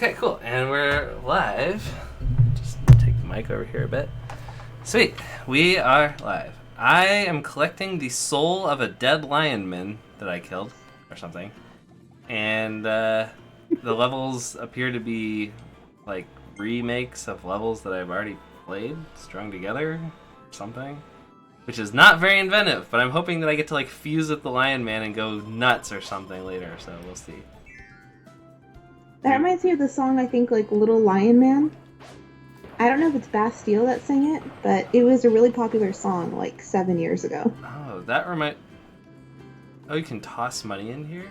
Okay, cool. And we're live. Just take the mic over here a bit. Sweet. We are live. I am collecting the soul of a dead lionman that I killed, or something. And the levels appear to be like remakes of levels that I've already played, strung together, or something. Which is not very inventive, but I'm hoping that I get to like fuse with the Lion Man and go nuts or something later, so we'll see. That reminds me of the song, I think, like Little Lion Man. I don't know if it's Bastille that sang it, but it was a really popular song like 7 years ago. Oh, Oh, you can toss money in here?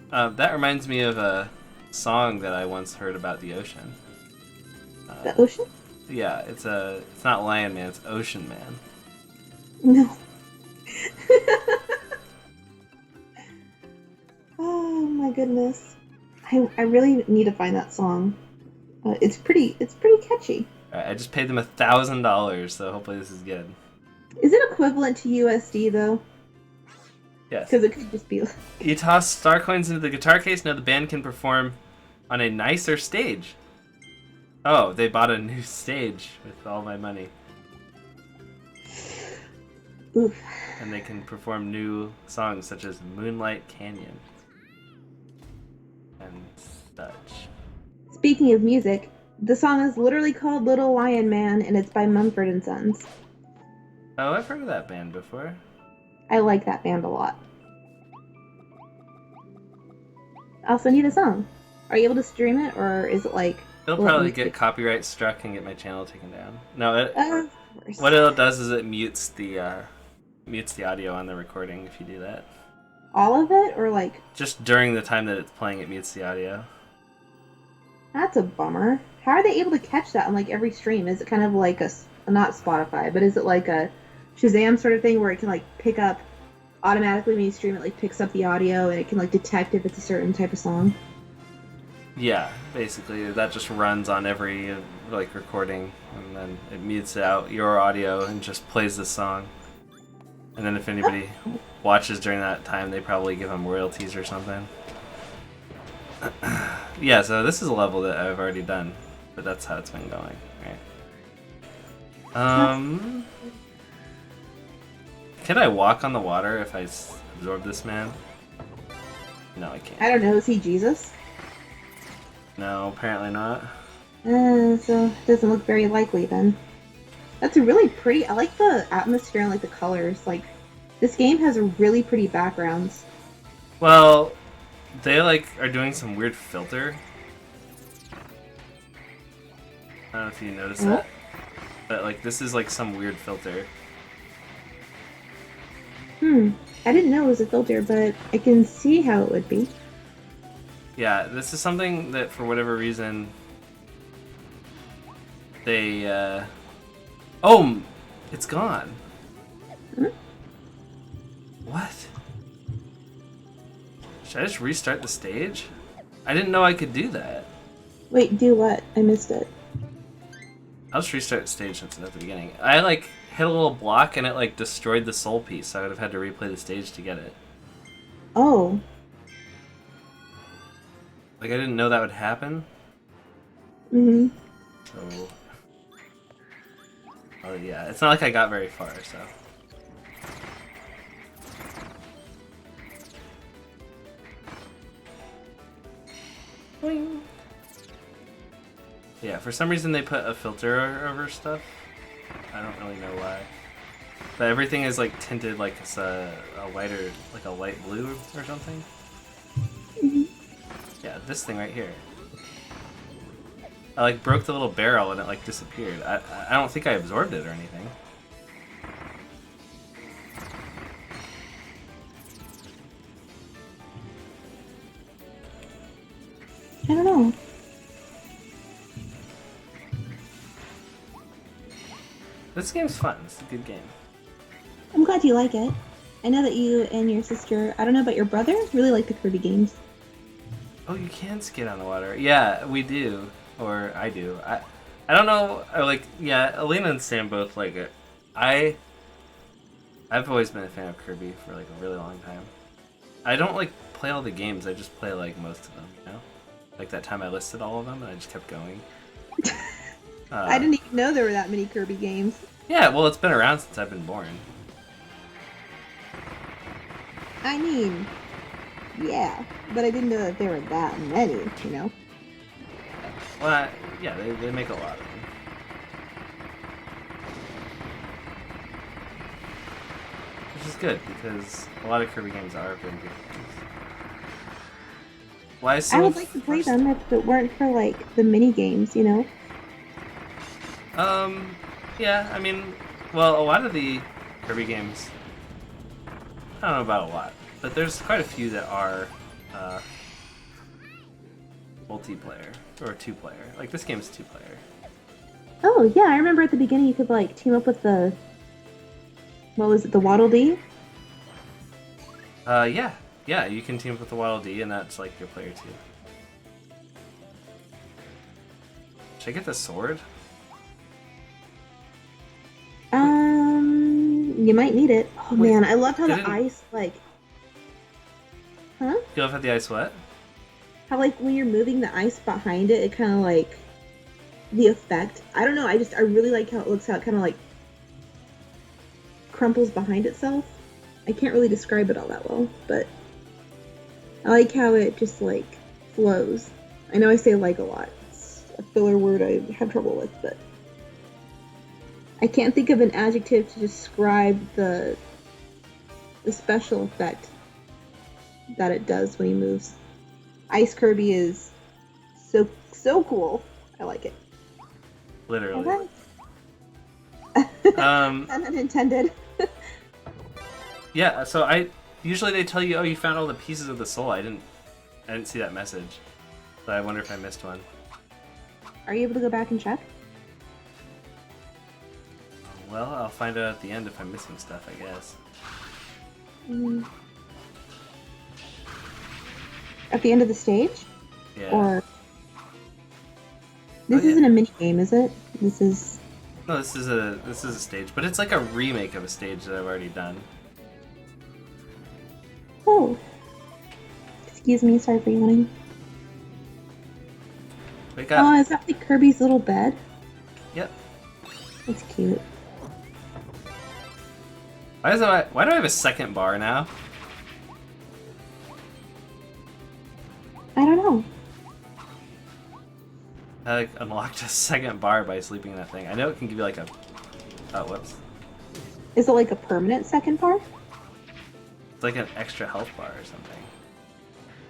That reminds me of a song that I once heard about the ocean. The ocean? Yeah, it's not Lion Man, it's Ocean Man. No. Oh my goodness. I really need to find that song. It's pretty catchy. Alright, I just paid them $1,000, so hopefully this is good. Is it equivalent to USD though? Yes. Because it could just be. You toss star coins into the guitar case, now the band can perform on a nicer stage. Oh, they bought a new stage with all my money. Oof. And they can perform new songs such as Moonlight Canyon and such. Speaking of music, the song is literally called Little Lion Man, and it's by Mumford and Sons. Oh, I've heard of that band before. I like that band a lot. I'll send you the song. Are you able to stream it, or is it like... It'll probably get copyright struck and get my channel taken down. No, Of course. what it does is it mutes the audio on the recording if you do that. All of it, or like... Just during the time that it's playing, it mutes the audio. That's a bummer. How are they able to catch that on like every stream? Is it kind of like not Spotify, but is it like a Shazam sort of thing where it can like pick up automatically when you stream it, like picks up the audio and it can like detect if it's a certain type of song? Yeah, basically that just runs on every like recording, and then it mutes out your audio and just plays the song. And then if anybody watches during that time, they probably give them royalties or something. Yeah, so this is a level that I've already done, but that's how it's been going, right? Can I walk on the water if I absorb this man? No, I can't. I don't know. Is he Jesus? No, apparently not. So it doesn't look very likely then. That's a really pretty. I like the atmosphere and like the colors. Like this game has really pretty backgrounds. Well, they like are doing some weird filter. I don't know if you noticed that. But like this is like some weird filter. I didn't know it was a filter, but I can see how it would be. Yeah, this is something that for whatever reason they oh, it's gone. What? Should I just restart the stage? I didn't know I could do that. Wait, do what? I missed it. I'll just restart the stage since it's at the beginning. I like hit a little block and it like destroyed the soul piece, so I would have had to replay the stage to get it. Oh. Like I didn't know that would happen. Mm-hmm. So oh yeah, it's not like I got very far, so. Boing. Yeah, for some reason they put a filter over stuff. I don't really know why. But everything is like tinted like it's a lighter, like a light blue or something. Mm-hmm. Yeah, this thing right here. I like broke the little barrel and it like disappeared. I don't think I absorbed it or anything. I don't know. This game's fun. It's a good game. I'm glad you like it. I know that you and your sister, I don't know about your brother, really like the Kirby games. Oh, you can skate on the water. Yeah, we do. Or I do. I don't know. Yeah, Elena and Sam both like it. I've always been a fan of Kirby for like a really long time. I don't like play all the games. I just play like most of them. You know, like that time I listed all of them and I just kept going. I didn't even know there were that many Kirby games. Yeah, well, it's been around since I've been born. I mean, yeah, but I didn't know that there were that many, you know? Well, yeah, they make a lot of them. Which is good, because a lot of Kirby games are video games. Why so I would like to play them if it weren't for, like, the mini games, you know? Yeah, I mean, well, a lot of the Kirby games, I don't know about a lot, but there's quite a few that are multiplayer or two-player. Like this game's two-player. Oh, yeah, I remember at the beginning you could, like, team up with the... What was it, the Waddle Dee? Yeah, you can team up with the Waddle Dee, and that's like your player two. Should I get the sword? You might need it. Oh, Wait, man, I love how the didn't- ice, like... Huh? You love how the ice what? How, like, when you're moving the ice behind it, it kind of, like... The effect. I don't know, I really like how it looks, how it kind of, like... crumples behind itself. I can't really describe it all that well, but... I like how it just, like, flows. I know I say like a lot. It's a filler word I have trouble with, but... I can't think of an adjective to describe the special effect that it does when he moves. Ice Kirby is so cool. I like it. Literally. Unintended. Yeah, so usually they tell you, oh, you found all the pieces of the soul. I didn't see that message. So I wonder if I missed one. Are you able to go back and check? Well, I'll find out at the end if I'm missing stuff, I guess. At the end of the stage? Yeah. Or this yeah. isn't a mini game, is it? This is No, this is a stage, but it's like a remake of a stage that I've already done. Oh. Excuse me, sorry for yawning. Wake up. Oh, is that like Kirby's little bed? Yep. That's cute. Why do I have a second bar now? I don't know. I like unlocked a second bar by sleeping in that thing. I know it can give you like a... Oh, whoops. Is it like a permanent second bar? It's like an extra health bar or something.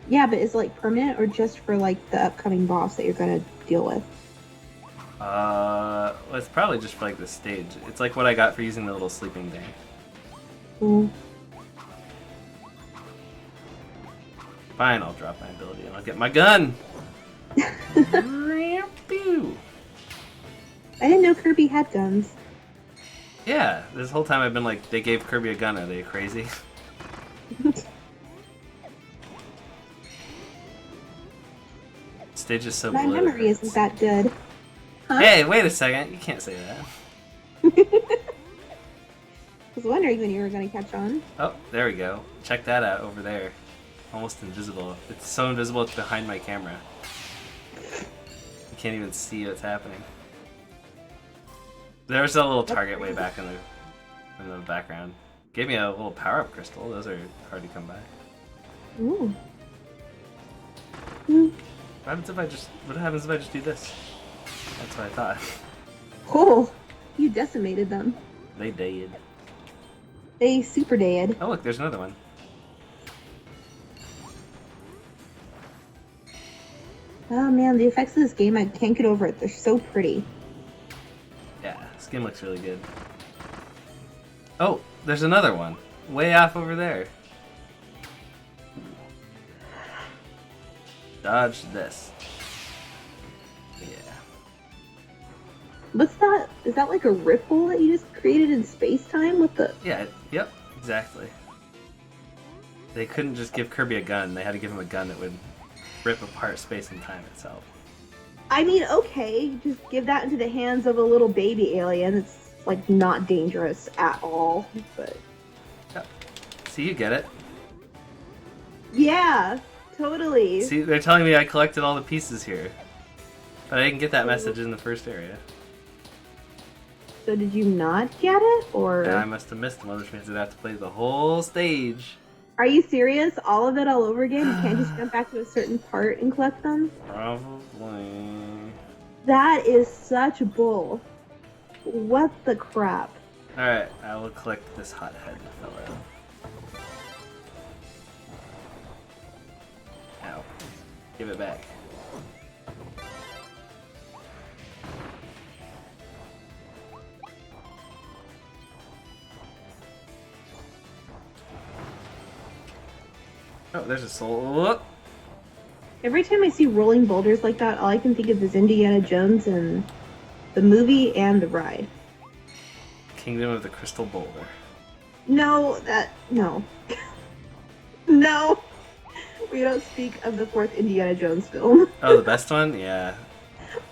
Yeah, but is it like permanent or just for like the upcoming boss that you're gonna deal with? Well, it's probably just for like the stage. It's like what I got for using the little sleeping thing. Mm. Fine, I'll drop my ability and I'll get my gun! I didn't know Kirby had guns. Yeah, this whole time I've been like, they gave Kirby a gun. Are they crazy? Stage is so My blue. memory isn't that good. Huh? Hey, wait a second. You can't say that. I was wondering when you were gonna catch on. Oh, there we go. Check that out over there. Almost invisible. It's so invisible it's behind my camera. You can't even see what's happening. There's a little target way back in the background. Gave me a little power-up crystal. Those are hard to come by. Ooh. Mm. What happens if I just do this? That's what I thought. Oh, you decimated them. They did. They super did. Oh look, there's another one. Oh man, the effects of this game, I can't get over it. They're so pretty. Yeah, this game looks really good. Oh, there's another one. Way off over there. Dodge this. Yeah. What's that? Is that like a ripple that you just created in space-time with the... Yeah, yep, exactly. They couldn't just give Kirby a gun. They had to give him a gun that would rip apart space and time itself. I mean, okay, just give that into the hands of a little baby alien. It's, like, not dangerous at all, but... Yep. See, you get it. Yeah, totally. See, they're telling me I collected all the pieces here. But I didn't get that message in the first area. So did you not get it, or? Yeah, I must have missed them, which means I'd have to play the whole stage. Are you serious? All of it all over again? You can't just jump back to a certain part and collect them? Probably. That is such bull. What the crap? Alright, I will collect this hothead fellow. Ow. Give it back. Oh, there's a soul. Every time I see rolling boulders like that, all I can think of is Indiana Jones and the movie and the ride. Kingdom of the Crystal Boulder. No, no. No! We don't speak of the fourth Indiana Jones film. Oh, the best one? Yeah.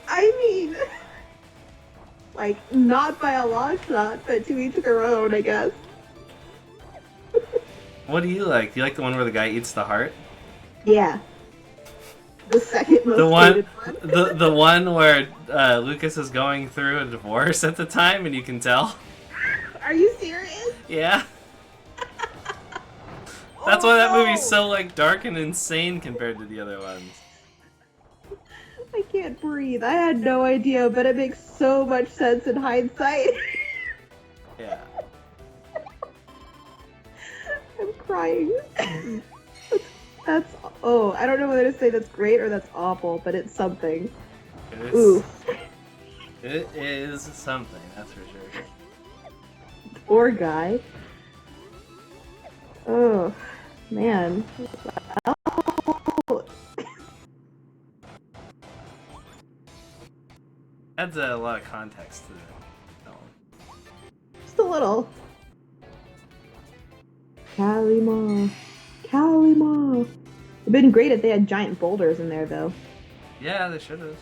I mean, like, not by a long shot, but to each their own, I guess. What do you like? Do you like the one where the guy eats the heart? Yeah. The second most The one, hated one. the one where Lucas is going through a divorce at the time, and you can tell. Are you serious? Yeah. That's why that no! movie's so like dark and insane compared to the other ones. I can't breathe. I had no idea, but it makes so much sense in hindsight. Yeah. I'm crying. That's oh, I don't know whether to say that's great or that's awful, but it's something. Ooh. It is something, that's for sure. Poor guy. Oh, man. Oh. Adds a lot of context to the film. Just a little. Kalima. Kalima. It'd been great if they had giant boulders in there, though. Yeah, they should have.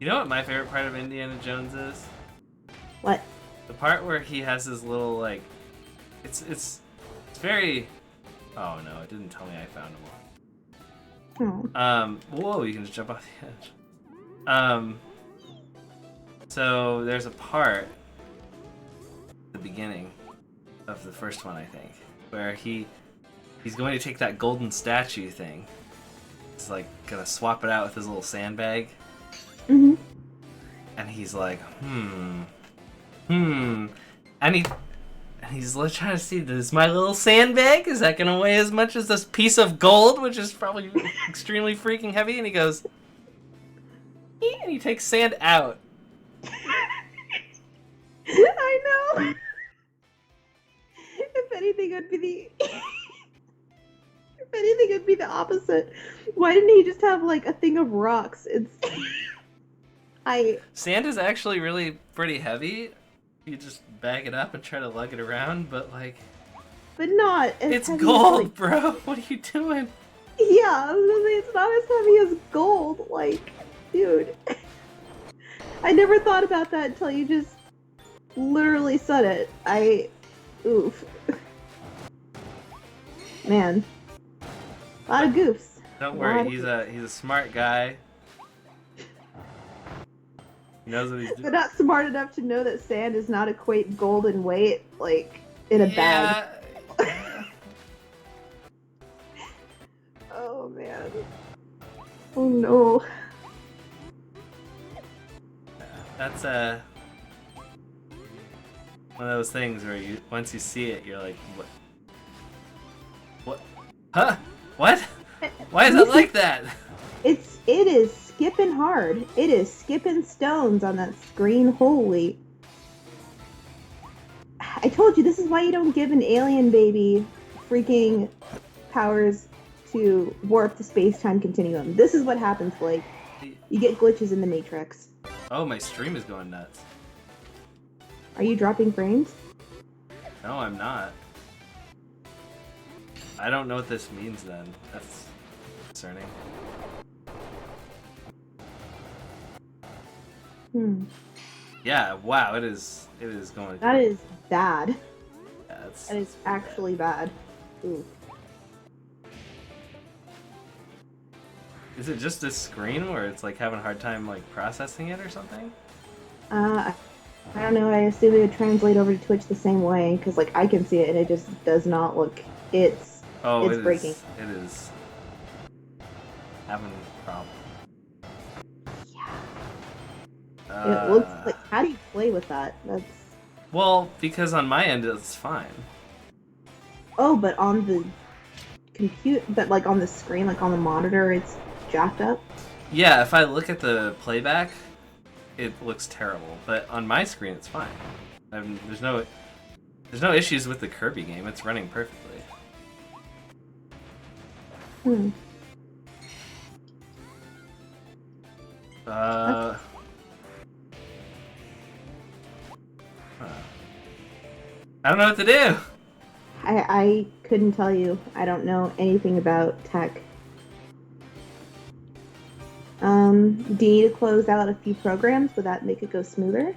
You know what my favorite part of Indiana Jones is? What? The part where he has his little like, it's very. Oh no! It didn't tell me I found him. Oh. Whoa! You can just jump off the edge. So there's a part at the beginning of the first one, I think, where he's going to take that golden statue thing. He's like gonna swap it out with his little sandbag. Mhm. And he's like, and he's trying to see, is my little sandbag, is that gonna weigh as much as this piece of gold, which is probably extremely freaking heavy? And he goes, and he takes sand out. I know. If anything, it'd be the. If anything, it'd be the opposite. Why didn't he just have like a thing of rocks? Sand is actually really pretty heavy. You just bag it up and try to lug it around, but like. But not as it's heavy gold, as, like... bro. What are you doing? Yeah, I was gonna say it's not as heavy as gold. Like, dude. I never thought about that until you just literally said it. Oof. Man. A lot of goofs. Don't worry, he's a smart guy. He knows what he's doing. They're not smart enough to know that sand does not equate gold in weight, like, in a bag. Oh, man. Oh, no. That's one of those things where once you see it, you're like, what? What? Huh? What? Why is it like that? It is skipping hard. It is skipping stones on that screen. Holy. I told you, this is why you don't give an alien baby freaking powers to warp the space-time continuum. This is what happens, Blake. You get glitches in the Matrix. Oh, my stream is going nuts. Are you dropping frames? No, I'm not. I don't know what this means then. That's concerning. Yeah, wow, it is going. That is bad. Yeah, that is actually bad. Ooh. Is it just this screen where it's like having a hard time like processing it or something? I don't know. I assume it would translate over to Twitch the same way because like I can see it and it just does not look. It's Oh, it's breaking. It is having a problem. Yeah. It looks like. How do you play with that? That's. Well, because on my end it's fine. Oh, but on the but like on the screen, like on the monitor, it's jacked up. Yeah, if I look at the playback, it looks terrible. But on my screen, it's fine. There's no issues with the Kirby game. It's running perfectly. Hmm. Huh. I don't know what to do. I couldn't tell you. I don't know anything about tech. Do you need to close out a few programs? Would that make it go smoother?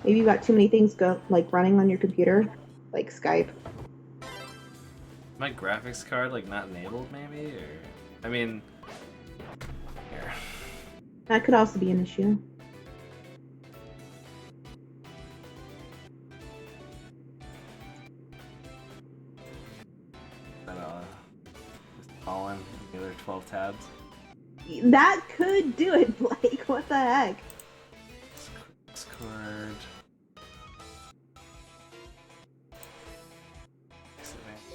Maybe you got too many things running on your computer, like Skype. My graphics card like not enabled, maybe, or I mean, here. That could also be an issue. Just falling the other 12 tabs. That could do it, Blake. What the heck? Discord.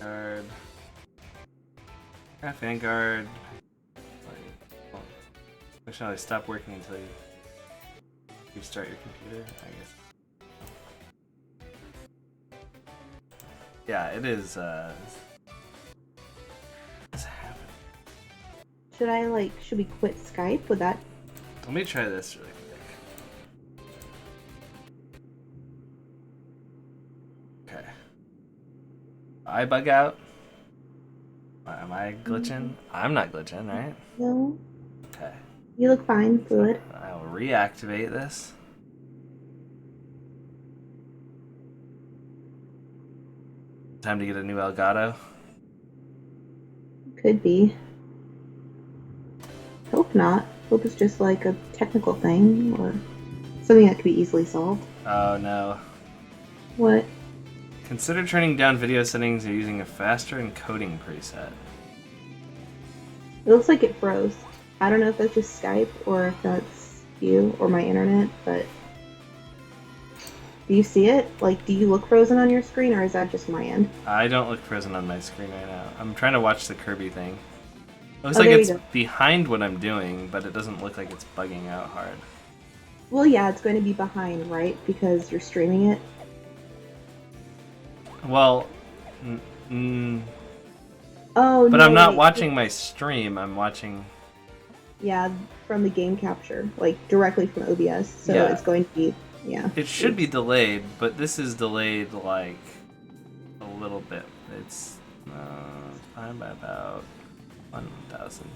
Vanguard. Vanguard. Functionality stop working until you restart your computer, I guess. Yeah, it is, what's happening? Should we quit Skype? Would that... Let me try this really quick. Okay. I bug out? Am I glitching? I'm not glitching, right? No. Okay. You look fine, fluid. I'll reactivate this. Time to get a new Elgato. Could be. Hope not. Hope it's just like a technical thing or something that could be easily solved. Oh no. What? Consider turning down video settings or using a faster encoding preset. It looks like it froze. I don't know if that's just Skype or if that's you or my internet, but do you see it? Like, do you look frozen on your screen or is that just my end? I don't look frozen on my screen right now. I'm trying to watch the Kirby thing. It looks Oh, like there it's you go. behind what I'm doing, but it doesn't look like it's bugging out hard. Well, yeah, it's going to be behind, right? Because you're streaming it. Well, Oh, but no, I'm not wait. watching my stream. I'm watching. Yeah, from the game capture, like directly from OBS. So Yeah. it's going to be, yeah. It should be delayed, but this is delayed like a little bit. It's behind by about 1,000.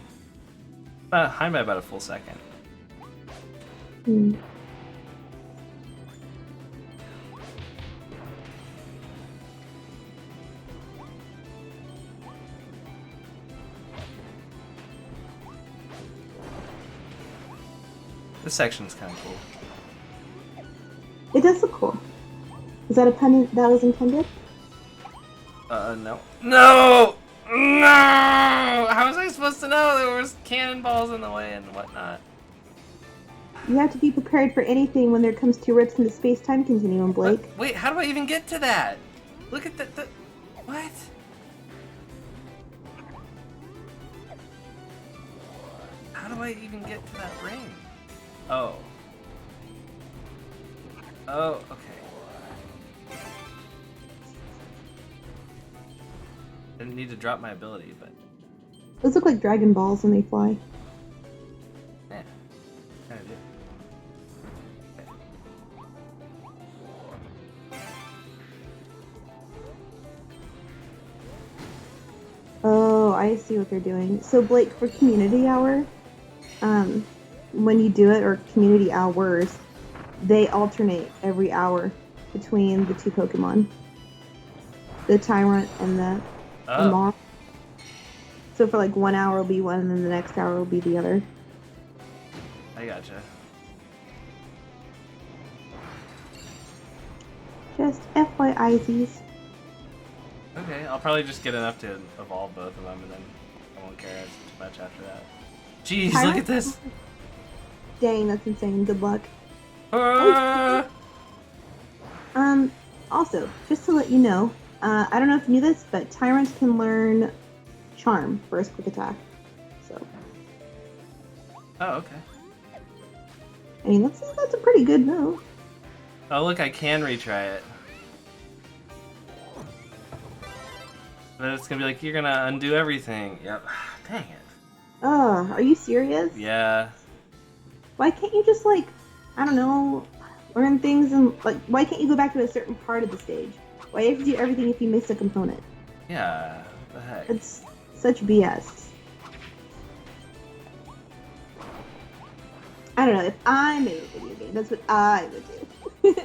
Behind by about a full second. Hmm. This section's kind of cool. It does look cool. Is that a pun that was intended? No. No! No! How was I supposed to know there was cannonballs in the way and whatnot? You have to be prepared for anything when there comes two rips in the space-time continuum, Blake. What? Wait, how do I even get to that? Look at the what? How do I even get to that ring? Oh. Oh, okay. Didn't need to drop my ability, but Those look like Dragon Balls when they fly. yeah, kind of do. Oh, I see what they're doing. So Blake, for community hour, when you do it, or community hours, they alternate every hour between the two Pokemon. The Tyrant and the Oh, Moth. So for like 1 hour will be one, and then the next hour will be the other. I gotcha. Just FYI's. Okay, I'll probably just get enough to evolve both of them, and then I won't care too much after that. Jeez, look at this! Dang, that's insane. Good luck. Also, just to let you know, I don't know if you knew this, but Tyrants can learn Charm for his quick attack. So. Oh, okay. I mean, that's a pretty good move. Oh, look, I can retry it. But it's gonna be like, you're gonna undo everything. Yep. Dang it. Oh, are you serious? Yeah. Why can't you just, like, I don't know, learn things and, like, why can't you go back to a certain part of the stage? Why do you have to do everything if you miss a component? Yeah. What the heck? It's such BS. I don't know, if I made a video game, that's what I would do. Yeah,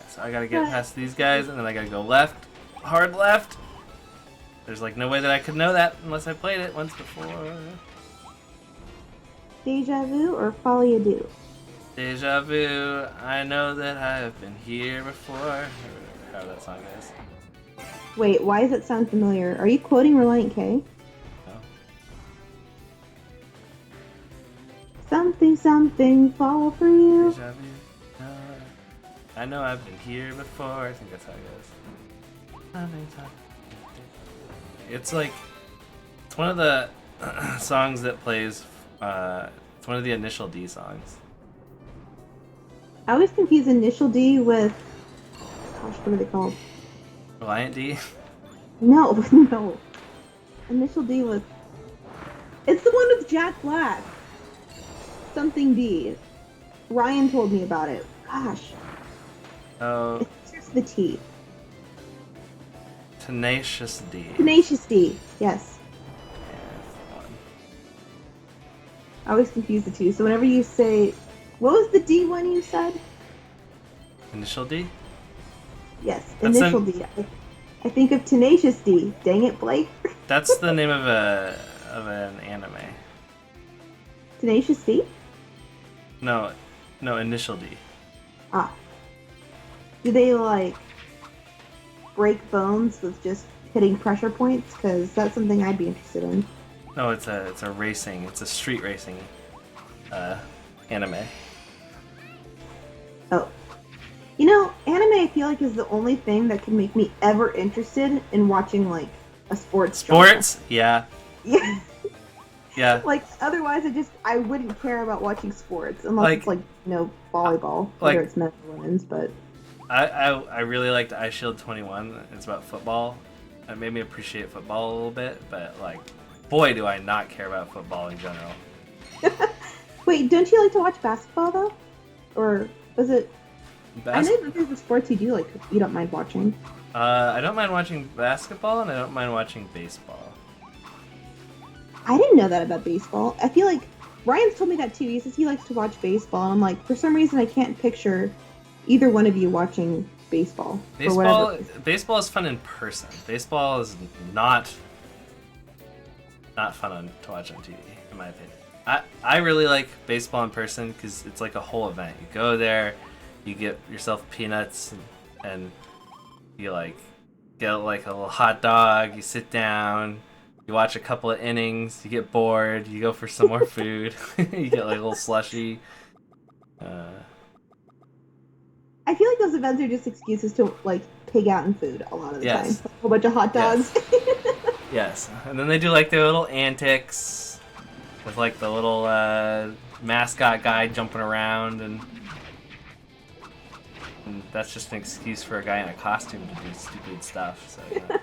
so I gotta get past these guys, and then I gotta go left. Hard left. There's like no way that I could know that unless I played it once before. Deja vu or folie à deux? Deja vu, I know that I have been here before. Or how that song goes. Wait, why does it sound familiar? Are you quoting Reliant K? No. Something, something, fall for you. Deja vu. I know I've been here before. I think that's how it goes. It's like, it's one of the songs that plays, it's one of the Initial D songs. I always confuse Initial D with, gosh, what are they called? Reliant D? No, no. Initial D with, it's the one with Jack Black. Something D. Ryan told me about it. Gosh. Oh. It starts with the T. Tenacious D. Tenacious D, yes. Yeah, that's the one. I always confuse the two. So whenever you say, what was the D one you said? Initial D? Yes, That's Initial D. I think of Tenacious D. Dang it, Blake. That's the name of an anime. Tenacious D? No, Initial D. Ah. Do they, like, break bones with just hitting pressure points? Because that's something I'd be interested in. No, it's a racing. It's a street racing anime. Oh. You know, anime I feel like is the only thing that can make me ever interested in watching, like, a sports genre. Sports? Yeah. Yeah. Yeah. Like, otherwise I wouldn't care about watching sports. Unless Like, it's, like, you know, volleyball. like, Whether it's men's or women's, but... I really liked Ice Shield 21. It's about football. It made me appreciate football a little bit, but, like, boy, do I not care about football in general. Wait, don't you like to watch basketball, though? Or was it... I know that there's a sports you do, like, you don't mind watching. I don't mind watching basketball, and I don't mind watching baseball. I didn't know that about baseball. I feel like Ryan's told me that too. He says he likes to watch baseball, and I'm like, for some reason I can't picture either one of you watching baseball. Baseball is fun in person. Baseball is not fun to watch on TV, in my opinion. I really like baseball in person because it's like a whole event. You go there, you get yourself peanuts, and you like get like a little hot dog. You sit down. You watch a couple of innings, you get bored, you go for some more food, you get like a little slushy. I feel like those events are just excuses to, like, pig out in food a lot of the time. A whole bunch of hot dogs. Yes. Yes. And then they do like their little antics with like the little mascot guy jumping around, and that's just an excuse for a guy in a costume to do stupid stuff. So, yeah.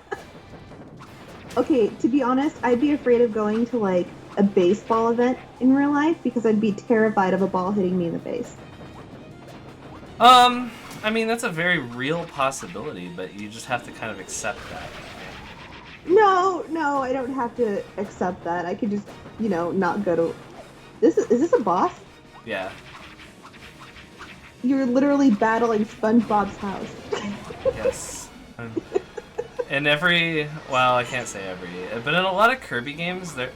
Okay, to be honest, I'd be afraid of going to, like, a baseball event in real life because I'd be terrified of a ball hitting me in the face. I mean, that's a very real possibility, but you just have to kind of accept that. No, I don't have to accept that. I could just, you know, not go to... Is this a boss? Yeah. You're literally battling SpongeBob's house. Yes. in every, well, I can't say every, but in a lot of Kirby games, there.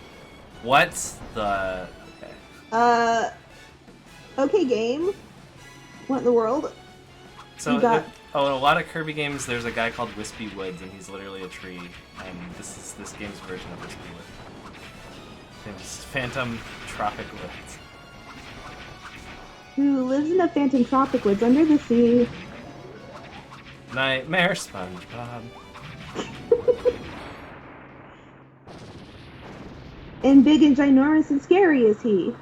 What's the? Okay. Okay, game. What in the world? So, got... in a lot of Kirby games, there's a guy called Wispy Woods, and he's literally a tree. And this is this game's version of Wispy Woods. It's Phantom Tropic Woods. Who lives in a phantom tropic woods under the sea? Nightmare SpongeBob. And big and ginormous and scary is he?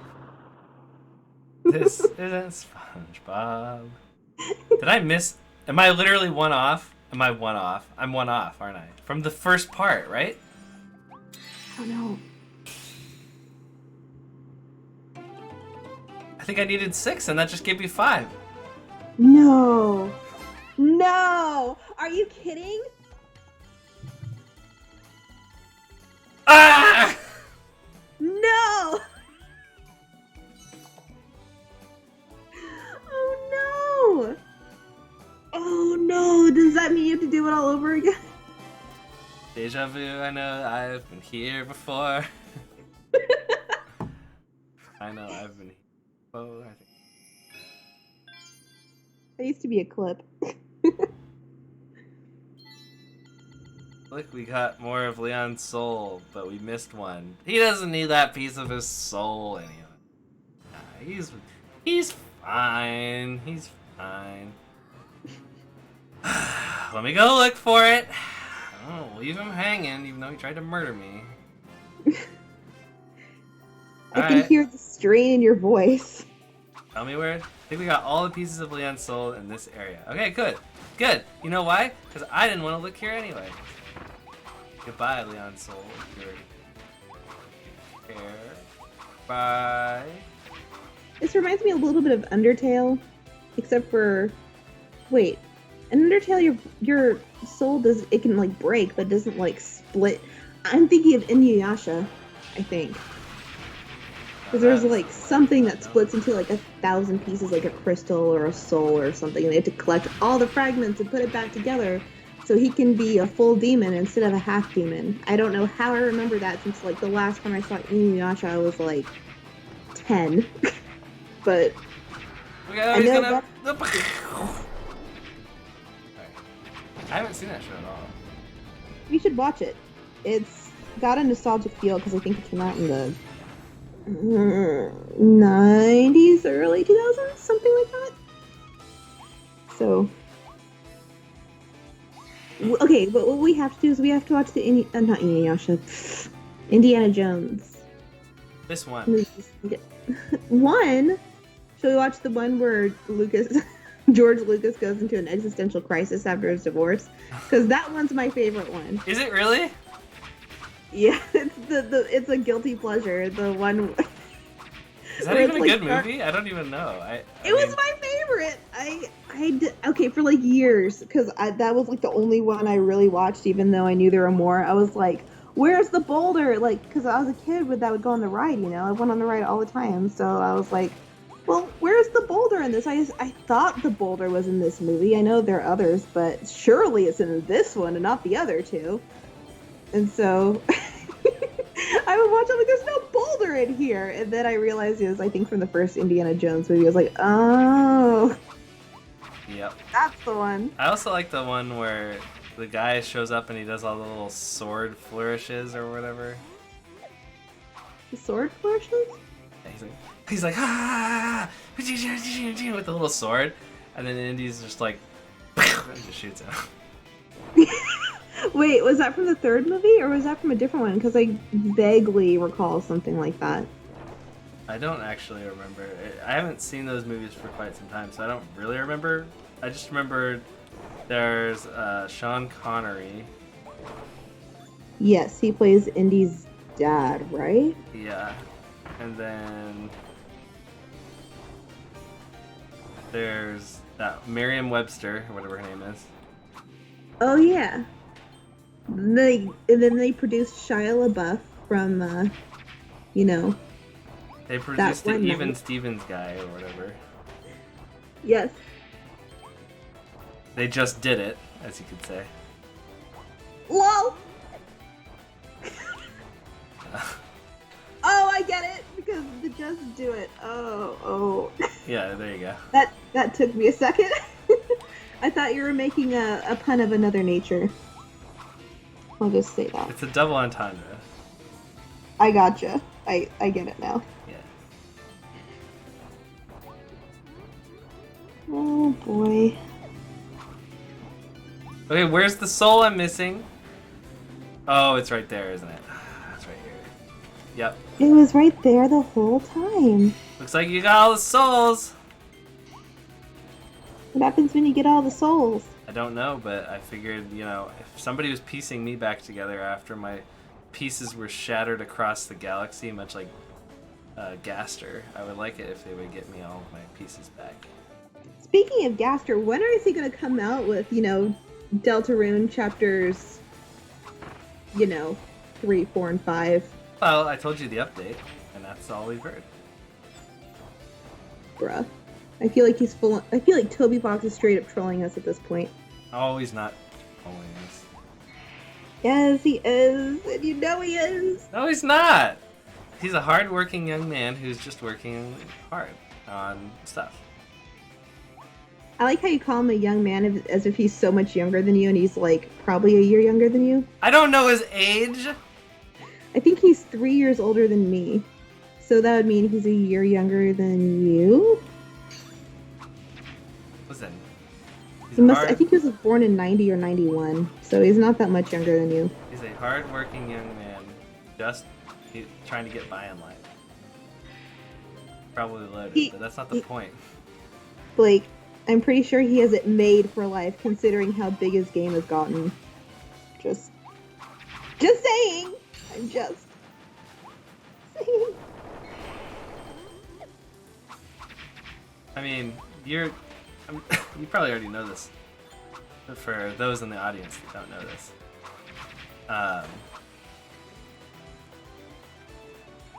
This isn't SpongeBob. Did I miss? Am I literally one off? Am I one off? I'm one off, aren't I? From the first part, right? Oh no. I think I needed 6, and that just gave me 5. No. No! Are you kidding? Ah! No! Oh no! Oh no! Does that mean you have to do it all over again? Deja vu, I know I've been here before. I know I've been here before. I think. That used to be a clip. Look, we got more of Leon's soul, but we missed one. He doesn't need that piece of his soul anyway. Nah, he's fine. He's fine. Let me go look for it. I don't leave him hanging, even though he tried to murder me. I can hear the strain in your voice. Tell me where. I think we got all the pieces of Leon's soul in this area. Okay, good. Good. You know why? Because I didn't want to look here anyway. Goodbye, Leon's soul. Here. Bye. This reminds me a little bit of Undertale, except for, wait, in Undertale your soul it can like break, but doesn't like split. I'm thinking of Inuyasha, I think. Because there's like something that splits into like 1,000 pieces, like a crystal or a soul or something, and they have to collect all the fragments and put it back together so he can be a full demon instead of a half demon. I don't know how I remember that, since like the last time I saw Inuyasha I was like 10. But I know that... I haven't seen that show at all. You should watch it. It's got a nostalgic feel because I think it came out in the 90s, early 2000s, something like that. So, okay, but what we have to do is we have to watch the not Inuyasha, Indiana Jones. This one. One. Shall we watch the one where George Lucas goes into an existential crisis after his divorce? Because that one's my favorite one. Is it really? Yeah, it's a guilty pleasure. The one. Is that even a good movie? I don't even know. It was my favorite. I did, okay, for like years, because that was like the only one I really watched, even though I knew there were more. I was like, where's the boulder? Like, because I was a kid that would go on the ride, you know? I went on the ride all the time, so I was like, well, where's the boulder in this? I thought the boulder was in this movie. I know there are others, but surely it's in this one and not the other two. And so I would watch it like, there's no boulder in here. And then I realized it was, I think, from the first Indiana Jones movie. I was like, oh. Yep. That's the one. I also like the one where the guy shows up and he does all the little sword flourishes or whatever. The sword flourishes? Yeah, he's like ah, with the little sword, and then Indy's just like and just shoots him. Wait, was that from the third movie, or was that from a different one? Because I vaguely recall something like that. I don't actually remember. I haven't seen those movies for quite some time, so I don't really remember. I just remember there's Sean Connery. Yes, he plays Indy's dad, right? Yeah. And then there's that Merriam-Webster, or whatever her name is. Oh, yeah. And then they produced Shia LaBeouf from, They produced the Even Stevens guy, or whatever. Yes. They just did it, as you could say. LOL! Oh, I get it! Because the just do it. Oh. Yeah, there you go. That took me a second. I thought you were making a pun of another nature. I'll just say that. It's a double entendre. I gotcha. I get it now. Yeah. Oh boy. Okay, where's the soul I'm missing? Oh, it's right there, isn't it? It's right here. Yep. It was right there the whole time. Looks like you got all the souls. What happens when you get all the souls? I don't know, but I figured, if somebody was piecing me back together after my pieces were shattered across the galaxy, much like Gaster, I would like it if they would get me all of my pieces back. Speaking of Gaster, when are they going to come out with, Deltarune chapters, 3, 4, and 5? Well, I told you the update, and that's all we've heard. Bruh. I feel like I feel like Toby Fox is straight up trolling us at this point. Oh, he's not. Always. Yes, he is. And you know he is. No, he's not. He's a hard-working young man who's just working hard on stuff. I like how you call him a young man as if he's so much younger than you, and he's, probably a year younger than you. I don't know his age. I think he's 3 years older than me. So that would mean he's a year younger than you? Listen. I think he was born in 90 or 91, so he's not that much younger than you. He's a hard-working young man, just trying to get by in life. Probably loaded, but that's not the point. Blake, I'm pretty sure he has it made for life, considering how big his game has gotten. Just saying! I'm just saying. I mean, you probably already know this. But for those in the audience that don't know this.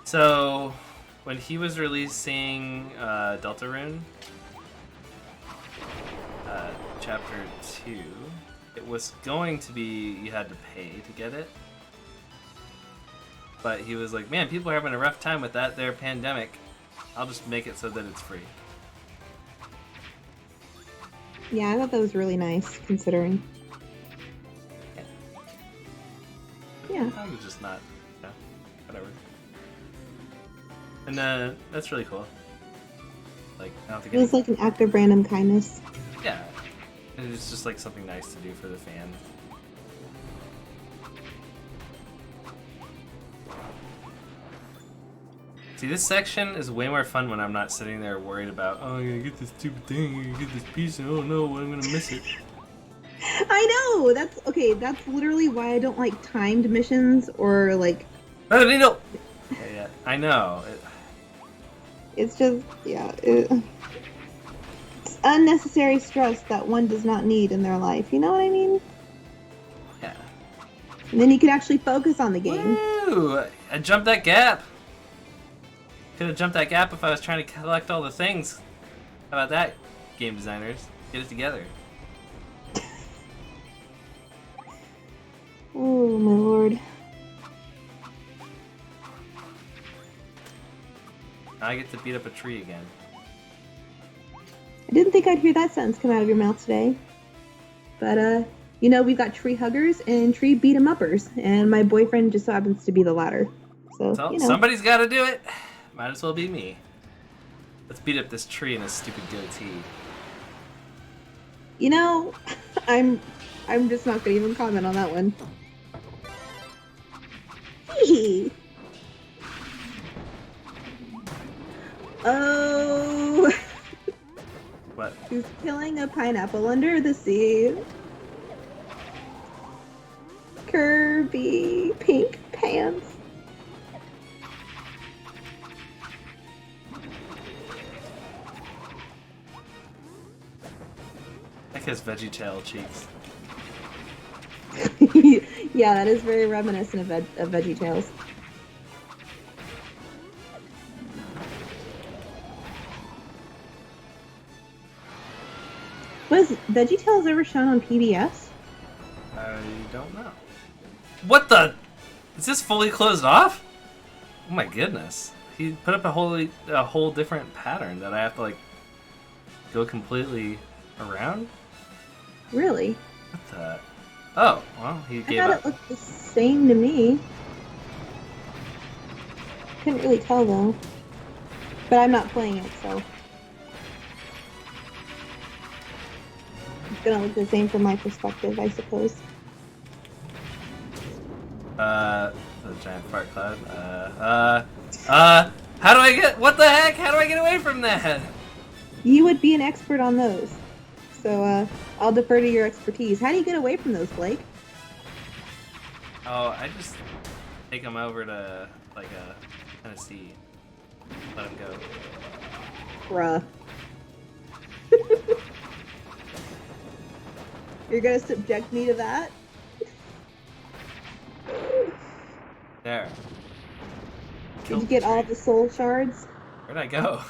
So, when he was releasing Deltarune, Chapter 2, it was going to be you had to pay to get it. But he was like, man, people are having a rough time with that. Their pandemic. I'll just make it so that it's free. Yeah, I thought that was really nice, considering. Yeah. I was just not, whatever. And that's really cool. I don't think it was like an act of random kindness. Yeah. And it's just something nice to do for the fans. See, this section is way more fun when I'm not sitting there worried about, oh, I'm gonna get this stupid thing, I'm gonna get this piece, and oh no, I'm gonna miss it. I know! That's literally why I don't like timed missions or No! Yeah, I know. It's just, it's unnecessary stress that one does not need in their life, you know what I mean? Yeah. And then you can actually focus on the game. Woo! I jumped that gap! Could have jumped that gap if I was trying to collect all the things. How about that, game designers? Get it together. Oh, my lord. Now I get to beat up a tree again. I didn't think I'd hear that sentence come out of your mouth today. But, we've got tree huggers and tree beat 'em uppers, and my boyfriend just so happens to be the latter. So, somebody's gotta do it. Might as well be me. Let's beat up this tree and his stupid goatee. I'm just not gonna even comment on that one. Hee. Oh. What? He's killing a pineapple under the sea. Kirby, pink pants. Like his VeggieTale cheeks. Yeah, that is very reminiscent of VeggieTales. Was VeggieTales ever shown on PBS? I don't know. What the? Is this fully closed off? Oh my goodness. He put up a whole different pattern that I have to like go completely around? Really? What the? Oh, well, he I gave thought up. it looked the same to me. Couldn't really tell though. But I'm not playing it, so it's gonna look the same from my perspective, I suppose. The giant fart cloud. How do I get? What the heck? How do I get away from that? You would be an expert on those. So, I'll defer to your expertise. How do you get away from those, Blake? Oh, I just take him over to like a Tennessee. Let him go. Bruh. You're gonna subject me to that? There. Did you get all the soul shards? Where'd I go?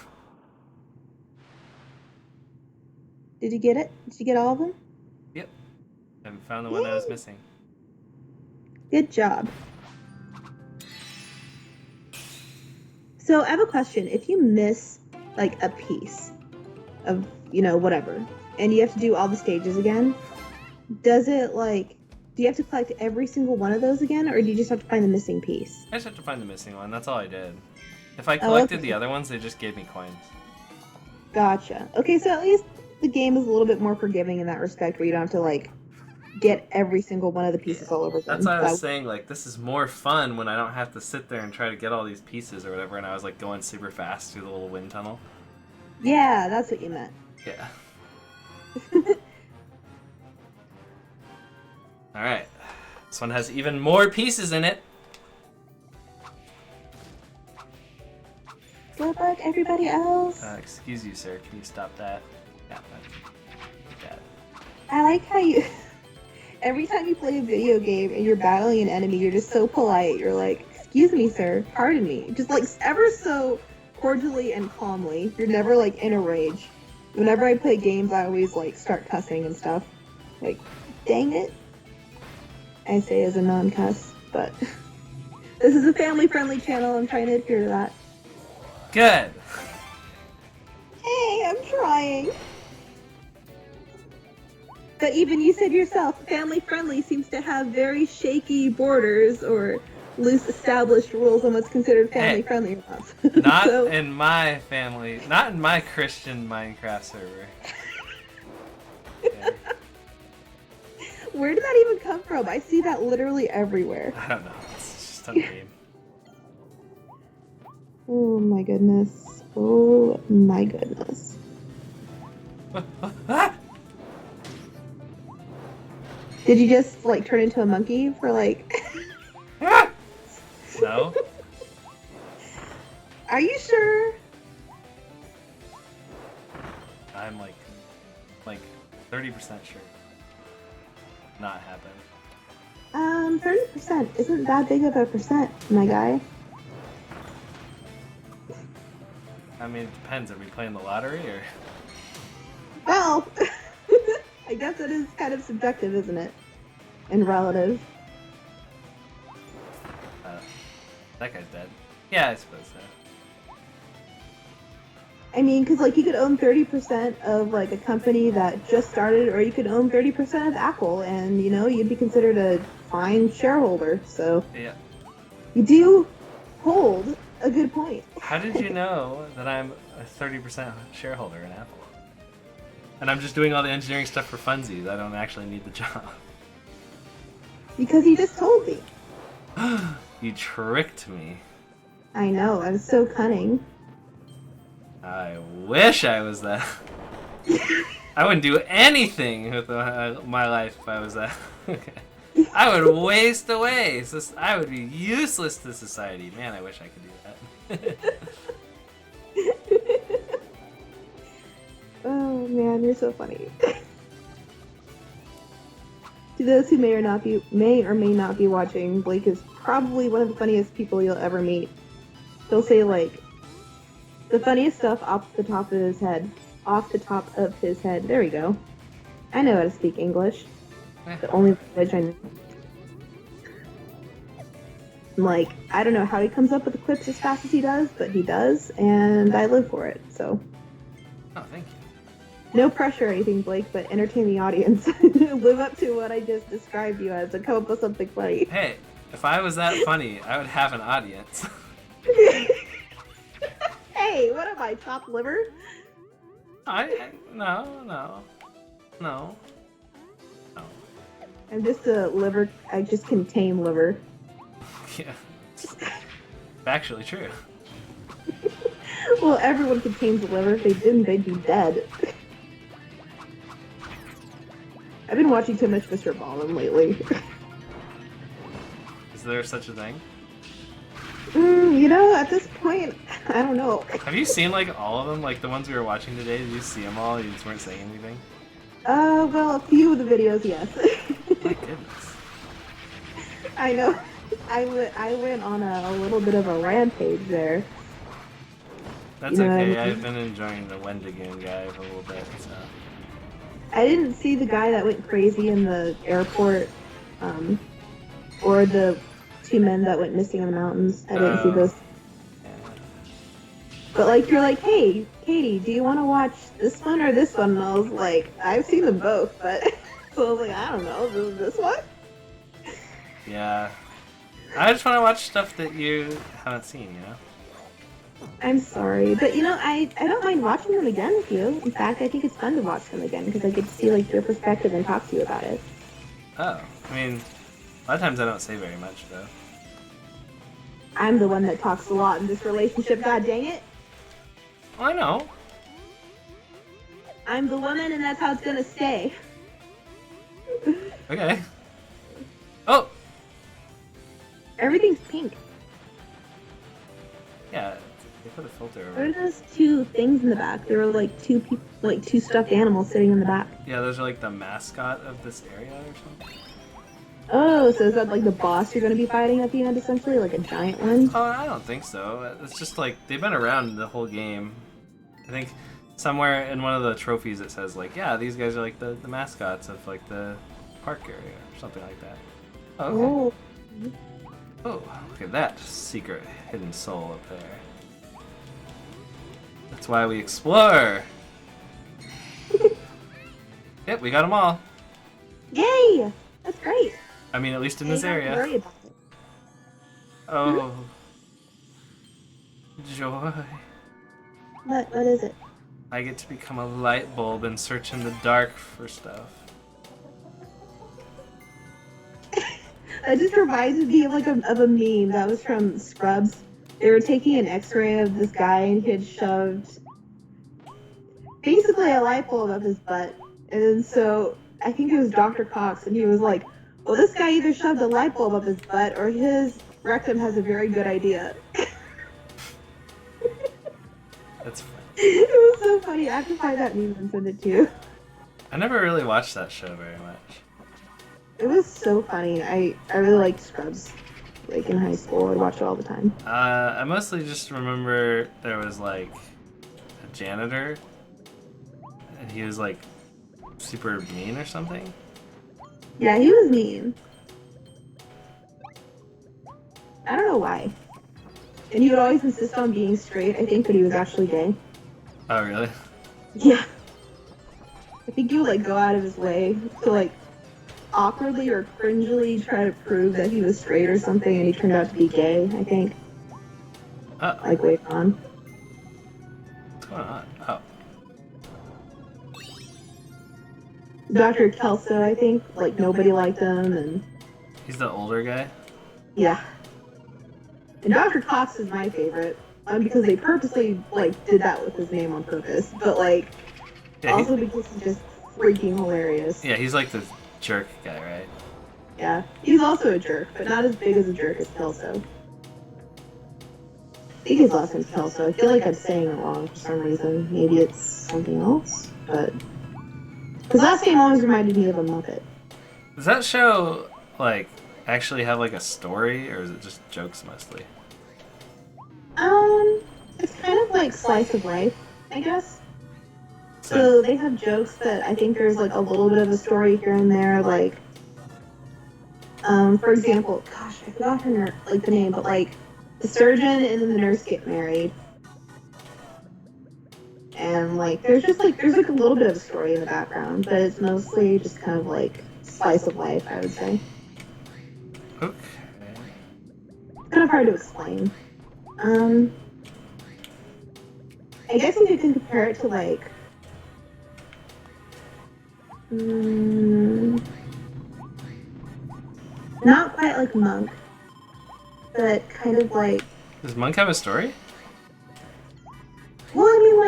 Did you get it? Did you get all of them? Yep. I found the one I was missing. Good job. So I have a question. If you miss like a piece of, whatever, and you have to do all the stages again, does it like, do you have to collect every single one of those again, or do you just have to find the missing piece? I just have to find the missing one. That's all I did. If I collected okay. the other ones, they just gave me coins. Gotcha. Okay, so at least the game is a little bit more forgiving in that respect, where you don't have to like get every single one of the pieces all over again. That's why I was saying, like, this is more fun when I don't have to sit there and try to get all these pieces or whatever, and I was like going super fast through the little wind tunnel. Yeah, that's what you meant. Yeah. Alright. This one has even more pieces in it. Good luck, everybody else. Excuse you, sir. Can you stop that? Yeah, that. I like how you... Every time you play a video game and you're battling an enemy, you're just so polite. You're like, excuse me, sir. Pardon me. Just like ever so cordially and calmly. You're never like in a rage. Whenever I play games, I always like start cussing and stuff. Like, dang it. I say as a non-cuss, but this is a family-friendly channel. I'm trying to adhere to that. Good. Hey, I'm trying. But even you said yourself, family-friendly seems to have very shaky borders or loose established rules on what's considered family-friendly or not. Not So, in my family. Not in my Christian Minecraft server. Yeah. where did that even come from? I see that literally everywhere. I don't know. It's just a meme. Oh my goodness. Oh my goodness. Did you just like turn into a monkey for like... No? Are you sure? I'm like 30% sure. Not happen. 30% isn't that big of a percent, my guy. I mean, it depends. Are we playing the lottery or? Well, I guess it is kind of subjective, isn't it? And relative. That guy's dead. Yeah, I suppose so. I mean, because like you could own 30% of like a company that just started, or you could own 30% of Apple, and you'd be considered a fine shareholder. So Yeah. you do hold a good point. How did you know that I'm a 30% shareholder in Apple? And I'm just doing all the engineering stuff for funsies. I don't actually need the job. Because you just told me. You tricked me. I know, I was so cunning. I wish I was that. I wouldn't do anything with my life if I was that. I would waste away. I would be useless to society. Man, I wish I could do that. Oh man, you're so funny. To those who may or may not be watching, Blake is probably one of the funniest people you'll ever meet. He'll say like the funniest stuff off the top of his head. Off the top of his head. There we go. I know how to speak English. The only language I know. Like, I don't know how he comes up with the clips as fast as he does, but he does, and I live for it, so. Oh, thank you. No pressure or anything, Blake, but entertain the audience. Live up to what I just described you as and come up with something funny. Hey, if I was that funny, I would have an audience. Hey, what am I, chopped liver? No. I'm just a liver, I just contain liver. Yeah. It's actually true. Well, everyone contains a liver. If they didn't, they'd be dead. I've been watching too much Mr. Ballin lately. Is there such a thing? You know, at this point, I don't know. Have you seen like all of them? Like the ones we were watching today? Did you see them all? You just weren't saying anything? Well, a few of the videos, yes. My goodness. I know. I went on a little bit of a rampage there. That's You know, okay. I've been enjoying the Wendigoon guy a little bit, so. I didn't see the guy that went crazy in the airport, or the two men that went missing in the mountains. I didn't see those. Yeah. But like, you're like, hey, Katie, do you want to watch this one or this one? And I was like, I've seen them both, but so I was like, I don't know, this one? Yeah. I just want to watch stuff that you haven't seen, you know? I'm sorry, but you know, I don't mind watching them again with you. In fact, I think it's fun to watch them again because I get to see like your perspective and talk to you about it. Oh, I mean, a lot of times I don't say very much, though. I'm the one that talks a lot in this relationship, god dang it. Well, I know. I'm the woman and that's how it's gonna stay. Okay. Oh! Everything's pink. Yeah, they put a filter over What are it. those two things in the back? There were like two people, like two stuffed animals sitting in the back. Yeah, those are like the mascot of this area or something. Oh, so is that like the boss you're gonna be fighting at the end, essentially? Like a giant one? Oh, I don't think so. It's just like, they've been around the whole game. I think somewhere in one of the trophies it says like, yeah, these guys are like the mascots of like the park area or something like that. Oh, okay. Oh, look at that secret hidden soul up there. That's why we explore! Yep, we got them all. Yay! That's great. I mean, at least in You this don't have to area. worry about it. Oh. Joy. What is it? I get to become a light bulb and search in the dark for stuff. That just reminds me of like of a meme that was from Scrubs. They were taking an X-ray of this guy and he had shoved basically a light bulb up his butt. And so I think it was Dr. Cox, and he was like, "Well, this guy either shoved a light bulb up his butt or his rectum has a very good idea." That's funny. It was so funny. I have to find that meme and send it to you. I never really watched that show very much. It was so funny. I really liked Scrubs. Like in high school, I watched it all the time. I mostly just remember there was like a janitor, and he was like super mean or something. Yeah, he was mean. I don't know why. And he would always insist on being straight, I think, but he was actually gay. Oh, really? Yeah. I think he would like go out of his way to like awkwardly or cringily try to prove that he was straight or something, and he turned out to be gay, I think. Like later on. What's going on? Oh. Dr. Kelso, I think, like nobody liked him, and He's the older guy? yeah. And Dr. Cox is my favorite, because they purposely like did that with his name on purpose, but like Yeah, also because he's just freaking hilarious. yeah, he's like the jerk guy, right? Yeah, he's also a jerk, but not as big as a jerk as Kelso. I think his last name's Kelso. I feel like I'm saying it wrong for some reason. Maybe it's something else, but his last name always reminded me of a Muppet. Does that show, like, actually have, like, a story, or is it just jokes mostly? It's kind of like slice of life, I guess. So they have jokes that I think there's like a little bit of a story here and there, like For example, gosh, I forgot her like the name, but like the surgeon and then the nurse get married, and like there's like a little bit of a story in the background, but it's mostly just kind of like slice of life, I would say. Okay. It's kind of hard to explain. Um, I guess if you can compare it to like, not quite like Monk, but kind of like. Does Monk have a story? Well, I mean,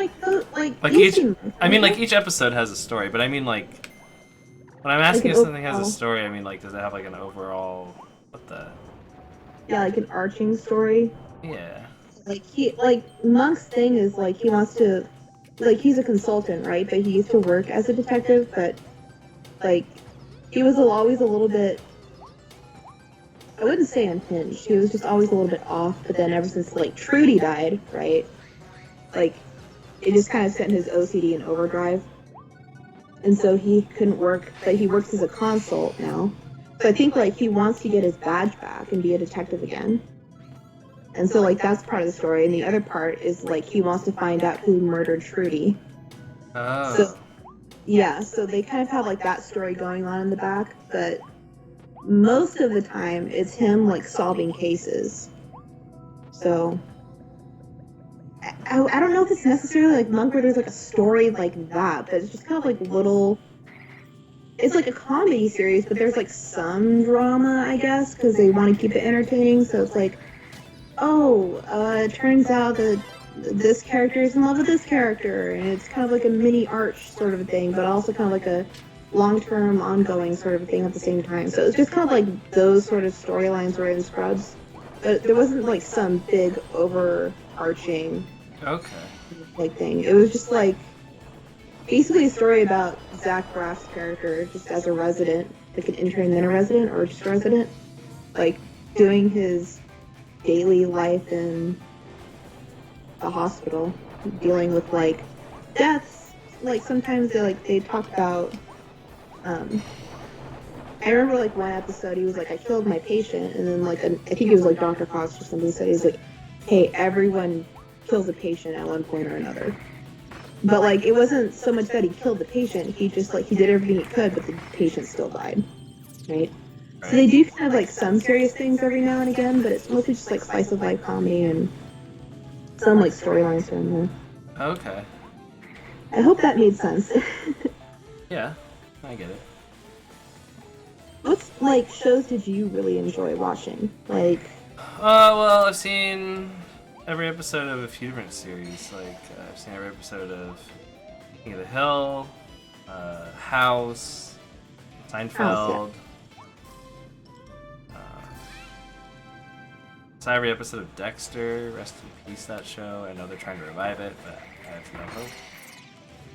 Like you've each, seen Monk, I mean, right? like each episode has a story, but I mean, like, when I'm asking Like if an something has a overall, story, I mean, like, does it have like an overall, what the, yeah, like an arching story. yeah. Like Monk's thing is like he wants to, like he's a consultant, right? But he used to work as a detective, but like he was always a little bit. I wouldn't say unhinged. He was just always a little bit off. But then ever since like Trudy died, right? Like it just kind of sent his OCD in overdrive, and so he couldn't work. But he works as a consult now. So I think like he wants to get his badge back and be a detective again. And so like that's part of the story, and the other part is like he wants to find out who murdered Trudy. So Oh. yeah, so they kind of have like that story going on in the back, but most of the time it's him like solving cases. So I don't know if it's necessarily like Monk where there's like a story like that, but it's just kind of like little. It's like a comedy series, but there's like some drama, I guess, because they want to keep it entertaining. So it's like, oh, it turns out that this character is in love with this character, and it's kind of like a mini arch sort of a thing, but also kind of like a long-term, ongoing sort of a thing at the same time. So it's just kind of like those sort of storylines were in Scrubs, but there wasn't like some big overarching Okay. like thing. It was just like basically a story about Zach Braff's character just as a resident, like an intern, then a resident, or just a resident, like doing his daily life in the hospital, dealing with like deaths. Like sometimes they talk about. I remember like one episode he was like, I killed my patient, and then like I think it was like Dr. Cox or something said he's like, hey, everyone kills a patient at one point or another. But like it wasn't so much that he killed the patient, he just like he did everything he could, but the patient still died, right? So they do kind of like some serious things every now and again, but it's mostly just like slice of life comedy and some like storylines here and there. Okay. I hope that made sense. Yeah, I get it. What like shows did you really enjoy watching? Like, Well, I've seen every episode of a few different series. Like, I've seen every episode of King of the Hill, House, Seinfeld. Saw every episode of Dexter. Rest in peace, that show. I know they're trying to revive it, but I have no hope.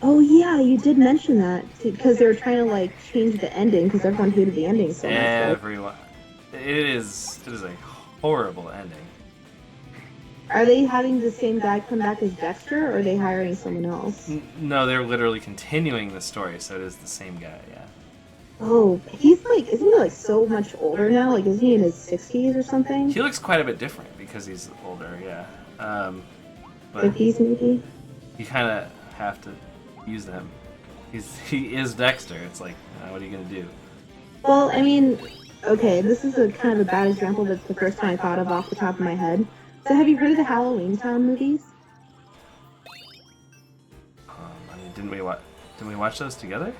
oh yeah, you did mention that because they were trying to like change the ending because everyone hated the ending so much. Right? Everyone. It is a horrible ending. Are they having the same guy come back as Dexter, or are they hiring someone else? No, they're literally continuing the story, so it is the same guy, yeah. Oh, he's like, isn't he like so much older now? Like, isn't he in his 60s or something? He looks quite a bit different because he's older, yeah. But 50s maybe? you kind of have to use him. He is Dexter. It's like, what are you gonna do? Well, I mean, okay, this is a kind of a bad example, but it's the first time I thought of off the top of my head. So have you heard of the Halloween Town movies? I mean, didn't we watch those together?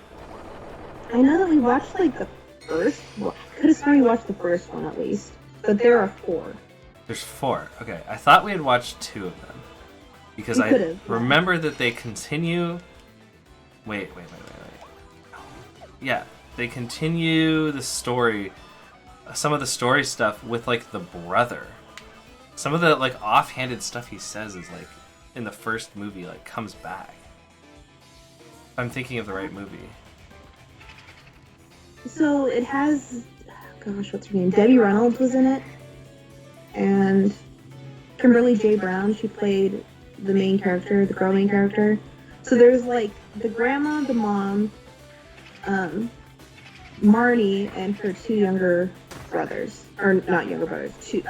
I know that we watched like the first one. Could have sworn we watched the first one at least. But there are 4. There's 4. Okay, I thought we had watched 2 of them because We I could've, yeah. remember that they continue. Wait. Yeah, they continue the story, some of the story stuff with like the brother. Some of the like offhanded stuff he says is like in the first movie like comes back. I'm thinking of the right movie. So it has, gosh, what's her name? Debbie Reynolds was in it. And Kimberly J. Brown, she played the main character, the girl main character. So there's like the grandma, the mom, Marnie, and her 2 younger brothers, or not younger brothers, two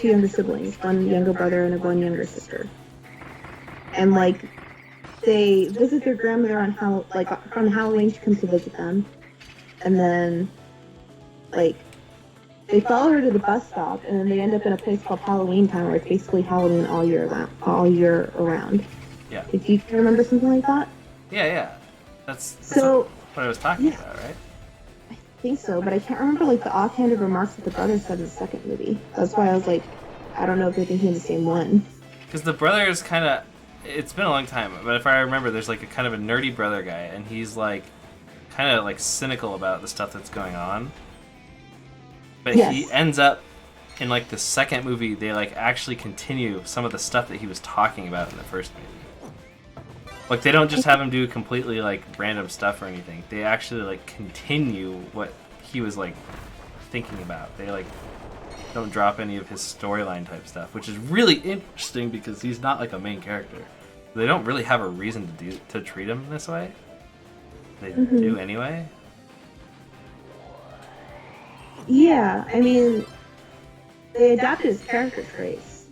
younger siblings, one younger brother and one younger sister. And like they visit their grandmother on Halloween. She comes to visit them, and then like they follow her to the bus stop, and then they end up in a place called Halloween Town, where it's basically Halloween all year around. Yeah. If you can remember something like that. Yeah. That's so what I was talking about, right? I think so, but I can't remember like the offhanded remarks that the brothers said in the second movie. That's why I was like, I don't know if they're thinking of the same one. Because the brothers kind of, it's been a long time, but if I remember, there's like a kind of a nerdy brother guy, and he's like kind of like cynical about the stuff that's going on. But yes. He ends up in like the second movie, they like actually continue some of the stuff that he was talking about in the first movie. Like they don't just have him do completely like random stuff or anything. They actually like continue what he was like thinking about. They like don't drop any of his storyline type stuff, which is really interesting because he's not like a main character. They don't really have a reason to treat him this way. They do anyway. Yeah, I mean, they adapted his character traits,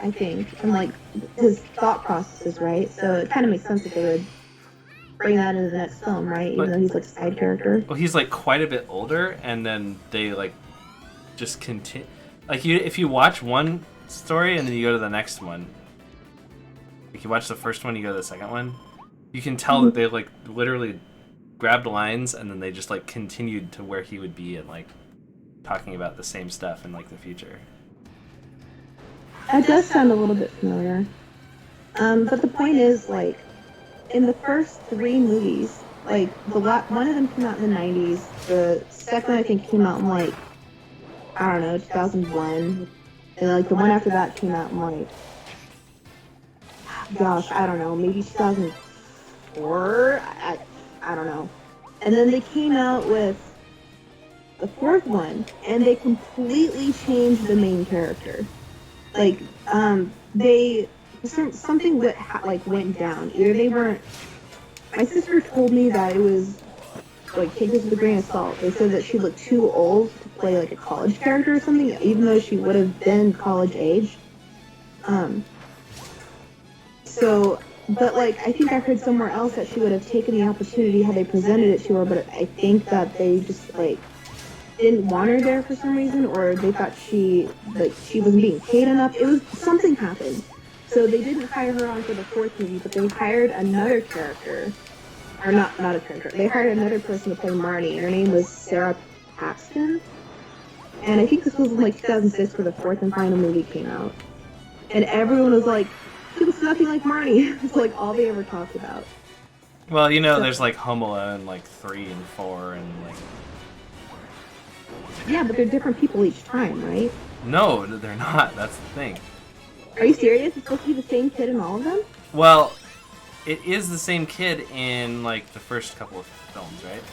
I think, and like his thought processes, right? So it kind of makes sense that they would bring that into the next film, right? Even though he's like a side character. Well, he's like quite a bit older, and then they like just continue. Like if you watch one story and then you go to the next one, like you watch the first one, you go to the second one, you can tell that they like literally grabbed lines and then they just like continued to where he would be and like talking about the same stuff in like the future. That does sound a little bit familiar. But the point is, like, in the first three movies, like one of them came out in the 90s. The second I think came out in like, I don't know, 2001, and like the one after that came out in like, gosh, I don't know, maybe 2004. I don't know. And then they came out with the fourth one, and they completely changed the main character. Like, something went down. Either they weren't. My sister told me that it was like, take this with a grain of salt. They said that she looked too old to play like a college character or something, even though she would have been college age. But like, I think I heard somewhere else that she would have taken the opportunity had they presented it to her, but I think that they just like didn't want her there for some reason, or they thought she wasn't being paid enough. It was something happened, so they didn't hire her on for the fourth movie, but they hired another character, or not a character. They hired another person to play Marnie, and her name was Sarah Paxton. And I think this was in like 2006 where the fourth and final movie came out, and everyone was like, she was nothing like Marnie. It's like all they ever talked about. Well, you know, there's like Home Alone, like 3 and 4, and like. Yeah, but they're different people each time, right? No, they're not. That's the thing. Are you serious? It's supposed to be the same kid in all of them? Well, it is the same kid in like the first couple of films, right?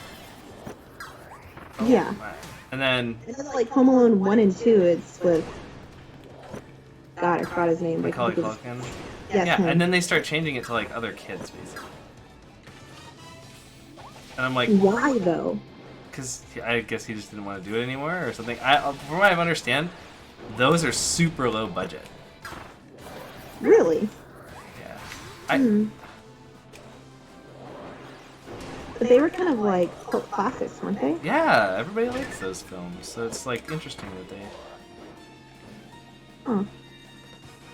Yeah. And then. It's like Home Alone 1 and 2. It's with. God, I forgot his name. Macaulay Culkin. Yes, yeah, him. and then they start changing it to like other kids, basically. And I'm like, why though? Because I guess he just didn't want to do it anymore or something. From what I understand, those are super low budget. Really? Yeah. But they were kind of like cult classics, weren't they? Yeah, everybody likes those films, so it's like interesting that they. Huh.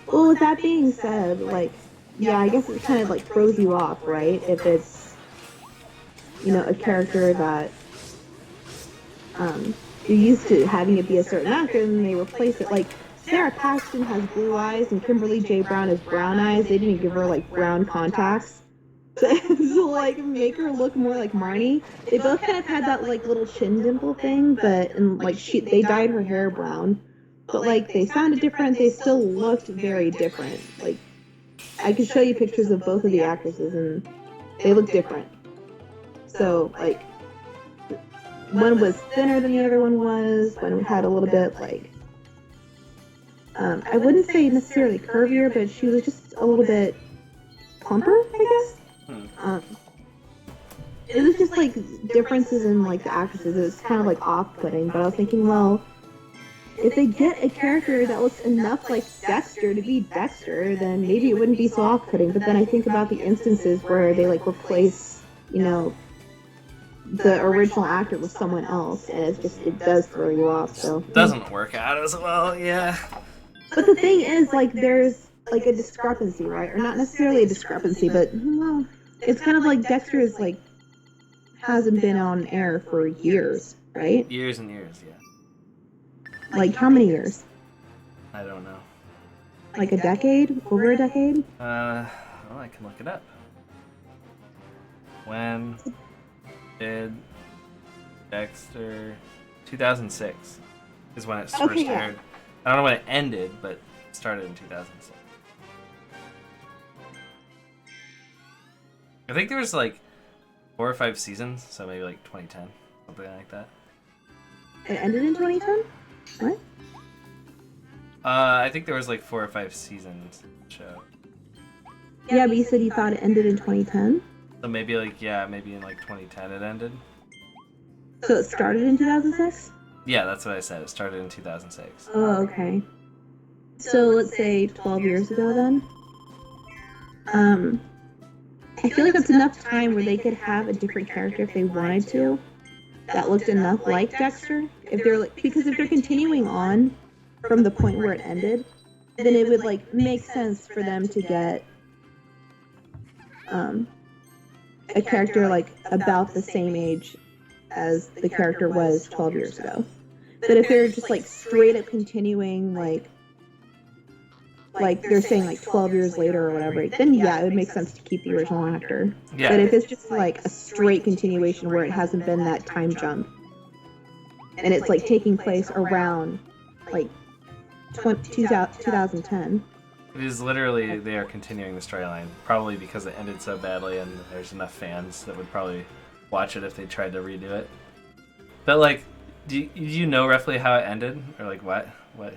Well, with that being said, like, yeah, I guess it kind of like throws you off, right? If it's, you know, a character that you're used to having it be a certain actor, and they replace it. Like, Sarah Paxton has blue eyes, and Kimberly J. Brown has brown eyes. They didn't give her, like, brown contacts. So, like, make her look more like Marnie. They both kind of had that, like, little chin dimple thing, but, and, like, they dyed her hair brown. But, like, they sounded different. They still looked very different. Like, I could show you pictures of both of the actresses, and they look different. So, like, one was thinner than the other one was. One had a little bit, like, I wouldn't say necessarily curvier, but she was just a little bit plumper, I guess. It was just, like, differences in, like, the actresses. It was kind of, like, off-putting, but I was thinking, well, if they get a character that looks enough like Dexter to be Dexter, then maybe it wouldn't be so off-putting. But then I think about the instances where they like replace, the original actor with someone else, and it does throw you off. So Doesn't work out as well, yeah. But the thing is, like, there's like a discrepancy, right? Or not necessarily a discrepancy, but well, it's kind of like Dexter is like hasn't been on air for years, right? Years and years, yeah. Like how many years? I don't know. Like a decade? Over a decade? Well, I can look it up. When did Dexter... 2006 is when it first aired. I don't know when it ended, but it started in 2006. I think there was like 4 or 5 seasons, so maybe like 2010, something like that. It ended in 2010? What? I think there was like 4 or 5 seasons of the show. Yeah, but you said you thought it ended in 2010? So maybe like, yeah, maybe in like 2010 it ended. So it started in 2006? Yeah, that's what I said. It started in 2006. Oh, okay. So let's say 12 years ago then? I feel like that's enough time where they could have a different character if they wanted to that looked enough like Dexter. If they're like, because if they're continuing on from the point where it ended, then it would like make sense for them to get a character like about the same age as the character was 12 years ago. But if they're just like straight up continuing like they're saying like 12 years later or whatever, then yeah, it would make sense to keep the original actor. Yeah. But if it's just like a straight continuation where it hasn't been that time jump, and it's like taking place around like 2010. It is literally, they are continuing the storyline, probably because it ended so badly and there's enough fans that would probably watch it if they tried to redo it. But like, do you know roughly how it ended? Or like what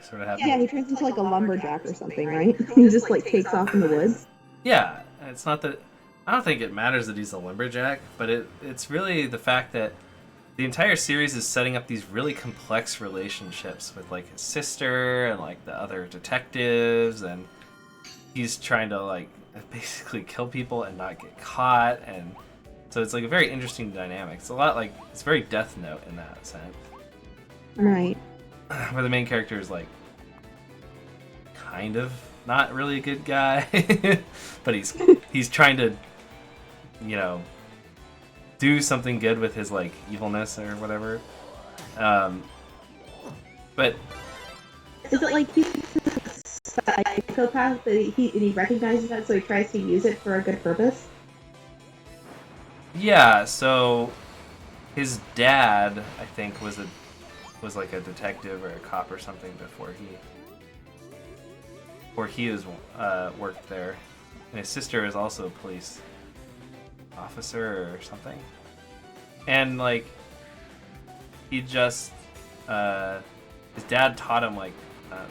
sort of happened? Yeah, he turns into like a lumberjack or something, right? He just like takes off in the woods. Yeah, it's not that, I don't think it matters that he's a lumberjack, but it's really the fact that the entire series is setting up these really complex relationships with like his sister and like the other detectives, and he's trying to like basically kill people and not get caught, and so it's like a very interesting dynamic. It's a lot like, it's very Death Note in that sense. Right. Where the main character is like kind of not really a good guy, but he's trying to, do something good with his like evilness or whatever. But is it like he's a psychopath that he recognizes that, so he tries to use it for a good purpose? Yeah, so his dad, I think, was like a detective or a cop or something before he was worked there, and his sister is also a police officer or something. And like, he just his dad taught him like,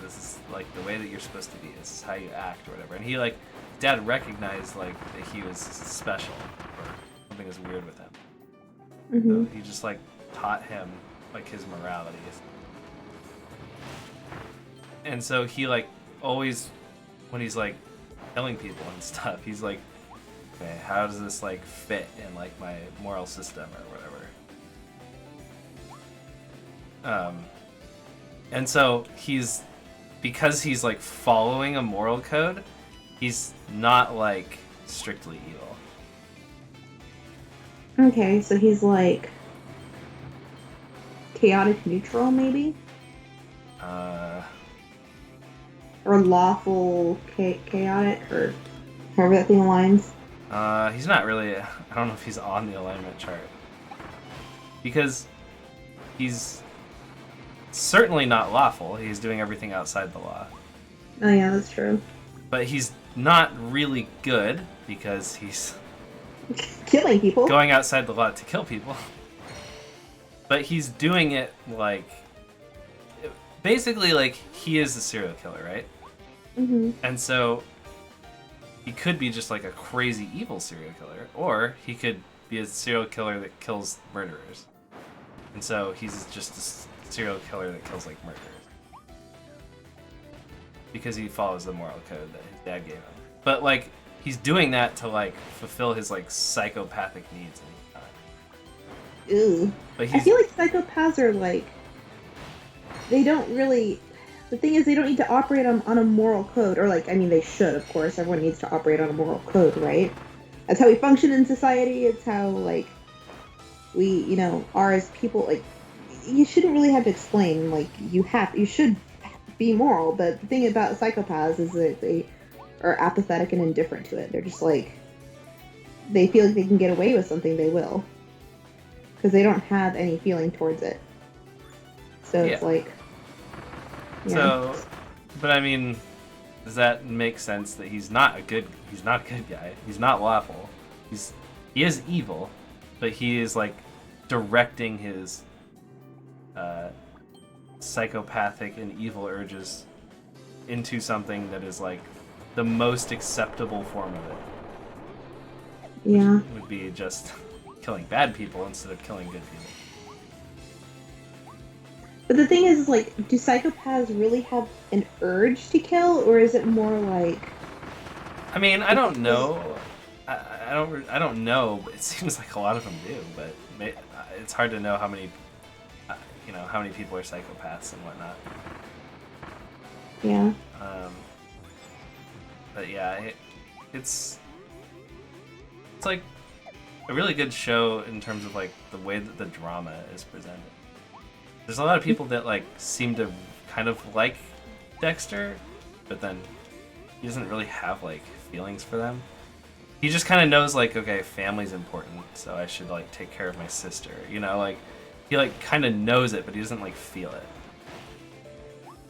this is like the way that you're supposed to be. This is how you act or whatever. And he like, dad recognized like that he was special, or something was weird with him. Mm-hmm. So he just like taught him like his morality. And so he like always, when he's like killing people and stuff, he's like, okay, how does this like fit in like my moral system or whatever? And so because he's like following a moral code, he's not like strictly evil. Okay, so he's like chaotic neutral, maybe? Or lawful chaotic, or however that thing aligns. He's not really, I don't know if he's on the alignment chart. Because he's certainly not lawful. He's doing everything outside the law. Oh yeah, that's true. But he's not really good because he's killing people. Going outside the law to kill people. But he's doing it like, basically like he is a serial killer, right? Mm-hmm. And so he could be just like a crazy evil serial killer, or he could be a serial killer that kills murderers. And so he's just a serial killer that kills like murderers. because he follows the moral code that his dad gave him. But like he's doing that to like fulfill his like psychopathic needs. Ew. But I feel like psychopaths are like they don't really. The thing is, they don't need to operate on a moral code, or like I mean, they should, of course. Everyone needs to operate on a moral code, right? That's how we function in society. It's how like we are as people. Like you shouldn't really have to explain. Like you should be moral, but the thing about psychopaths is that they are apathetic and indifferent to it. They're just like they feel like they can get away with something, they will, because they don't have any feeling towards it. So it's like. Yeah. So, but I mean, does that make sense that he's not a good guy? He's not lawful. He is evil, but he is like directing his psychopathic and evil urges into something that is like the most acceptable form of it. Yeah. Which would be just killing bad people instead of killing good people. But the thing is, like, do psychopaths really have an urge to kill, or is it more like? I mean, I don't know. I don't know, but it seems like a lot of them do. But it's hard to know how many, how many people are psychopaths and whatnot. Yeah. But yeah, it's like a really good show in terms of like the way that the drama is presented. There's a lot of people that like seem to kind of like Dexter, but then he doesn't really have like feelings for them. He just kind of knows like, okay, family's important, so I should like take care of my sister. Like he like kind of knows it, but he doesn't like feel it.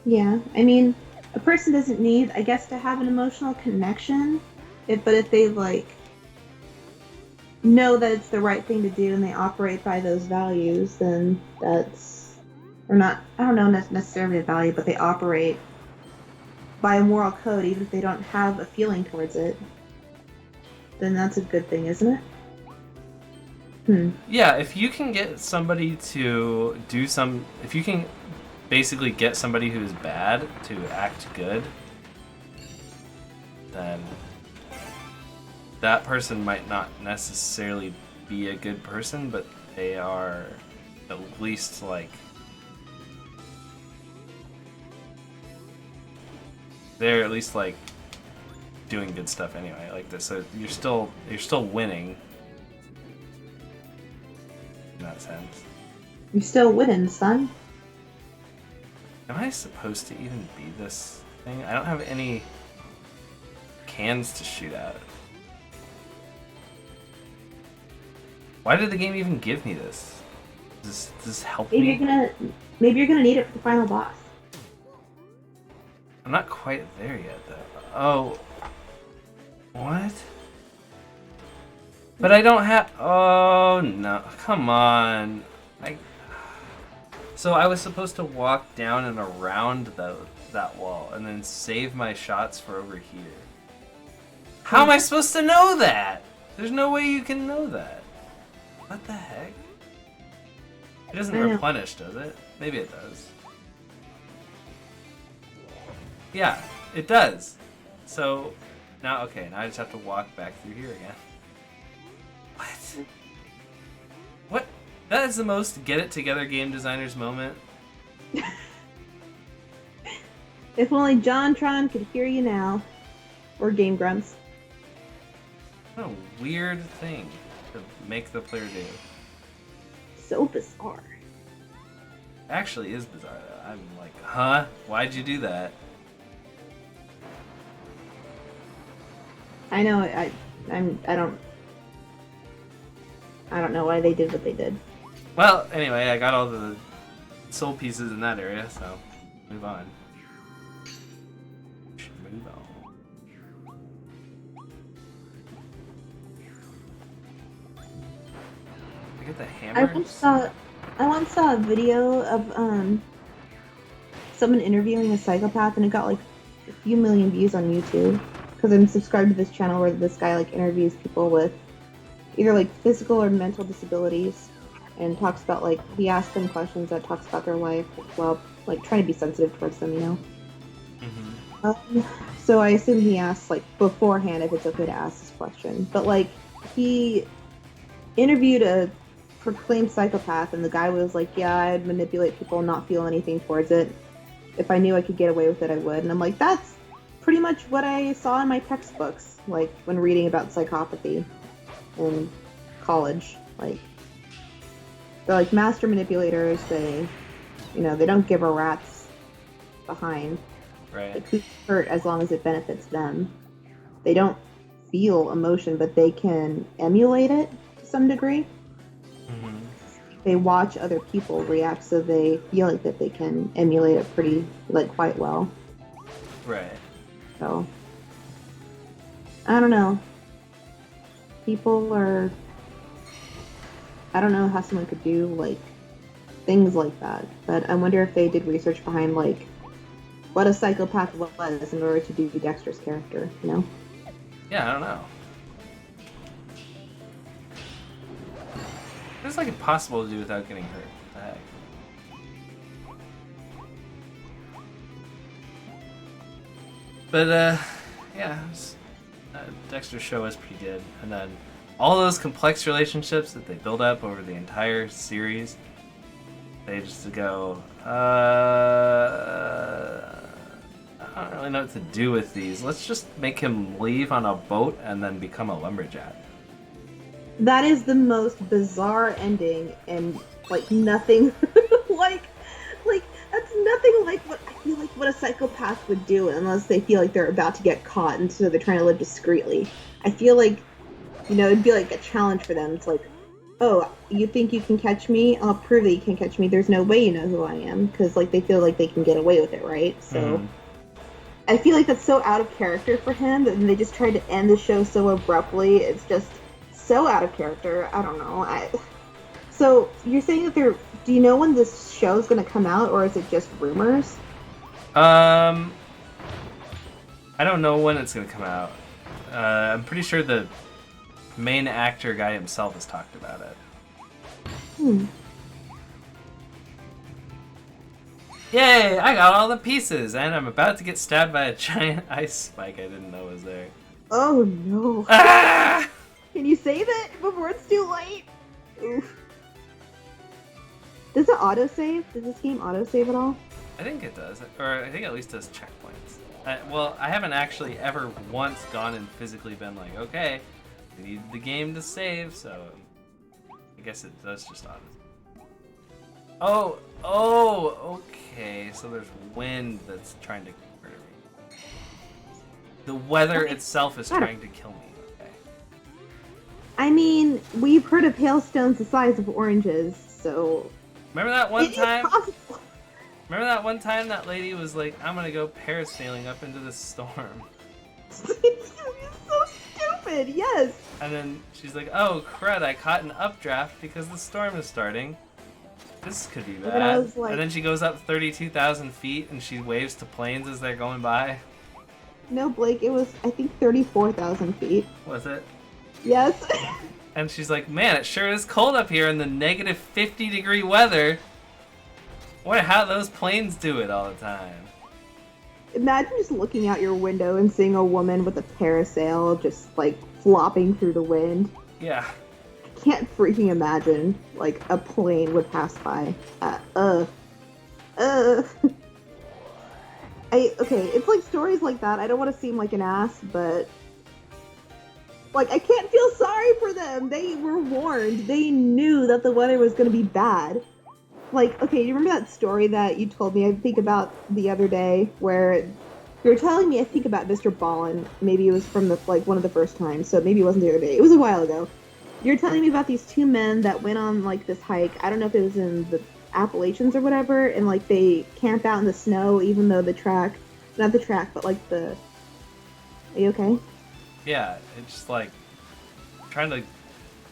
Yeah, I mean, a person doesn't need, I guess, to have an emotional connection, but if they like know that it's the right thing to do and they operate by those values, then that's. Or not, I don't know necessarily a value, but they operate by a moral code, even if they don't have a feeling towards it. Then that's a good thing, isn't it? Yeah, if you can get somebody to do if you can basically get somebody who's bad to act good, then that person might not necessarily be a good person, but they are at least like they're at least like doing good stuff anyway, like this. So you're still winning in that sense. You're still winning, son. Am I supposed to even be this thing? I don't have any cans to shoot at. Why did the game even give me this? Does this help me? Maybe you're gonna need it for the final boss. I'm not quite there yet, though. Oh. What? But I don't have... Oh, no. Come on. So I was supposed to walk down and around that wall and then save my shots for over here. How am I supposed to know that? There's no way you can know that. What the heck? It doesn't replenish, does it? Maybe it does. Yeah, it does. So, now I just have to walk back through here again. What? What? That is the most get it together game designers moment. If only JonTron could hear you now. Or Game Grumps. What a weird thing to make the player do. So bizarre. Actually is bizarre though. I'm like, huh? Why'd you do that? I know. I don't know why they did what they did. Well, anyway, I got all the soul pieces in that area, so move on. Move on. I get the hammer. I once saw a video of someone interviewing a psychopath, and it got like a few million views on YouTube. Because I'm subscribed to this channel where this guy like interviews people with either like physical or mental disabilities, and talks about like he asks them questions that talks about their life while like trying to be sensitive towards them, Mm-hmm. Um, so I assume he asked like beforehand if it's okay to ask this question, but like he interviewed a proclaimed psychopath, and the guy was like, "Yeah, I'd manipulate people and not feel anything towards it. If I knew I could get away with it, I would." And I'm like, "That's pretty much what I saw in my textbooks, like when reading about psychopathy in college. Like they're like master manipulators. They don't give a rat's behind. Right. Like who's hurt as long as it benefits them. They don't feel emotion, but they can emulate it to some degree. Mm-hmm. They watch other people react, so they feel like that they can emulate it pretty, like, quite well. Right. So, I don't know. People are... I don't know how someone could do, like, things like that. But I wonder if they did research behind, like, what a psychopath was in order to do Dexter's character, you know? Yeah, I don't know. It's like impossible to do without getting hurt. What the heck? But, yeah, Dexter's show is pretty good. And then all those complex relationships that they build up over the entire series, they just go, I don't really know what to do with these. Let's just make him leave on a boat and then become a lumberjack. That is the most bizarre ending, and like nothing like that's nothing like what I feel like what a psychopath would do unless they feel like they're about to get caught and so they're trying to live discreetly. I feel like, it'd be like a challenge for them. It's like, oh, you think you can catch me? I'll prove that you can catch me. There's no way you know who I am, because like they feel like they can get away with it, right? So I feel like that's so out of character for him that they just tried to end the show so abruptly. It's just so out of character. I don't know. So you're saying that they're... Do you know when this show is going to come out, or is it just rumors? I don't know when it's going to come out. I'm pretty sure the main actor guy himself has talked about it. Yay! I got all the pieces, and I'm about to get stabbed by a giant ice spike I didn't know was there. Oh no! Ah! Can you save it before it's too late? Oof. Does it autosave? Does this game autosave at all? I think it does, or I think it at least does checkpoints. Well, I haven't actually ever once gone and physically been like, okay, I need the game to save, so I guess it does just auto. Oh, okay. So there's wind that's trying to murder me. The weather itself is trying to kill me. Okay. I mean, we've heard of hailstones the size of oranges, so... Remember that one time? Possible. Remember that one time that lady was like, I'm gonna go parasailing up into the storm. It's so stupid, yes! And then she's like, oh crud, I caught an updraft because the storm is starting. This could be bad. Like, and then she goes up 32,000 feet and she waves to planes as they're going by. No, Blake, it was, I think, 34,000 feet. Was it? Yes. And she's like, man, it sure is cold up here in the negative 50-degree weather. Wonder how those planes do it all the time. Imagine just looking out your window and seeing a woman with a parasail just, like, flopping through the wind. Yeah. I can't freaking imagine, like, a plane would pass by. Okay, it's like stories like that. I don't want to seem like an ass, but... Like, I can't feel sorry for them. They were warned. They knew that the weather was going to be bad. Like, okay, you remember that story that you told me, I think, about the other day, where you were telling me, I think, about Mr. Ballin. Maybe it was from the, like, one of the first times, so maybe it wasn't the other day. It was a while ago. You're telling me about these two men that went on, like, this hike. I don't know if it was in the Appalachians or whatever, and, like, they camp out in the snow, even though the track, not the track, but, like, the... Are you okay? Yeah, it's just like trying to.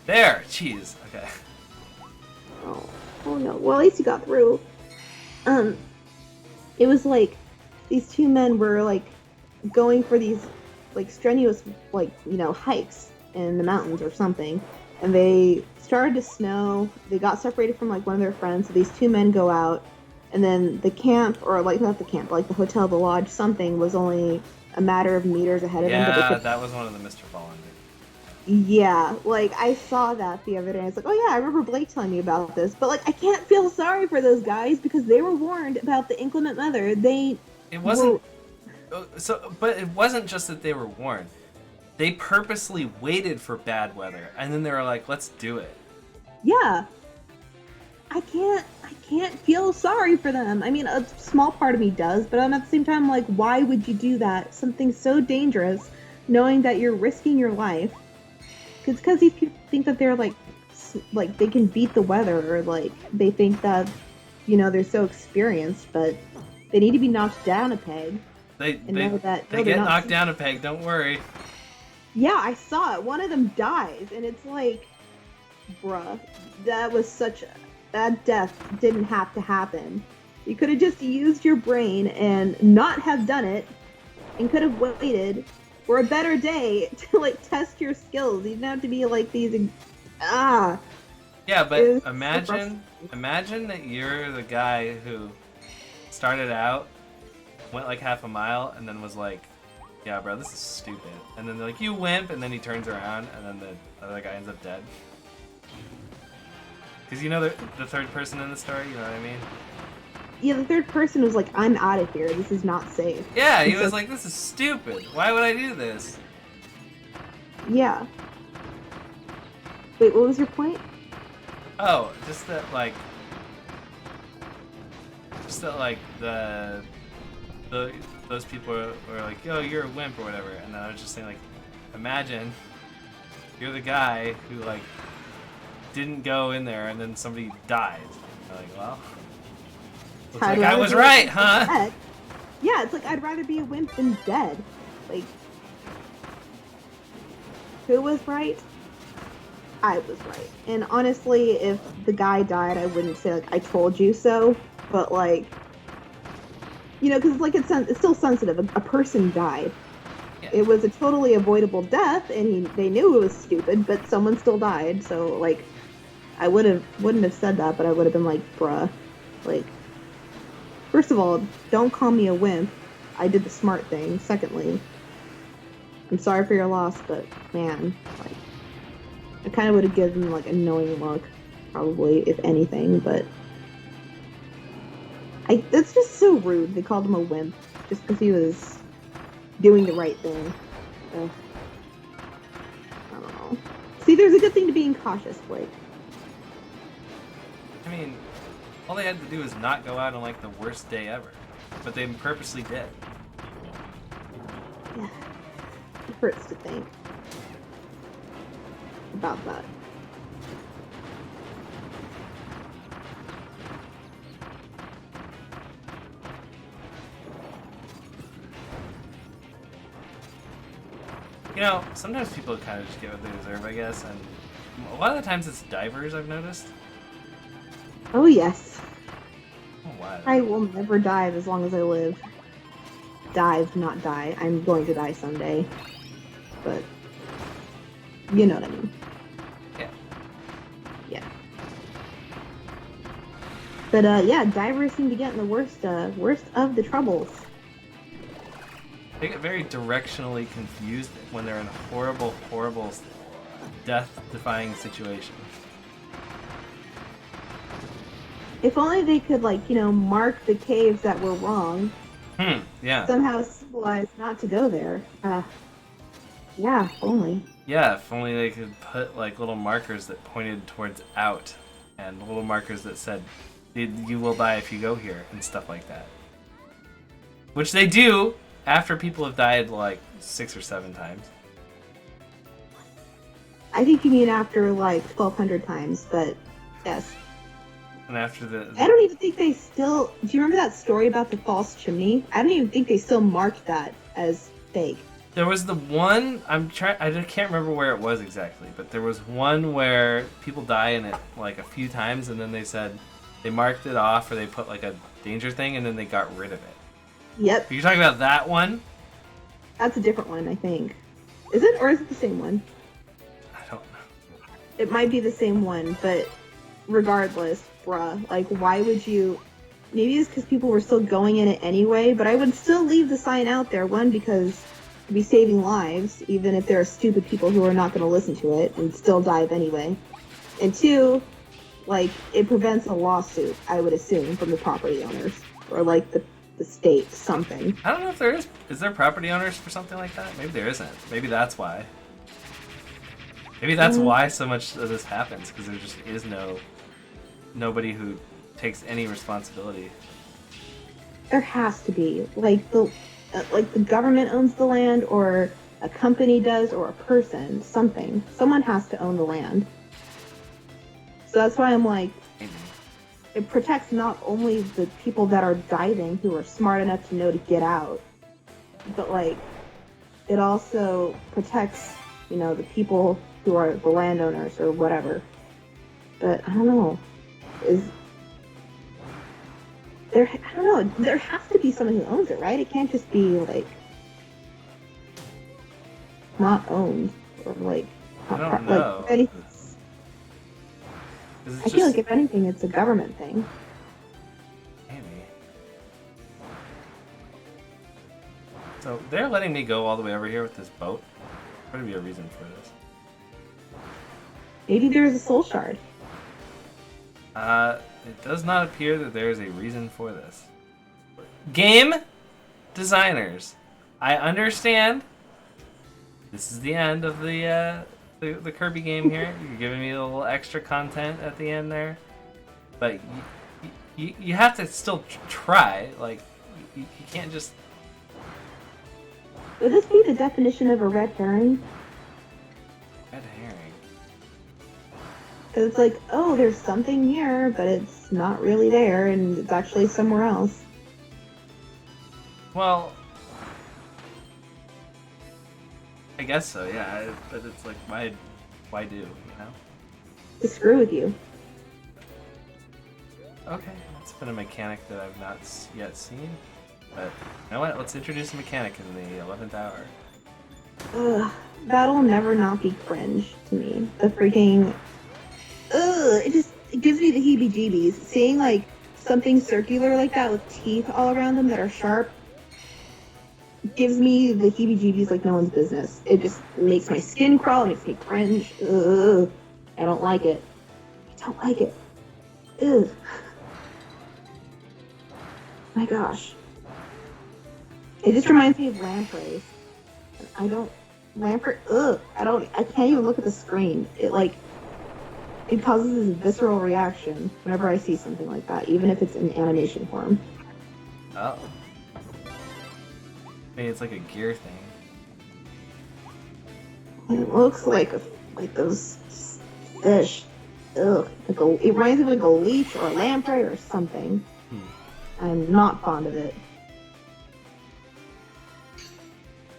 There, jeez. Okay. Oh no. Well, at least you got through. It was like these two men were like going for these like strenuous like hikes in the mountains or something, and they started to snow. They got separated from like one of their friends. So these two men go out. And then the camp, or like not the camp, like the hotel, the lodge, something was only a matter of meters ahead of them. But they Yeah, could, that was one of the Mr. Fallen. yeah, like I saw that the other day. I was like, oh yeah, I remember Blake telling me about this. But like, I can't feel sorry for those guys because they were warned about the inclement weather. They It were, wasn't but it wasn't just that they were warned. They purposely waited for bad weather, and then they were like, "Let's do it." yeah. I can't feel sorry for them. I mean, a small part of me does, but at the same time, like, why would you do that? Something so dangerous, knowing that you're risking your life. Because these people think that they're like they can beat the weather, or like they think that, they're so experienced, but they need to be knocked down a peg They and know that they no, they're get not. knocked down a peg. Don't worry. Yeah, I saw it. One of them dies, and it's like, bruh, that was such a, that death didn't have to happen. You could have just used your brain and not have done it, and could have waited for a better day to like test your skills. You didn't have to be like these. Ah. Yeah, but It was so imagine that you're the guy who started out, went like half a mile, and then was like, "Yeah, bro, this is stupid." And then they're like, "You wimp," and then he turns around, and then the other guy ends up dead. Because you know the third person in the story, you know what I mean? Yeah, the third person was like, "I'm out of here. This is not safe." Yeah, he And was so- like, "This is stupid. Why would I do this?" Yeah. Wait, what was your point? Oh, just that like the those people were like, "Yo, you're a wimp" or whatever, and then I was just saying like, imagine you're the guy who like didn't go in there and then somebody died. You're like, well, looks I'd like I rather was be right, a huh? wimp than dead. Yeah, it's like I'd rather be a wimp than dead. Like, who was right? I was right. And honestly, if the guy died, I wouldn't say like I told you so, but like, because like it's still sensitive. A person died. Yeah. It was a totally avoidable death, and they knew it was stupid, but someone still died. So like, I wouldn't have said that, but I would have been like, bruh, like, first of all, don't call me a wimp. I did the smart thing. Secondly, I'm sorry for your loss, but man, like, I kind of would have given him like a knowing look, probably, if anything, but that's just so rude. They called him a wimp just because he was doing the right thing. Ugh. I don't know. See, there's a good thing to being cautious, Blake. I mean, all they had to do was not go out on like the worst day ever, but they purposely did. Yeah. It hurts to think about that. You know, sometimes people kind of just get what they deserve, I guess, and a lot of the times it's divers, I've noticed. Oh, yes. Oh, why? I will never dive as long as I live. Dive, not die. I'm going to die someday. But, you know what I mean. Yeah. Yeah. But, yeah, divers seem to get in the worst of the troubles. They get very directionally confused when they're in horrible, horrible, death-defying situations. If only they could, like, mark the caves that were wrong. Yeah. Somehow civilize not to go there. Yeah, if only. Yeah, if only they could put, like, little markers that pointed towards out, and little markers that said, you will die if you go here, and stuff like that. Which they do after people have died, like, 6 or 7 times. I think you mean after, like, 1,200 times, but yes. And after I don't even think they still... Do you remember that story about the false chimney? I don't even think they still marked that as fake. There was the one, I can't remember where it was exactly, but there was one where people die in it, like, a few times, and then they said they marked it off, or they put, like, a danger thing, and then they got rid of it. Yep. Are you talking about that one? That's a different one, I think. Is it? Or is it the same one? I don't know. It might be the same one, but regardless, bruh, like, why would you... maybe it's because people were still going in it anyway, but I would still leave the sign out there. One, because it'd be saving lives, even if there are stupid people who are not going to listen to it and still dive anyway. And two, like, it prevents a lawsuit, I would assume, from the property owners. Or, like, the state, something. I don't know if there is. Is there property owners for something like that? Maybe there isn't. Maybe that's why. Maybe that's why so much of this happens, because there just is nobody who takes any responsibility. There has to be. Like the government owns the land, or a company does, or a person, something. Someone has to own the land. So that's why I'm like, it protects not only the people that are diving who are smart enough to know to get out, but like, it also protects, the people who are the landowners or whatever. But I don't know. I don't know. There has to be someone who owns it, right? It can't just be like not owned or like. I don't know. Like, I feel like if anything, it's a government thing. Maybe. So they're letting me go all the way over here with this boat. There's going to be a reason for this. Maybe there is a soul shard. It does not appear that there is a reason for this. Game designers, I understand. This is the end of the Kirby game here. You're giving me a little extra content at the end there, but you have to still try. Like you can't just. Would this be the definition of a red herring? Red herring. It's like, oh, there's something here, but it's not really there, and it's actually somewhere else. Well, I guess so, yeah. But it's like, why do, To screw with you. Okay, that's been a mechanic that I've not yet seen. But you know what? Let's introduce a mechanic in the 11th hour. Ugh, that'll never not be cringe to me. The freaking. Ugh, it gives me the heebie-jeebies. Seeing like something circular like that with teeth all around them that are sharp gives me the heebie-jeebies like no one's business. It just makes my skin crawl, it makes me cringe. Ugh, I don't like it. I don't like it. Ugh. My gosh. It just reminds me of lampreys. I can't even look at the screen. It causes this visceral reaction whenever I see something like that, even if it's in animation form. Oh. Maybe it's like a gear thing. It looks like those fish. Ugh. It reminds me of like a leech or a lamprey or something. I'm not fond of it.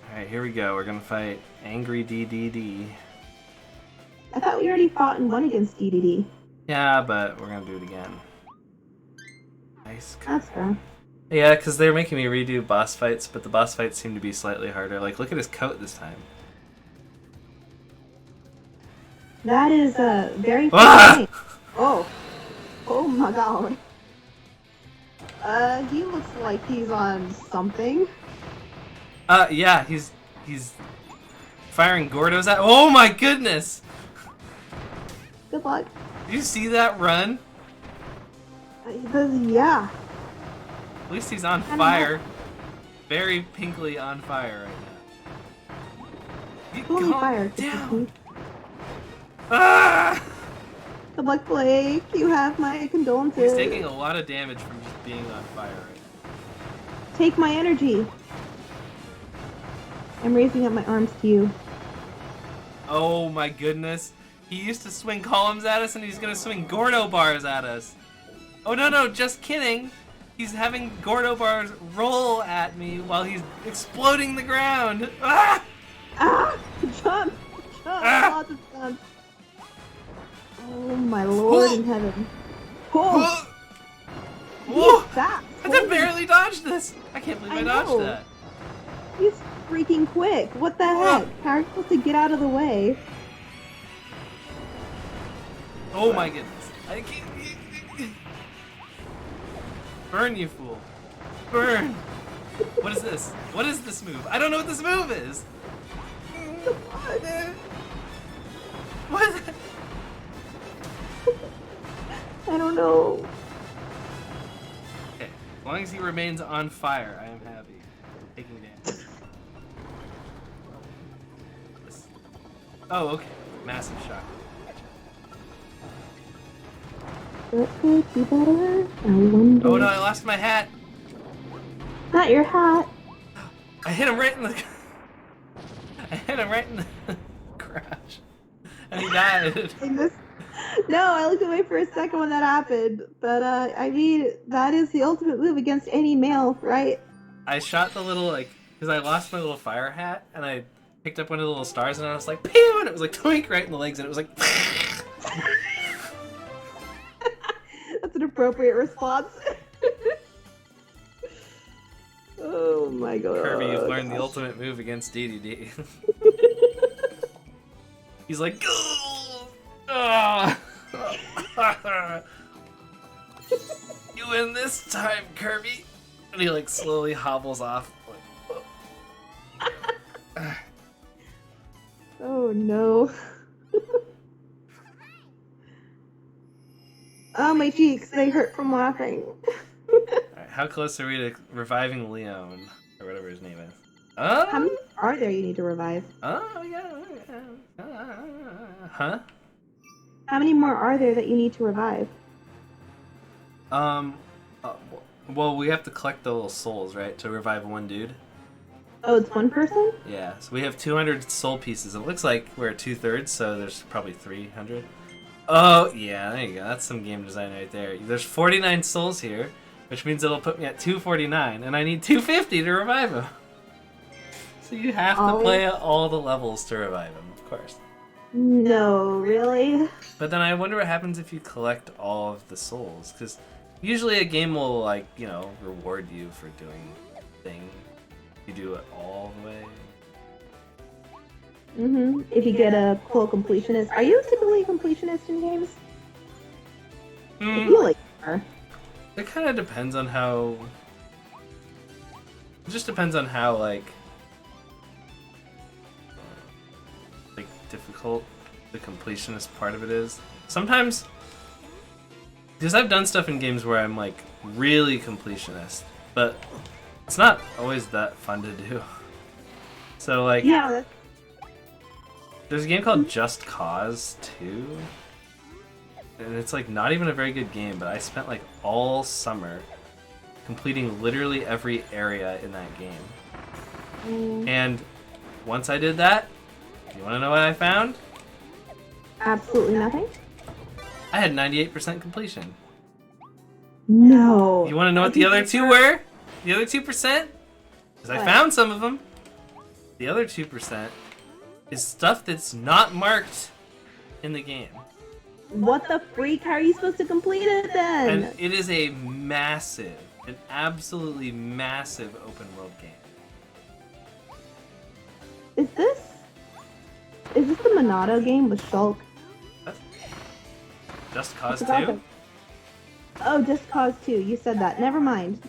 Alright, here we go. We're gonna fight Angry DDD. I thought we already fought and won against DDD. Yeah, but we're gonna do it again. Nice. That's fair. Yeah, because they're making me redo boss fights, but the boss fights seem to be slightly harder. Like, look at his coat this time. That is very funny. Oh my god. He looks like he's on something. Yeah, he's firing Gordos at. Oh my goodness! Good luck. Did you see that run? Yeah. At least he's on fire. Very pinkly on fire right now. Fully fired. Down. Ah! Good luck, Blake. You have my condolences. He's taking a lot of damage from just being on fire right now. Take my energy. I'm raising up my arms to you. Oh my goodness. He used to swing columns at us and he's gonna swing Gordo bars at us. Oh no, just kidding. He's having Gordo bars roll at me while he's exploding the ground. Ah! Ah! Jump! Ah! Lots of jumps. Oh my lord in heaven. Oh! Whoa! He's fast. I just barely dodged this. I can't believe I dodged that. He's freaking quick. What the heck? How are you supposed to get out of the way? Oh my goodness. I can't. Burn, you fool! Burn! What is this? What is this move? I don't know what this move is! What? I don't know. Okay, as long as he remains on fire, I am happy. Taking damage. Oh, okay. Massive shock. What could be better? I wonder. Oh no, I lost my hat! Not your hat. I hit him right in the... I hit him right in the crotch. And he died. No, I looked away for a second when that happened. But, I mean, that is the ultimate move against any male, right? I shot the little, like... Because I lost my little fire hat, and I picked up one of the little stars, and I was like, pew! And it was like, twink, right in the legs, and it was like... That's an appropriate response. Oh my god. Kirby, you've learned the ultimate move against DDD. He's like, "Ah." You win this time, Kirby. And he like slowly hobbles off. Oh no. Oh, my cheeks, they hurt from laughing. Alright, how close are we to reviving Leon? Or whatever his name is. How many are there you need to revive? Oh, yeah. Huh? How many more are there that you need to revive? Well, we have to collect the little souls, right? To revive one dude. Oh, it's one person? Yeah, so we have 200 soul pieces. It looks like we're at 2/3, so there's probably 300. Oh, yeah, there you go. That's some game design right there. There's 49 souls here, which means it'll put me at 249, and I need 250 to revive him. So you have to play all the levels to revive him, of course. No, really? But then I wonder what happens if you collect all of the souls, because usually a game will, like, you know, reward you for doing a thing. You do it all the way. Mm-hmm. If you get a full completionist. Are you typically a completionist in games? I feel like you are. It kind of depends on how... It just depends on how, like, difficult the completionist part of it is. Sometimes... Because I've done stuff in games where I'm, like, really completionist, but it's not always that fun to do. So, like... Yeah, There's a game called Just Cause 2, and it's like not even a very good game, but I spent like all summer completing literally every area in that game. And once I did that, you want to know what I found? absolutely nothing. I had 98% completion. No. You want to know what the other two were? The other 2%? Because I What? found some of them. The other 2% is stuff that's not marked in the game. What the freak? How are you supposed to complete it then? And it is a massive, an absolutely massive open world game. Is this the Monado game with Shulk? Just Cause It's about 2? Oh, Just Cause 2. You said that. Never mind.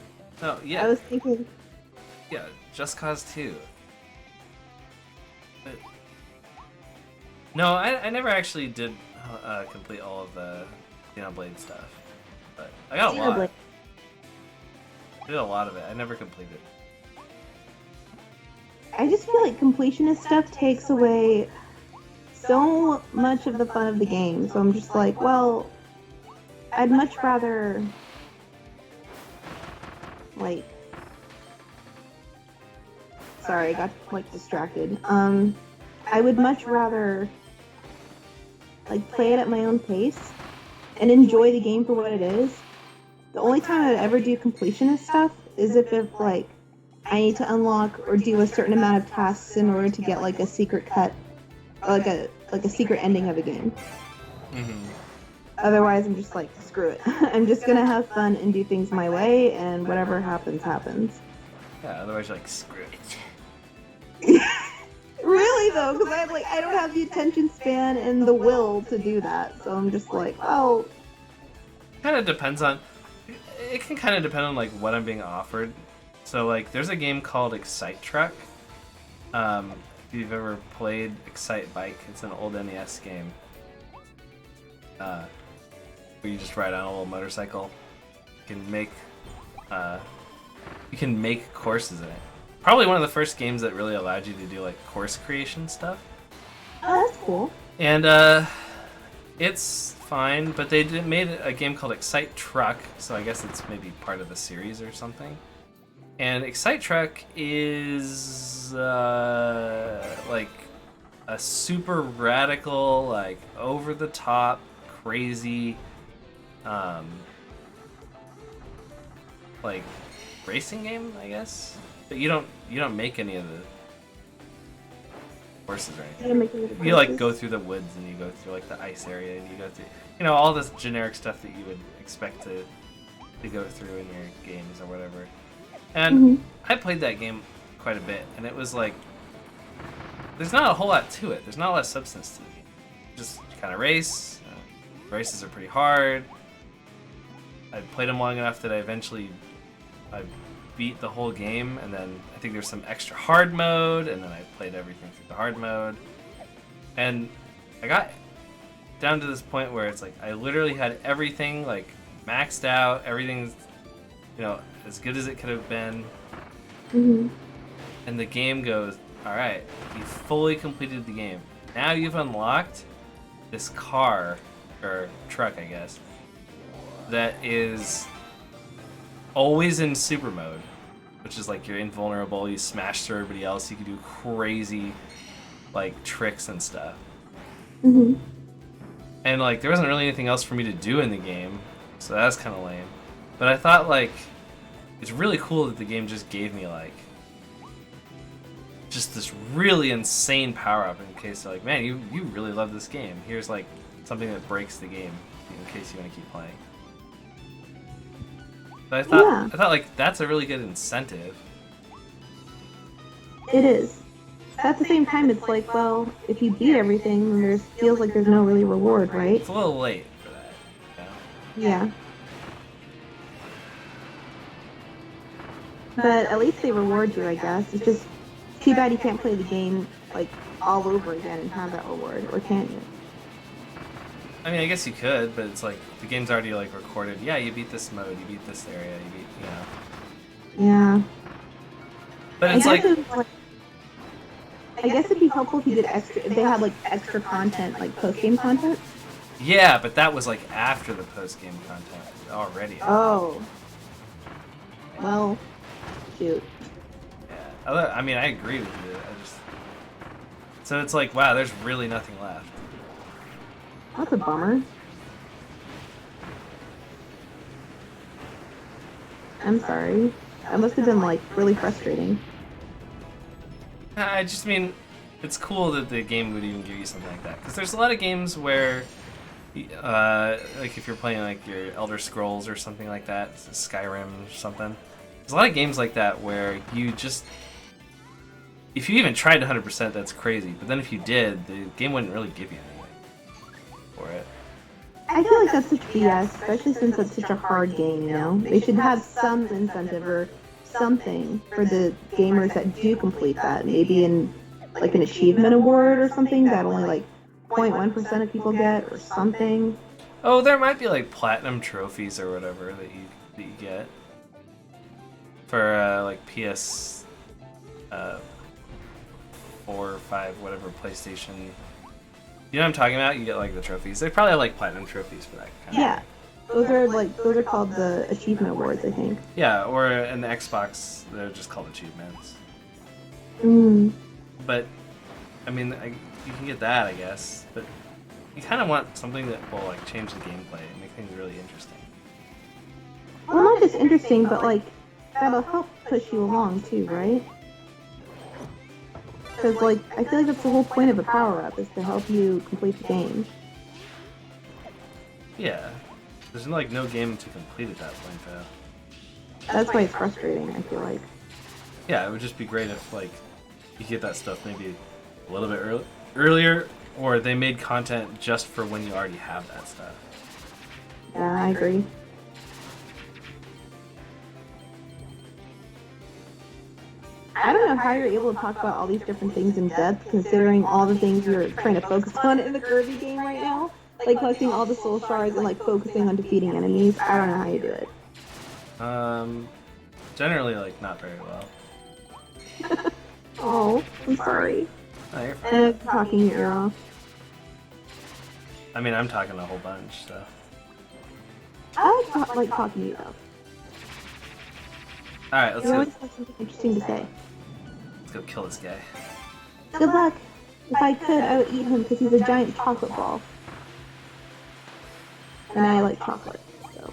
Oh, yeah. I was thinking. Yeah, Just Cause 2. But... No, I never actually did complete all of the Xenoblade stuff. But I got a lot. Xenoblade. I did a lot of it. I never completed. I just feel like completionist stuff takes away so much of the fun of the game. So I'm just like, well, I'd much rather, like, sorry, I got like distracted. I would much rather like play it at my own pace and enjoy the game for what it is. The only time I'd ever do completionist stuff is if like I need to unlock or do a certain amount of tasks in order to get like a secret cut, like a secret ending of a game. Mm-hmm. Otherwise, I'm just like, screw it. I'm just gonna have fun and do things my way, and whatever happens, happens. Yeah, otherwise you're like, screw it. Really though, because I don't have the attention span and the will to do that. So I'm just like, oh. Kind of depends on... it can kind of depend on like what I'm being offered. So like, there's a game called Excite Truck. If you've ever played Excite Bike, it's an old NES game. Where you just ride on a little motorcycle. You can make courses in it. Probably one of the first games that really allowed you to do like course creation stuff. Oh, that's cool. And it's fine, but they made a game called Excite Truck, so I guess it's maybe part of the series or something. And Excite Truck is like a super radical, like over the top, crazy, like racing game, I guess. But you don't make any of the courses or anything. You like go through the woods and you go through like the ice area and you go through, all this generic stuff that you would expect to go through in your games or whatever. And I played that game quite a bit, and it was like, there's not a whole lot to it. There's not a lot of substance to the game. Just kind of race. Races are pretty hard. I played them long enough that I beat the whole game, and then I think there's some extra hard mode, and then I played everything through the hard mode. And I got down to this point where it's like I literally had everything like maxed out, everything's as good as it could have been. And the game goes, all right, you fully completed the game. Now you've unlocked this car, or truck, I guess, that is always in super mode, which is like you're invulnerable, you smash through everybody else, you can do crazy like tricks and stuff. And like there wasn't really anything else for me to do in the game, so that's kind of lame. But I thought like it's really cool that the game just gave me like just this really insane power up in case they're like, man, you really love this game. Here's like something that breaks the game in case you want to keep playing. But I thought like that's a really good incentive. It is. At the same time, it's like, well, if you beat everything, then feels like there's no really reward, right? It's a little late for that. Yeah. But at least they reward you, I guess. It's just too bad you can't play the game like all over again and have that reward, or can't you? I mean, I guess you could, but it's like the game's already like recorded. Yeah, you beat this mode, you beat this area, you beat, Yeah. But it's like, I guess it'd be helpful if you did extra. If they had like extra content, like post-game content. Yeah, but that was like after the post-game content already. Oh. Well, shoot. Yeah. I mean, I agree with you. So it's like, wow, there's really nothing left. That's a bummer. I'm sorry. That must have been like really frustrating. I just mean, it's cool that the game would even give you something like that. Because there's a lot of games where, like if you're playing like your Elder Scrolls or something like that, Skyrim or something. There's a lot of games like that where you just, if you even tried 100%, that's crazy. But then if you did, the game wouldn't really give you anything for it. I feel like that's such BS, especially since it's such a hard game, They should have some incentive or something for the gamers that do complete that. Maybe in like an achievement award or something that only like 0.1% of people get or something. Oh, there might be like platinum trophies or whatever that you get for like PS 4 or 5, whatever, PlayStation. You know what I'm talking about? You get like the trophies. They probably have like platinum trophies for that kind of thing. Those are called the achievement awards, I think. Yeah, or in the Xbox, they're just called achievements. But I mean, you can get that, I guess. But you kind of want something that will like change the gameplay and make things really interesting. Well, not just interesting, but like that'll help push you along too, right? Because like I feel like that's the whole point of a power-up is to help you complete the game. Yeah. There's like no game to complete at that point, though. That's why it's frustrating, I feel like. Yeah, it would just be great if like you get that stuff maybe a little bit earlier, or they made content just for when you already have that stuff. Yeah, I agree. I don't know how you're able to talk about all these different things in depth, considering all the things you're trying to focus on in the Kirby game right now. Like collecting all the soul shards and like focusing on defeating enemies. I don't know how you do it. Generally, like, not very well. Oh, I'm sorry. Oh, you're fine. And I'm talking your ear off. I mean, I'm talking a whole bunch, so. I like talking to you though. Alright, let's You go. always have something interesting to say. Let's go kill this guy. Good luck. If I could, I would eat him because he's a giant chocolate ball. And I like chocolate, so.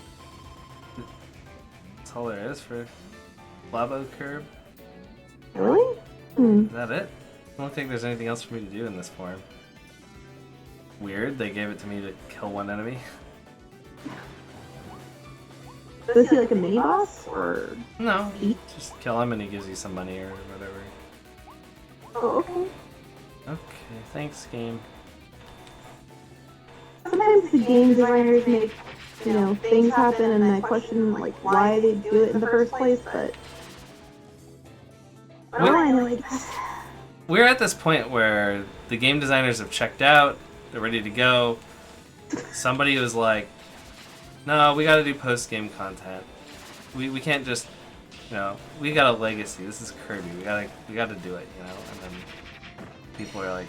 That's all there is for Labo Curb. Really? Hmm. Is that it? I don't think there's anything else for me to do in this form. Weird, they gave it to me to kill one enemy. So is he like a mini boss or? No, just kill him and he gives you some money or whatever. Oh, okay. Okay, thanks, game. Sometimes the game designers make, things happen, and I question like why they do it in the first place. But all I know is we're at this point where the game designers have checked out. They're ready to go. Somebody was like, "No, we got to do post-game content. We can't just, we got a legacy. This is Kirby. We gotta do it, And then people are like,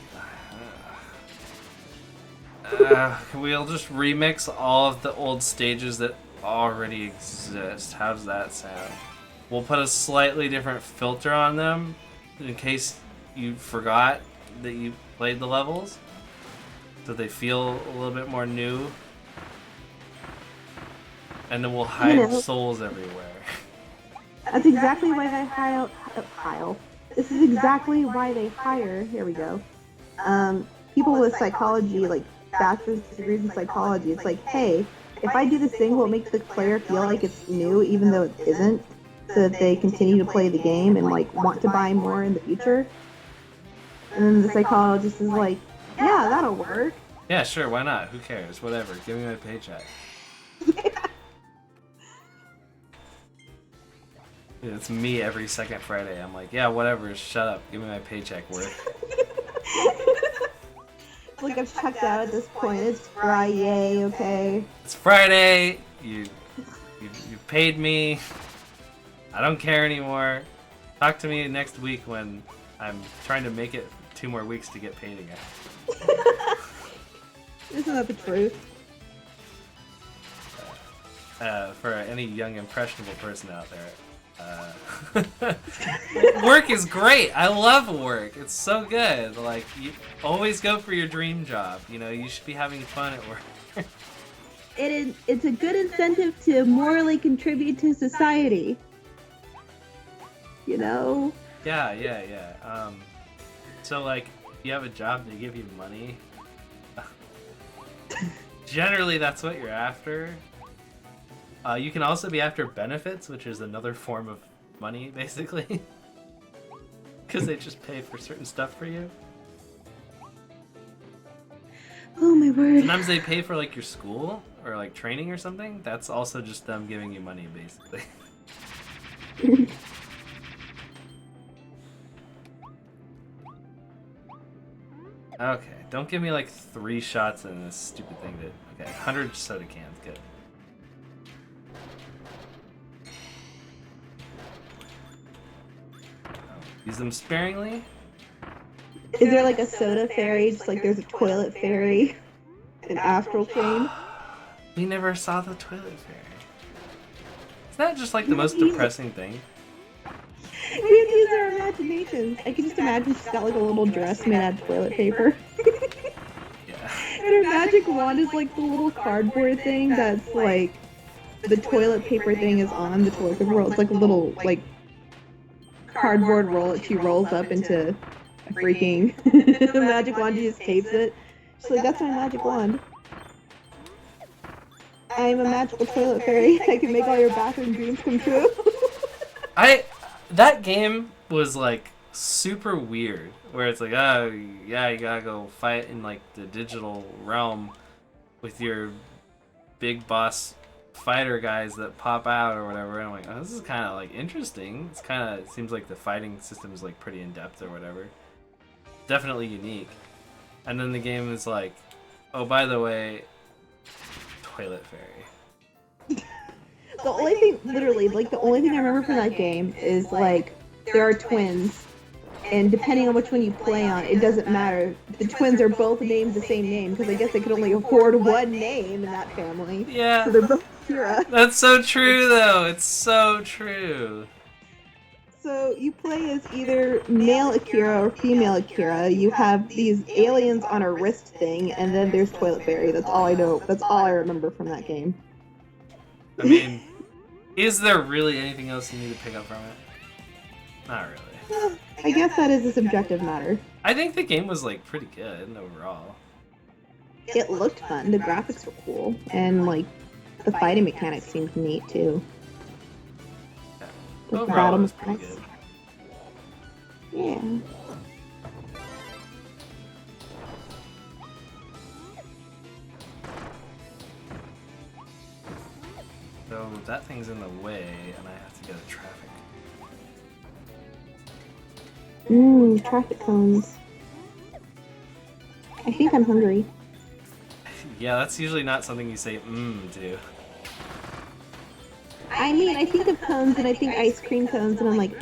we'll just remix all of the old stages that already exist. How does that sound? We'll put a slightly different filter on them in case you forgot that you played the levels, so they feel a little bit more new. And then we'll hide souls everywhere." that's exactly why they hire. This is exactly why they hire. Here we go. People with psychology, like bachelor's degrees in psychology. It's like, hey, if I do this thing, will it make the player feel like it's new, even though it isn't, so that they continue to play the game and like want to buy more in the future. And then the psychologist is like, yeah, that'll work. Yeah, sure, why not? Who cares? Whatever. Give me my paycheck. Dude, it's me every second Friday. I'm like, yeah, whatever. Shut up. Give me my paycheck worth. Like I've checked out at this point. It's Friday, okay. It's Friday. You paid me. I don't care anymore. Talk to me next week when I'm trying to make it 2 more weeks to get paid again. Isn't that the truth? For any young impressionable person out there. Work is great. I love work. It's so good. Like, you always go for your dream job. You should be having fun at work. It's a good incentive to morally contribute to society. Yeah. So, like, you have a job, they give you money. Generally, that's what you're after. You can also be after benefits, which is another form of money, basically. Because they just pay for certain stuff for you. Oh my word. Sometimes they pay for, like, your school or, like, training or something. That's also just them giving you money, basically. Okay, don't give me, like, 3 shots in this stupid thing. Okay, 100 soda cans, good. Use them sparingly. Is there like a soda fairy, just like there's a toilet fairy, an astral chain? We never saw the toilet fairy. Isn't that just like the most depressing thing? We have to use our imaginations. I can just imagine she's got like a little dress made out of toilet paper. Yeah. And her magic wand is like the little cardboard thing that's like the toilet paper thing is on the toilet paper roll. It's like a little like cardboard roll that she rolls up into a freaking magic wand. She just tapes it. She's like, that's my magic wand. I'm a magical toilet fairy. I can make all your bathroom dreams come true. That game was like super weird, where it's like, oh yeah, you gotta go fight in like the digital realm with your big boss fighter guys that pop out or whatever. And I'm like, oh, this is kind of like interesting. It's kind of, it seems like the fighting system is like pretty in depth or whatever. Definitely unique. And then the game is like, oh, by the way, Toilet Fairy. The only thing, literally, like the only thing I remember from that game is like there are twins, and depending on which one you play on, it doesn't matter. The twins are both named the same name because I guess they could only afford one name in that family. Yeah. So they're both Akira. That's so true, though. It's so true. So you play as either male Akira or female Akira. You have these aliens on a wrist thing, and then there's Toilet Fairy. That's all I know. That's all I remember from that game. I mean, is there really anything else you need to pick up from it? Not really. I guess that is a subjective matter. I think the game was like pretty good overall. It looked fun. The graphics were cool, and like the fighting mechanics seemed neat too. Yeah. The Overall, battle it was pretty mechanics. good. Yeah. So that thing's in the way, and I have to get a traffic. Traffic cones. I think I'm hungry. Yeah, that's usually not something you say to. I mean, I think of cones and I think ice cream cones, and I'm like,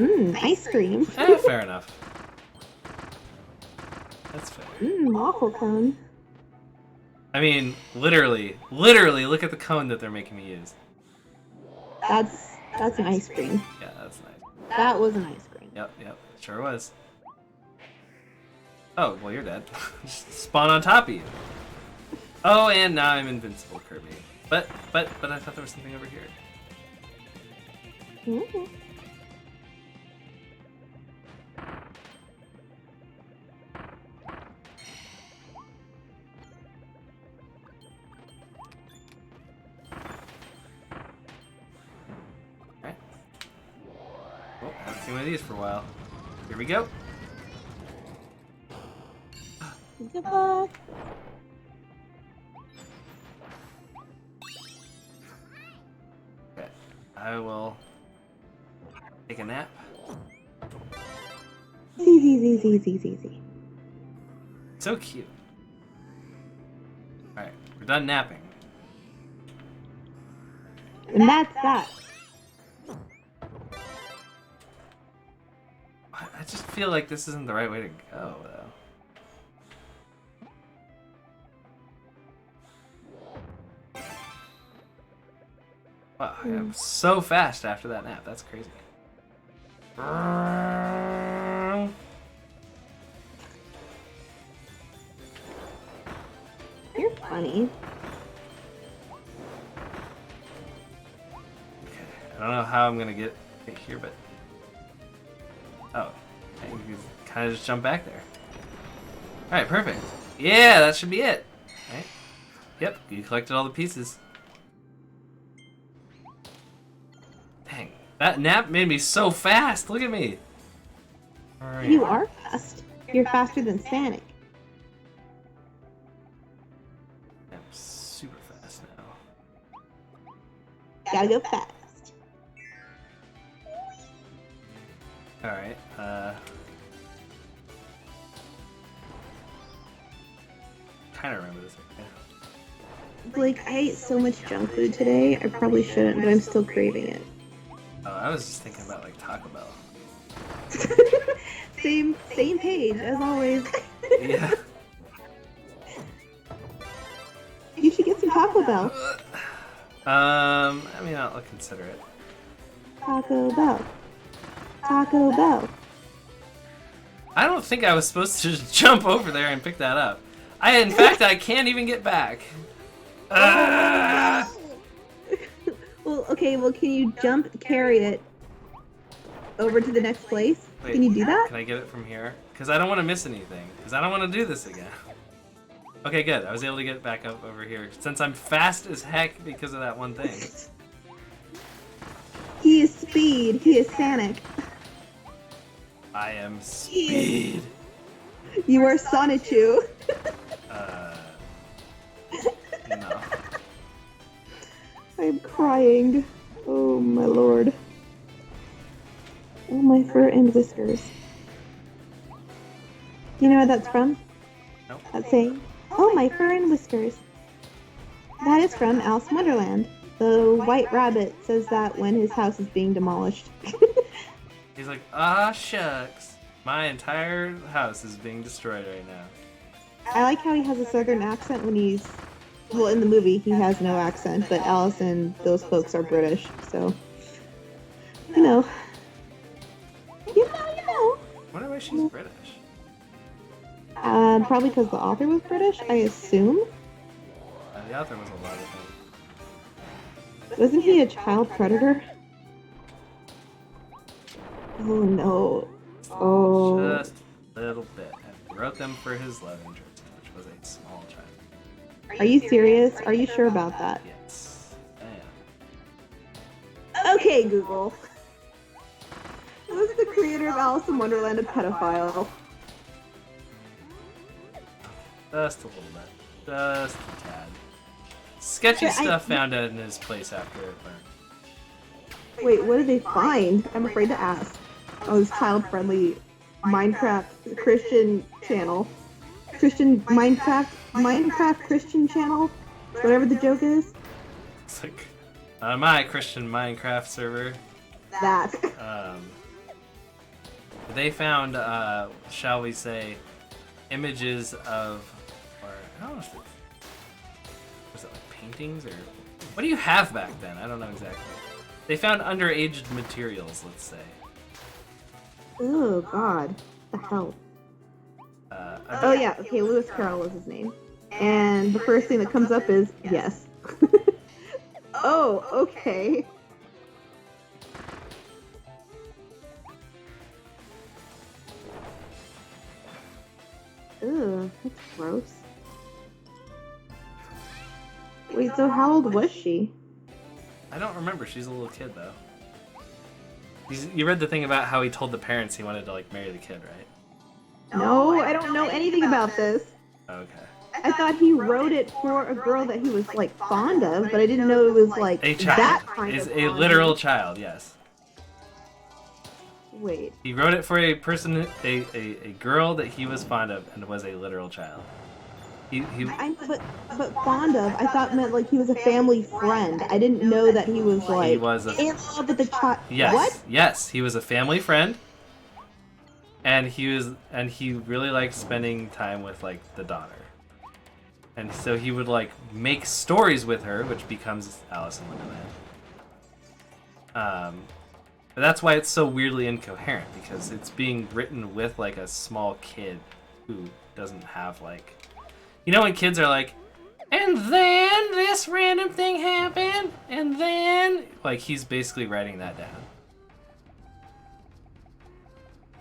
ice cream. Fair enough. That's fair. Waffle cone. I mean, literally, look at the cone that they're making me use. That's an ice cream. Yeah, that's nice. That was an ice cream. Yep, sure was. Oh, well, you're dead. Just spawn on top of you. Oh, and now I'm invincible, Kirby. But I thought there was something over here. Mhm. Alright. Oh, I haven't seen one of these for a while. Here we go. Good luck. Okay, I will take a nap. Easy. So cute. Alright, we're done napping. And that's that. I just feel like this isn't the right way to go, though. Wow, I'm so fast after that nap. That's crazy. You're funny. Okay, I don't know how I'm gonna get it here, but oh, I can kind of just jump back there. All right, perfect. Yeah, that should be it. All right. Yep, you collected all the pieces. Dang, that nap made me so fast. Look at me. All right. You are fast. You're faster than Sonic. I'm super fast now. Gotta go fast. All right. Kind of remember this. Yeah. Blake, I ate so much junk food today. I probably shouldn't, but I'm still craving it. Oh, I was just thinking about like Taco Bell. Same page as always. Yeah. You should get some Taco Bell. I mean, I'll consider it. Taco Bell. Taco Bell. I don't think I was supposed to just jump over there and pick that up. In fact, I can't even get back. Ah! Well, okay, can you jump, carry it over to the next place? Wait, Can you do that? Can I get it from here? Because I don't want to miss anything. Because I don't want to do this again. Okay, good. I was able to get back up over here. Since I'm fast as heck because of that one thing. He is speed. He is Sonic. I am speed. You are Sonichu. No. I'm crying. Oh my lord. Oh, my fur and whiskers. You know where that's from? Nope. That saying? Oh, my fur and whiskers. That is from Alice in Wonderland. The white rabbit says that when his house is being demolished. He's like, ah, shucks. My entire house is being destroyed right now. I like how he has a southern accent when he's... Well, in the movie, he has no accent, but Alice and those folks are British, so... You know. You know. I wonder why she's British. Probably because the author was British, I assume. The author was a lot of things. Wasn't he a child predator? Oh no. Oh. Just a little bit. And wrote them for his love interest, which was a small child. Are you serious? Are you sure about that? Yes, I am. Okay, Google. Was the creator of Alice in Wonderland a pedophile? Just a little bit. Just a tad. Sketchy stuff found out in his place after it burned. Wait, what did they find? I'm afraid to ask. Oh, this child-friendly Minecraft Christian channel. Minecraft Christian channel? Whatever the joke is. It's like, on my Christian Minecraft server, That. they found, shall we say, images of, or I don't know if it was it like paintings or what do you have back then? I don't know exactly. They found underaged materials, let's say. Oh God, the hell. Oh yeah, okay, Lewis Carroll is his name. And the first thing that comes up is yes. Oh, okay. Ugh, that's gross. Wait, so how old was she? I don't remember. She's a little kid though. You read the thing about how he told the parents he wanted to like marry the kid, right? No, I don't know anything about this. Okay. I thought he wrote it for a girl that he was like fond of, but I didn't know it was like A child. that kind Is of a fond. literal child, yes. Wait. He wrote it for a person, a girl that he was fond of and was a literal child. But fond of, I thought meant like he was a family friend. I didn't know that he was like He was in love with the child. Yes. What? Yes, he was a family friend. And he really liked spending time with like the daughter. And so he would like make stories with her, which becomes Alice in Wonderland. But that's why it's so weirdly incoherent, because it's being written with like a small kid who doesn't have like, you know, when kids are like, and then this random thing happened, and then like he's basically writing that down.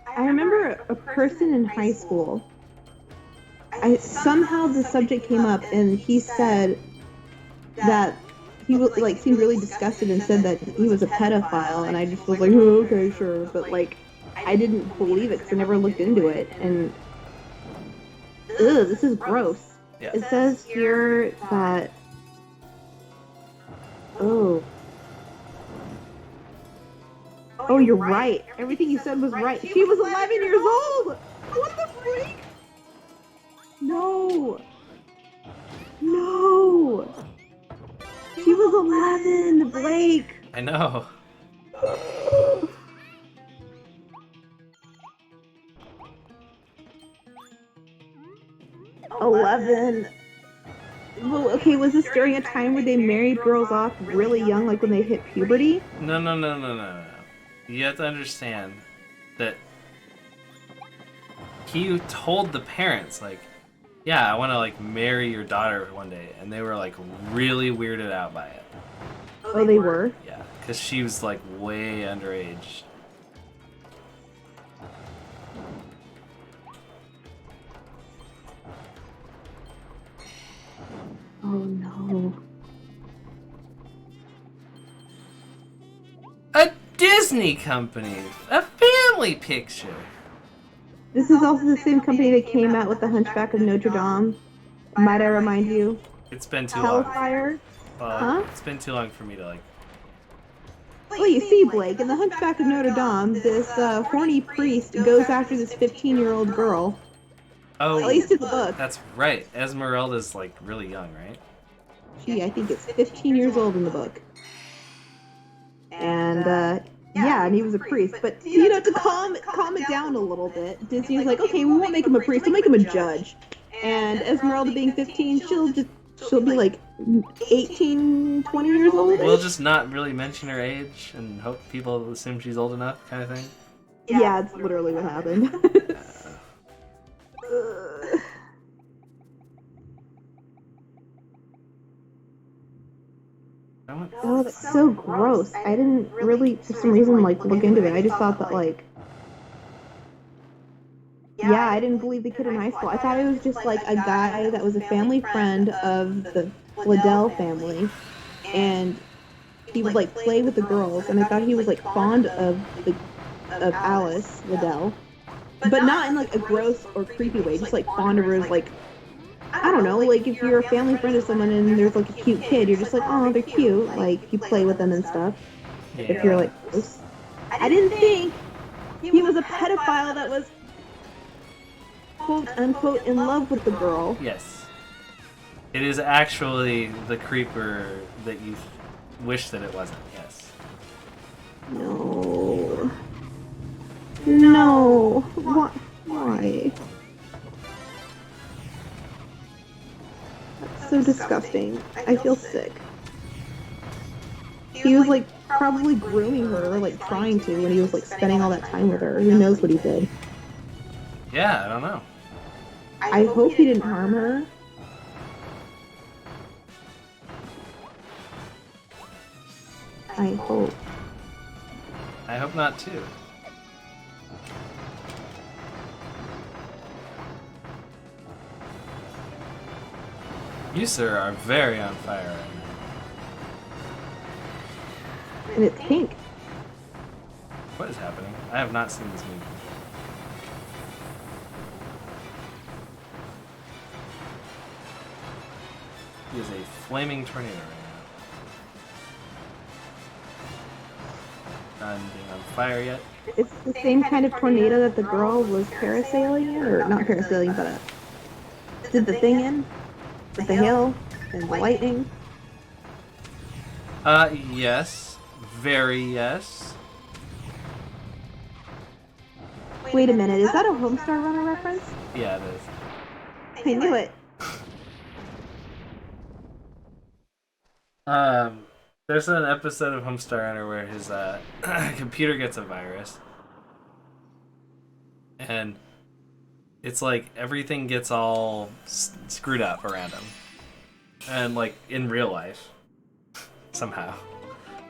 I remember a person in high school. Somehow the subject came up, and he said that he like seemed really disgusted and said that he was a pedophile, and I just was like, oh, okay, sure, but like I didn't believe it because I never looked into it, and ugh, this is gross. Yeah. It says here that oh, you're right. Everything you said was right. She was 11 years old. What the freak? No. She was 11, Blake. I know. 11. Well, okay, was this during a time where they married girls off really young, like when they hit puberty? No. You have to understand that he told the parents, like, yeah, I want to, like, marry your daughter one day. And they were, like, really weirded out by it. Oh, they were? Yeah, because she was, like, way underage. Oh, no. A Disney company! A family picture! This is also the same company that came out with the Hunchback of Notre Dame. Might I remind you? It's been too long. Hellfire. Huh? It's been too long for me to like. Well, you see, Blake, in The Hunchback of Notre Dame, this horny priest goes after this 15-year-old girl. Oh, At least in the book. that's right. Esmeralda's like really young, right? She, I think, is 15 years old in the book. And, yeah, and he was a priest. But, you know, to calm it down a little bit, Disney was like, okay, we won't make him a priest, we'll make him a judge. And Esmeralda being 15, she'll be like 18, 20 years old. We'll just not really mention her age and hope people assume she's old enough, kind of thing. Yeah, it's literally what happened. Oh, that's so gross. I didn't really, for some reason, like, look into it. I just thought that, like... Yeah, I didn't believe the kid in high school. I thought it was just, like, a guy that was a family friend of the Liddell family. And he would, like, play with the girls. And I thought he was, like, fond of Alice Liddell. But not in, like, a gross or creepy way. Just, like, fond of her as, like... I don't know, like, if you're a family friend of someone and there's, like, a cute kid, you're just like, oh, they're cute. Like, you play with them and stuff. Yeah. If you're, like, gross. I didn't think he was a pedophile that was, quote, unquote, in love with the girl. Yes. It is actually the creeper that you wish that it wasn't, yes. No. No. Why? That's so disgusting. I feel sick. He was, like, probably grooming her, or, like, trying to, when he was, like, spending all that time with her. Who knows what he did? Yeah, I don't know. I hope he didn't harm her. I hope. I hope not, too. You, sir, are very on fire right now. And it's pink. What is happening? I have not seen this movie. He is a flaming tornado right now. Not being on fire yet. It's the same kind of tornado that the girl was parasailing in, or not parasailing, but did the thing in? With the hail and the lightning. Yes. Very yes. Wait a minute, is that a Homestar Runner reference? Yeah, it is. I knew it. There's an episode of Homestar Runner where his computer gets a virus. And it's like everything gets all screwed up around him. And like in real life. Somehow.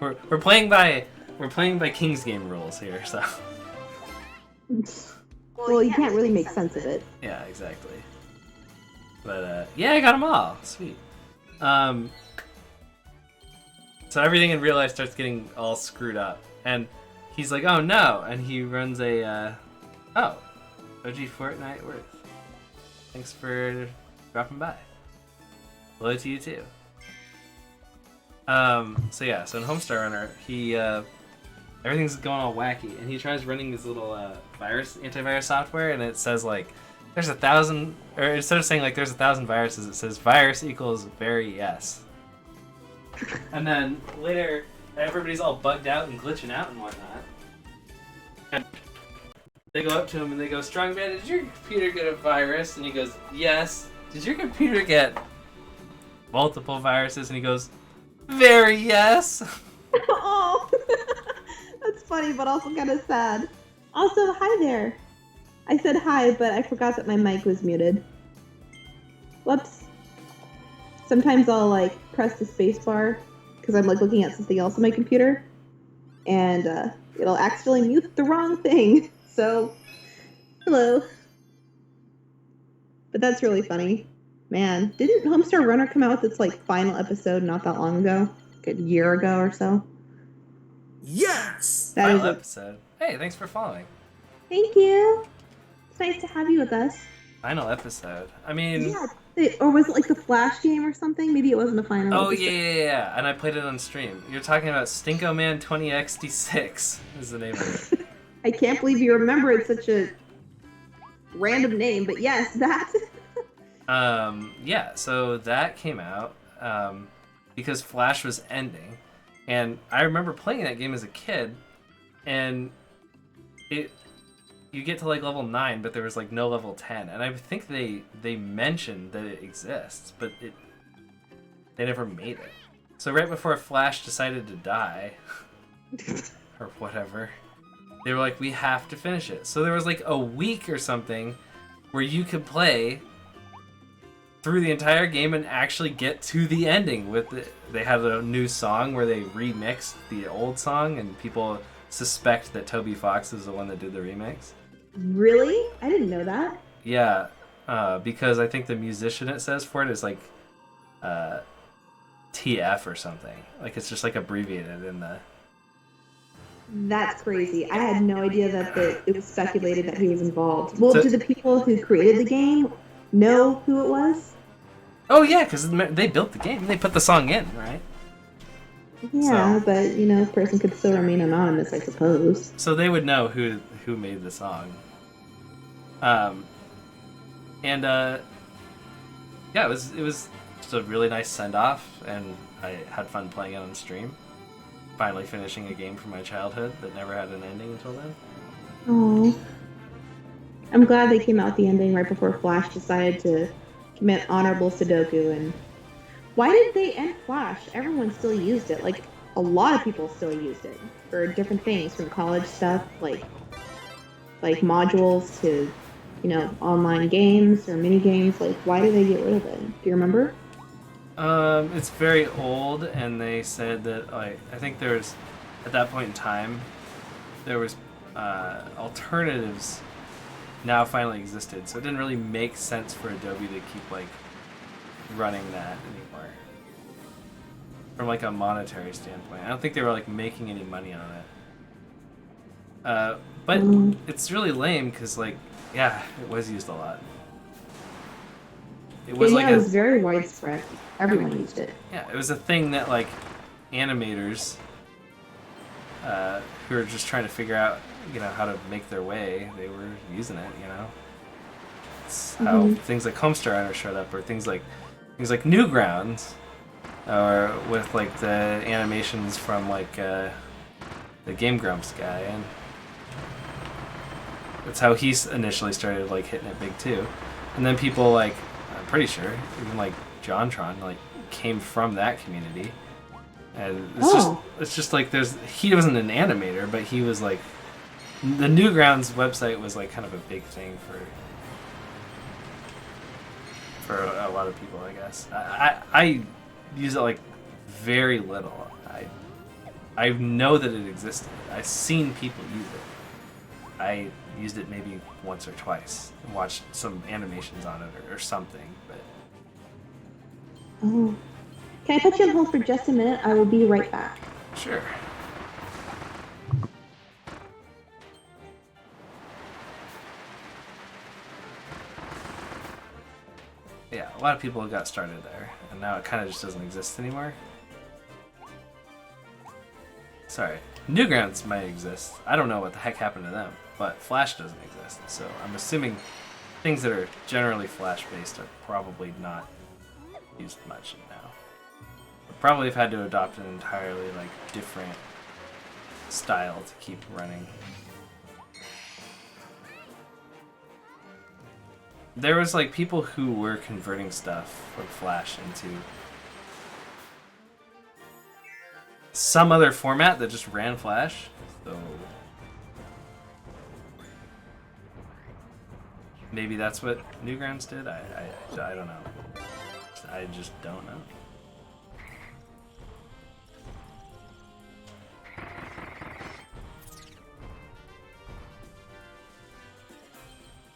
We're playing by King's Game rules here, so. Well, you can't really make sense of it. Yeah, exactly. But yeah, I got them all. Sweet. So everything in real life starts getting all screwed up, and he's like, "Oh no!" And he runs a, "Oh, OG Fortnite Worth. Thanks for dropping by. Hello to you too." So yeah, so in Homestar Runner, he everything's going all wacky, and he tries running this little antivirus software, and it says like there's 1,000, or instead of saying like there's 1,000 viruses, it says virus equals very yes. And then later, everybody's all bugged out and glitching out and whatnot. And they go up to him and they go, "Strongman, did your computer get a virus?" And he goes, "Yes." "Did your computer get multiple viruses?" And he goes, "Very yes." Oh, that's funny, but also kind of sad. Also, hi there. I said hi, but I forgot that my mic was muted. Whoops. Sometimes I'll like press the space bar because I'm like looking at something else on my computer, and it'll accidentally mute the wrong thing. So, hello. But that's really funny. Man, didn't Homestar Runner come out with its like final episode not that long ago? Like a year ago or so? Yes! That Final is episode. Hey, thanks for following. Thank you. It's nice to have you with us. Final episode. I mean, Yeah. Or was it like the Flash game or something? Maybe it wasn't a final. Oh yeah, and I played it on stream. You're talking about Stinko Man 20XD6 is the name of it. I can't believe you remember it, such a random name, but yes, that. Yeah, so that came out because Flash was ending, and I remember playing that game as a kid, and you get to like level 9, but there was like no level 10, and I think they mentioned that it exists, but they never made it. So right before Flash decided to die, or whatever, they were like, we have to finish it. So there was like a week or something where you could play through the entire game and actually get to the ending. They had a new song where they remixed the old song, and people suspect that Toby Fox is the one that did the remix. Really? I didn't know that. Yeah, because I think the musician it says for it is like TF or something. Like it's just like abbreviated in the... That's crazy. I had no idea that it was speculated that he was involved. Well, So- do the people who created the game know who it was? Oh yeah, because they built the game. They put the song in, right? Yeah, So- but a person could still remain anonymous, I suppose. So they would know who made the song. Yeah, it was just a really nice send off, and I had fun playing it on stream. Finally finishing a game from my childhood that never had an ending until then. Oh, I'm glad they came out the ending right before Flash decided to commit honorable Sudoku. And why did they end Flash? Everyone still used it. Like a lot of people still used it for different things, from college stuff like modules to online games or mini games. Like, why did they get rid of it? Do you remember? It's very old, and they said that I think there's at that point in time there was alternatives now finally existed, so it didn't really make sense for Adobe to keep like running that anymore from like a monetary standpoint. I don't think they were like making any money on it. But it's really lame because like yeah, it was used a lot. It was It was very widespread. Everyone used it. Yeah, it was a thing that like animators who are just trying to figure out how to make their way, they were using it. It's how things like Homestar Runner showed up, or things like Newgrounds, or with like the animations from like the Game Grumps guy, and that's how he initially started like hitting it big too. And then people like, I'm pretty sure, even like JonTron like came from that community. And it's just like he wasn't an animator, but he was like, the Newgrounds website was like kind of a big thing for a lot of people, I guess. I use it like very little. I know that it existed. I've seen people use it. I used it maybe once or twice and watched some animations on it or something, but Oh. Can I put you on hold for just a minute? I will be right back. sure. Yeah, a lot of people got started there, and now it kind of just doesn't exist anymore. Sorry, Newgrounds might exist. I don't know what the heck happened to them, but Flash doesn't exist, so I'm assuming things that are generally Flash-based are probably not used much now. Probably have had to adopt an entirely like different style to keep running. There was like people who were converting stuff from Flash into some other format that just ran Flash. So maybe that's what Newgrounds did. I don't know. I just don't know.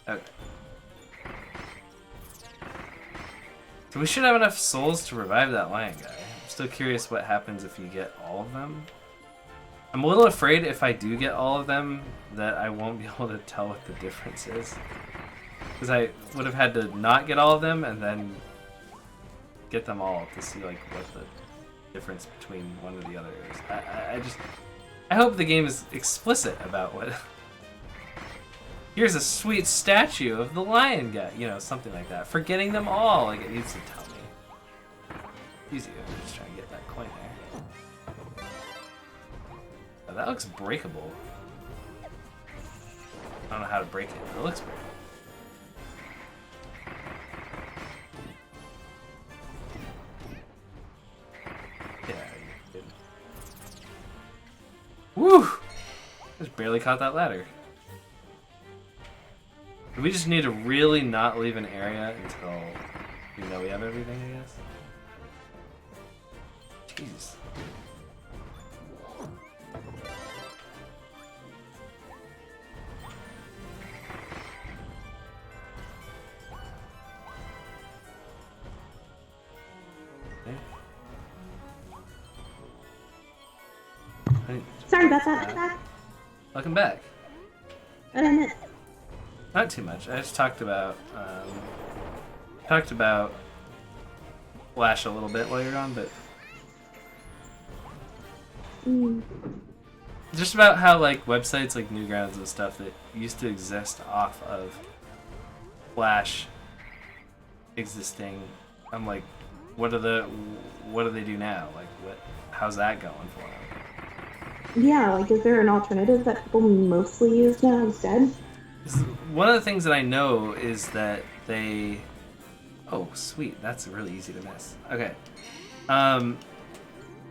Okay. So we should have enough souls to revive that lion guy. I'm still curious what happens if you get all of them. I'm a little afraid if I do get all of them that I won't be able to tell what the difference is. Because I would have had to not get all of them and then get them all to see like what the difference between one or the other is. I hope the game is explicit about what. Here's a sweet statue of the lion guy, you know, something like that. Forgetting them all, like it needs to tell me. Easy, I'm just trying to get that coin there. Oh, that looks breakable. I don't know how to break it, but it looks breakable. Yeah, you did. Woo! Just barely caught that ladder. We just need to really not leave an area until we know we have everything, I guess. Jeez. Okay. Sorry about that. Welcome back. What I meant. Not too much. I just talked about Flash a little bit while you're on, but just about how like websites like Newgrounds and stuff that used to exist off of Flash existing. I'm like, what do they do now? Like, how's that going for them? Yeah, like, is there an alternative that people mostly use now instead? One of the things that I know is that they... Oh, sweet. That's really easy to miss. Okay. One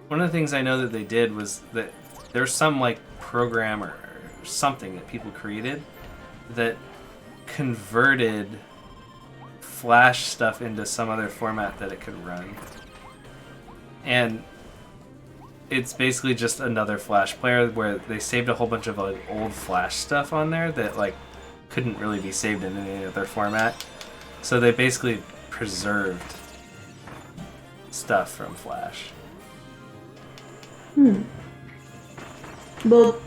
of the things I know that they did was that there's some, like, program or something that people created that converted Flash stuff into some other format that it could run. And it's basically just another Flash player where they saved a whole bunch of, like, old Flash stuff on there that, like, couldn't really be saved in any other format. So they basically preserved stuff from Flash. Well,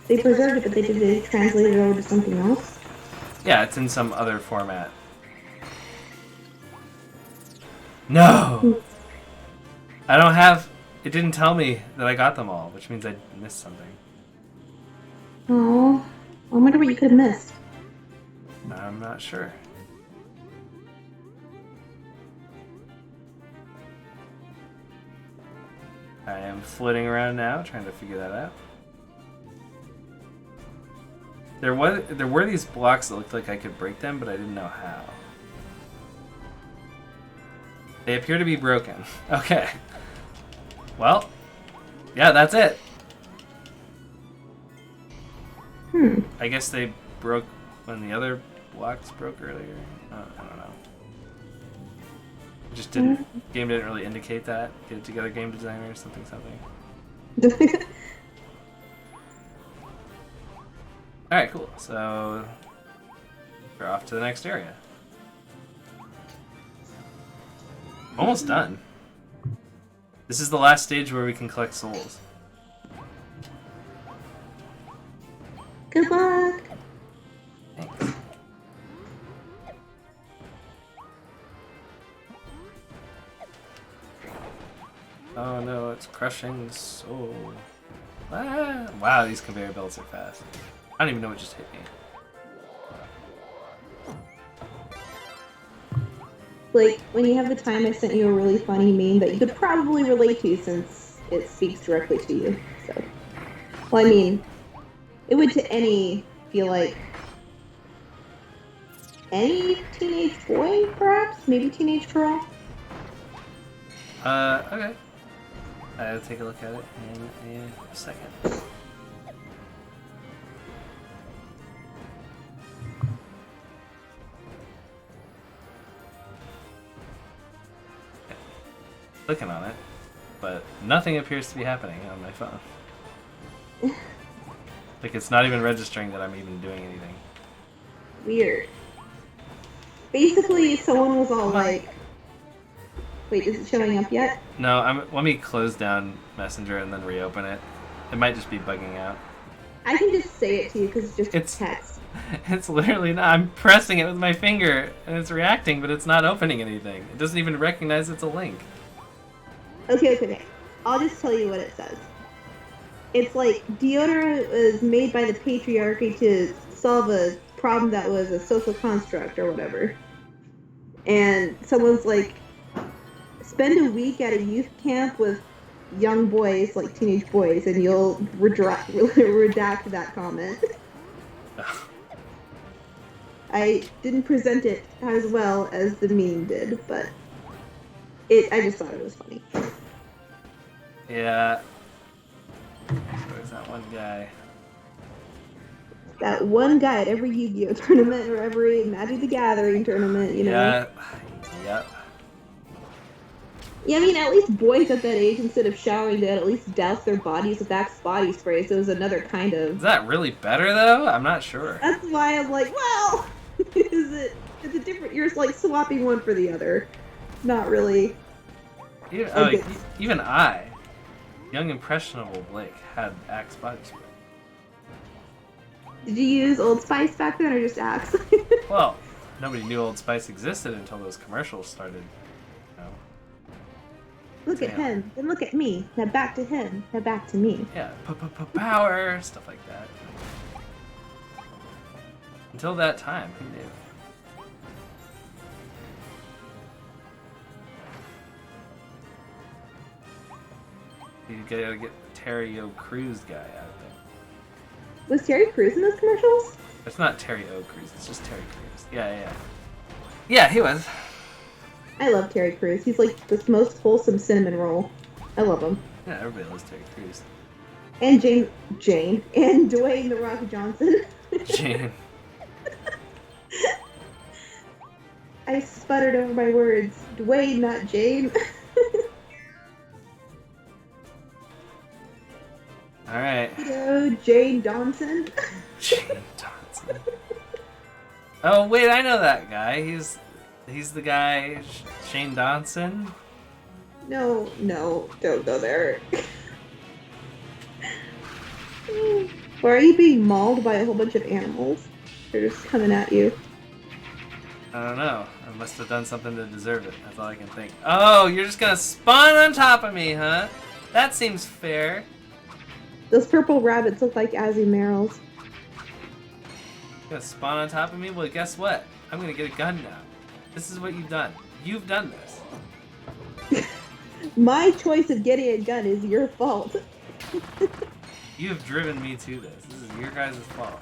they preserved it, but did they translate it over to something else? Yeah, it's in some other format. No! I don't have... It didn't tell me that I got them all, which means I missed something. Oh, I wonder what you could have missed. I'm not sure. I am flitting around now, trying to figure that out. There were these blocks that looked like I could break them, but I didn't know how. They appear to be broken. Okay. Well, yeah, that's it. I guess they broke when the other blocks broke earlier. I don't know. It just didn't. Game didn't really indicate that. Get it together, game designer, or something. All right, cool. So we're off to the next area. Almost done. This is the last stage where we can collect souls. Good luck. Thanks. Oh no, it's crushing the soul. Ah, wow, these conveyor belts are fast. I don't even know what just hit me. Like, when you have the time, I sent you a really funny meme that you could probably relate to since it speaks directly to you. So, well, I mean, it would to any, feel like, any teenage boy, perhaps? Maybe teenage girl? Okay. I'll take a look at it in a second. Clicking on it, but nothing appears to be happening on my phone. Like, it's not even registering that I'm even doing anything. Weird. Basically, someone was all like... Wait, is it showing up yet? No, let me close down Messenger and then reopen it. It might just be bugging out. I can just say it to you because it's just It's text. It's literally not. I'm pressing it with my finger, and it's reacting, but it's not opening anything. It doesn't even recognize it's a link. Okay. I'll just tell you what it says. It's like deodorant was made by the patriarchy to solve a problem that was a social construct or whatever. And someone's like, spend a week at a youth camp with young boys, like teenage boys, and you'll redact that comment. I didn't present it as well as the meme did, but I just thought it was funny. Yeah. There's that one guy. That one guy at every Yu-Gi-Oh tournament or every Magic the Gathering tournament, you know? Yeah. Yep. Yeah, I mean, at least boys at that age, instead of showering, they'd at least douse their bodies with Axe body spray, so it was another kind of... Is that really better, though? I'm not sure. That's why I'm like, well, it's a different... You're like swapping one for the other. Not really... Even I, young impressionable Blake, had Axe body spray. Did you use Old Spice back then, or just Axe? Well, nobody knew Old Spice existed until those commercials started. Look at him, then look at me. Now back to him, now back to me. Yeah, power, stuff like that. Until that time, who knew? You gotta get the Terry O. Crews guy out there. Was Terry Crews in those commercials? It's not Terry O. Crews, it's just Terry Crews. Yeah. Yeah, he was. I love Terry Crews. He's like the most wholesome cinnamon roll. I love him. Yeah, everybody loves Terry Crews. And Jane. And Dwayne The Rock Johnson. Jane. I sputtered over my words. Dwayne, not Jane. Alright. Hello, Jane Donson. Jane Donson. Oh, wait, I know that guy. He's the guy, Shane Donson. No, don't go there. Why are you being mauled by a whole bunch of animals? They're just coming at you. I don't know. I must have done something to deserve it. That's all I can think. Oh, you're just gonna spawn on top of me, huh? That seems fair. Those purple rabbits look like Azumarils. You're gonna spawn on top of me? Well, guess what? I'm gonna get a gun now. This is what you've done. You've done this. My choice of getting a gun is your fault. You have driven me to this. This is your guys' fault.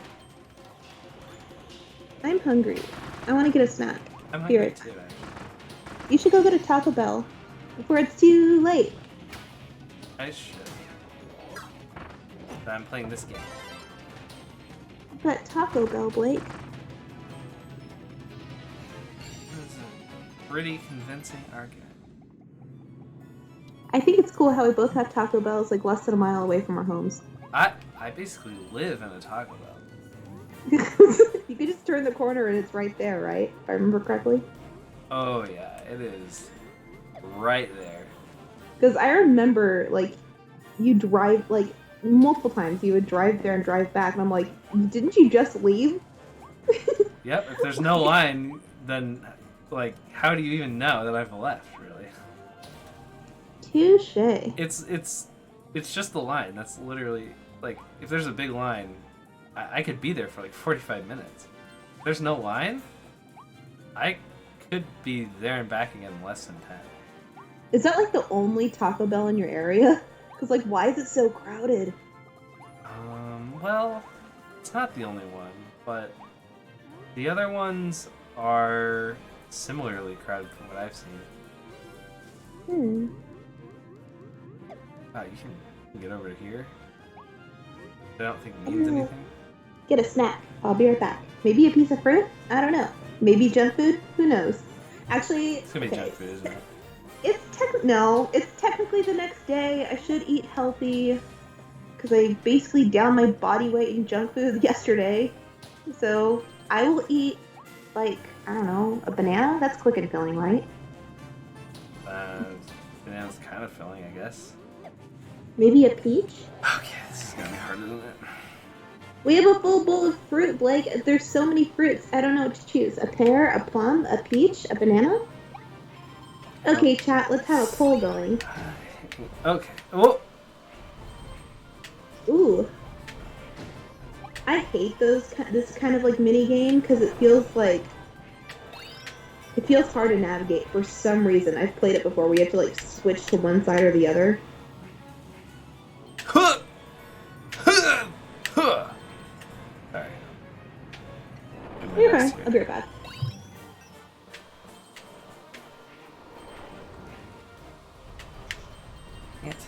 I'm hungry. I want to get a snack. I'm hungry Here. too, actually. You should go get a Taco Bell before it's too late. I should. But I'm playing this game. But Taco Bell, Blake. This is a pretty convincing argument. I think it's cool how we both have Taco Bells like less than a mile away from our homes. I basically live in a Taco Bell. You could just turn the corner and it's right there, right? If I remember correctly. Oh yeah, it is right there. Because I remember, like, you drive, like, multiple times you would drive there and drive back, and I'm like, didn't you just leave? Yep, if there's no line, then, like, how do you even know that I've left, really? Touche. It's just the line. That's literally, like, if there's a big line, I could be there for, like, 45 minutes. If there's no line, I could be there and back again in less than 10. Is that, like, the only Taco Bell in your area? Because, like, why is it so crowded? Well, it's not the only one, but the other ones are similarly crowded from what I've seen. Oh, you can get over to here. I don't think it means anything. Get a snack. I'll be right back. Maybe a piece of fruit? I don't know. Maybe junk food? Who knows? Actually, It's gonna be junk food, isn't it? It's technically the next day. I should eat healthy because I basically downed my body weight in junk food yesterday. So I will eat, like, I don't know, a banana? That's quick and filling, right? Banana's kind of filling, I guess. Maybe a peach? Okay, this is gonna be hard, isn't it? We have a full bowl of fruit, Blake. There's so many fruits. I don't know what to choose. A pear, a plum, a peach, a banana? Okay, chat, let's have a poll going. Okay. Whoa. Ooh. I hate this kind of like mini game because it feels hard to navigate for some reason. I've played it before. We have to like switch to one side or the other. Huh. Huh. Huh. Alright. Okay, I'll be right back. Yes.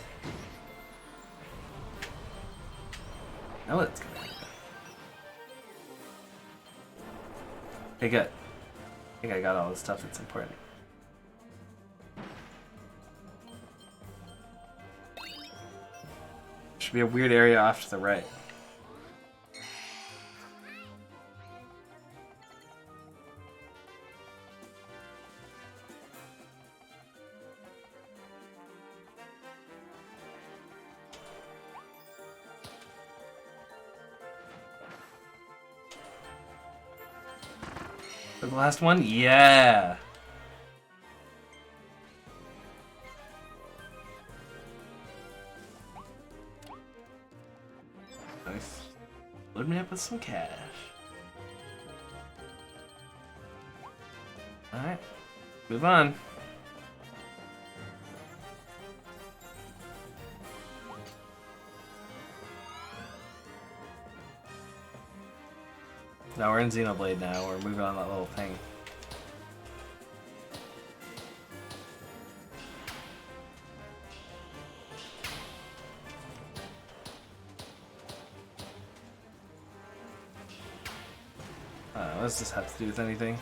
Now let's go. Okay, good. I think I got all the stuff that's important. Should be a weird area off to the right. For the last one? Yeah! Nice. Load me up with some cash. Alright. Move on. Now we're in Xenoblade now. We're moving on that little thing. What does this have to do with anything?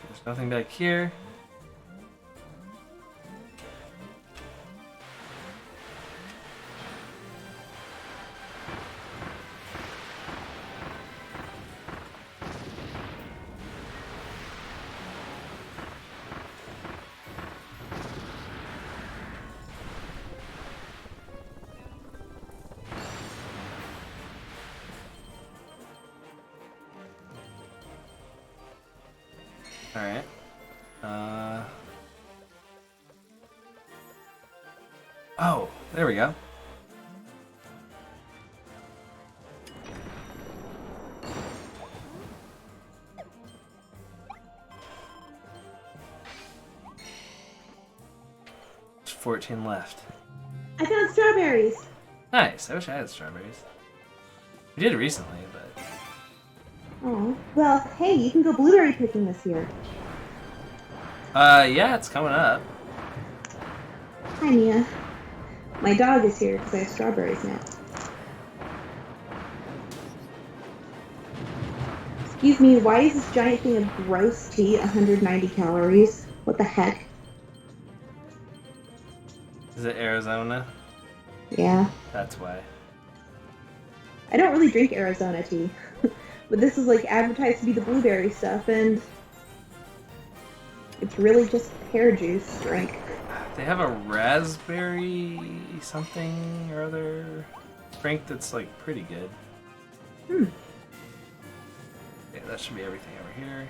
There's nothing back here. Alright. Oh, there we go. There's 14 left. I found strawberries. Nice. I wish I had strawberries. We did it recently, but... Oh, well, hey, you can go blueberry picking this year. Yeah, it's coming up. Hi, Mia. My dog is here because I have strawberries now. Excuse me, why is this giant thing of gross tea 190 calories? What the heck? Is it Arizona? Yeah. That's why. I don't really drink Arizona tea. But this is like advertised to be the blueberry stuff, and it's really just pear juice drink. They have a raspberry something or other drink that's like pretty good. Hmm. Yeah, that should be everything over here.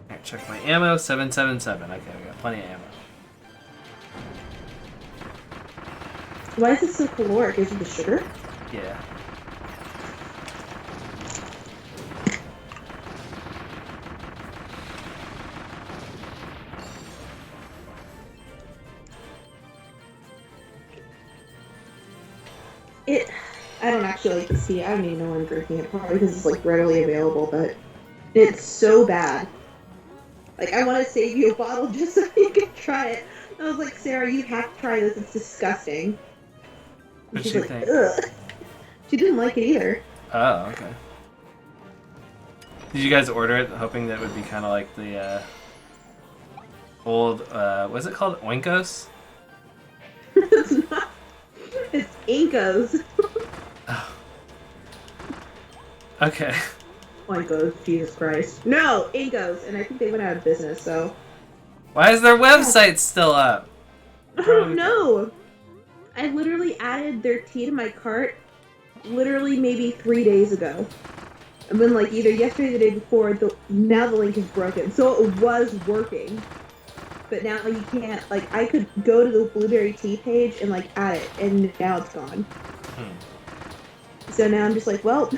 Alright, check my ammo. 777. Okay, we got plenty of ammo. Why is it so caloric? Is it the sugar? Yeah. I don't actually like the tea. I don't even know why I'm drinking it. Probably because it's like readily available, but it's so bad. Like, I want to save you a bottle just so you can try it. I was like, Sarah, you have to try this. It's disgusting. What'd She's she like, think? ugh. She didn't like it either. Oh, okay. Did you guys order it hoping that it would be kind of like the old, what's it called? Oinkos? It's not. It's Incos. Oh. Okay. Oinkos, Jesus Christ. No, Inkos, and I think they went out of business, so. Why is their website still up? Oh no! I literally added their tea to my cart literally maybe 3 days ago. And then like either yesterday or the day before, now the link is broken. So it was working. But now you can't, like, I could go to the Blueberry Tea page and like add it, and now it's gone. So now I'm just like, well,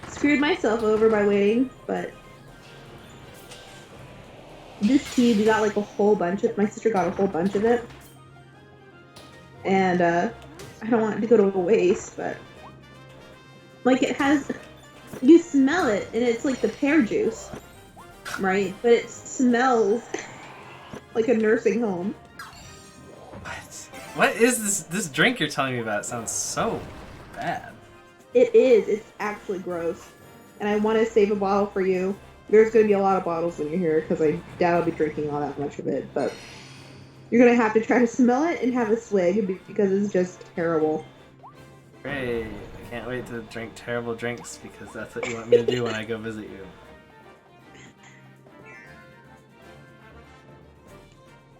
screwed myself over by waiting, but this tea, we got like a whole bunch of, my sister got a whole bunch of it. And I don't want it to go to waste, but like it has, you smell it and it's like the pear juice, right? But it smells like a nursing home. What is this drink you're telling me about? It sounds so bad. It is. It's actually gross. And I want to save a bottle for you. There's going to be a lot of bottles when you're here because I doubt I'll be drinking all that much of it. But you're going to have to try to smell it and have a swig because it's just terrible. Great. I can't wait to drink terrible drinks because that's what you want me to do when I go visit you.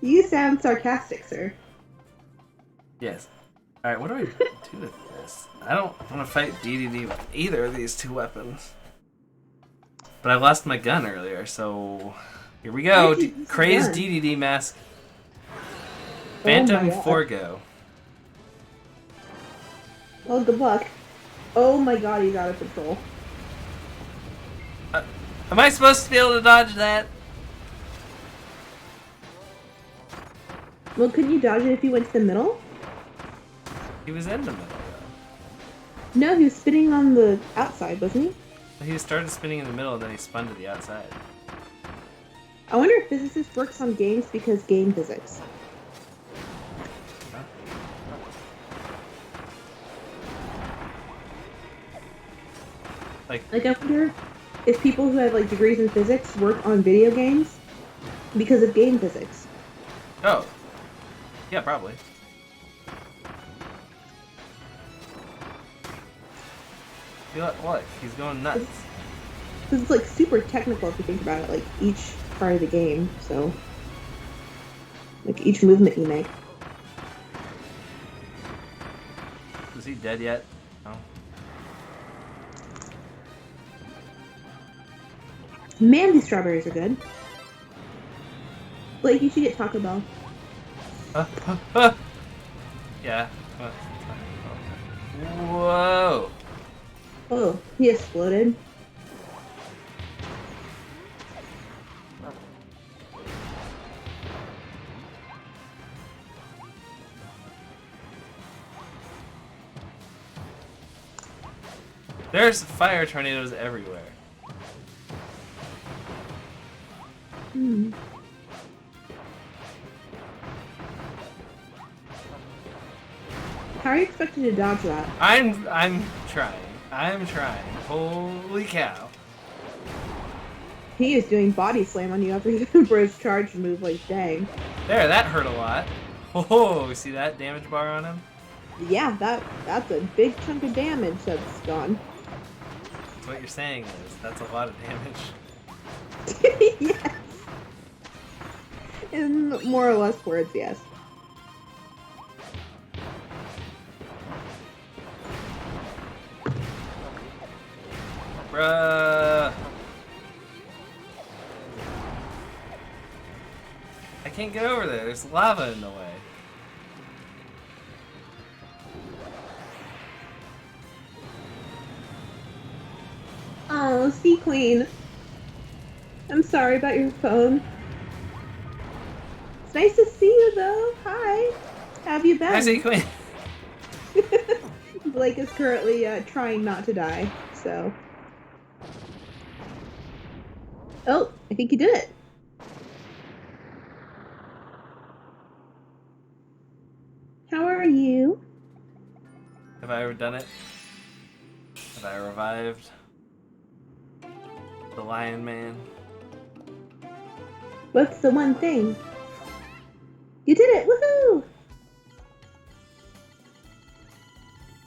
You sound sarcastic, sir. Yes. Alright, what do I do with this? I don't want to fight DDD with either of these two weapons. But I lost my gun earlier, so here we go. Crazed DDD mask. Phantom Forgo. Well, good luck. Oh my god, you got a patrol. Am I supposed to be able to dodge that? Well, couldn't you dodge it if you went to the middle? He was in the middle, though. No, he was spinning on the outside, wasn't he? He started spinning in the middle and then he spun to the outside. I wonder if physicist works on games because game physics. Huh? Like I wonder if people who have like degrees in physics work on video games because of game physics. oh. Yeah, probably. What? He's going nuts. Because it's like super technical if you think about it, like each part of the game, so like each movement you make. Is he dead yet? No. Man, these strawberries are good. Like, you should get Taco Bell. Yeah. Whoa. Oh, he exploded. There's fire tornadoes everywhere. Hmm. How are you expected to dodge that? I'm trying. I'm trying. Holy cow. He is doing body slam on you after he's for his charge move, like, dang. There, that hurt a lot. Oh, see that damage bar on him? Yeah, that's a big chunk of damage that's gone. That's what you're saying is, that's a lot of damage. Yes. In more or less words, yes. Bruh. I can't get over there. There's lava in the way. Oh, Sea Queen. I'm sorry about your phone. It's nice to see you, though. Hi. How have you been? Hi, Sea Queen. Blake is currently trying not to die, so. Oh, I think you did it. How are you? Have I ever done it? Have I revived the Lion Man? What's the one thing? You did it! Woohoo!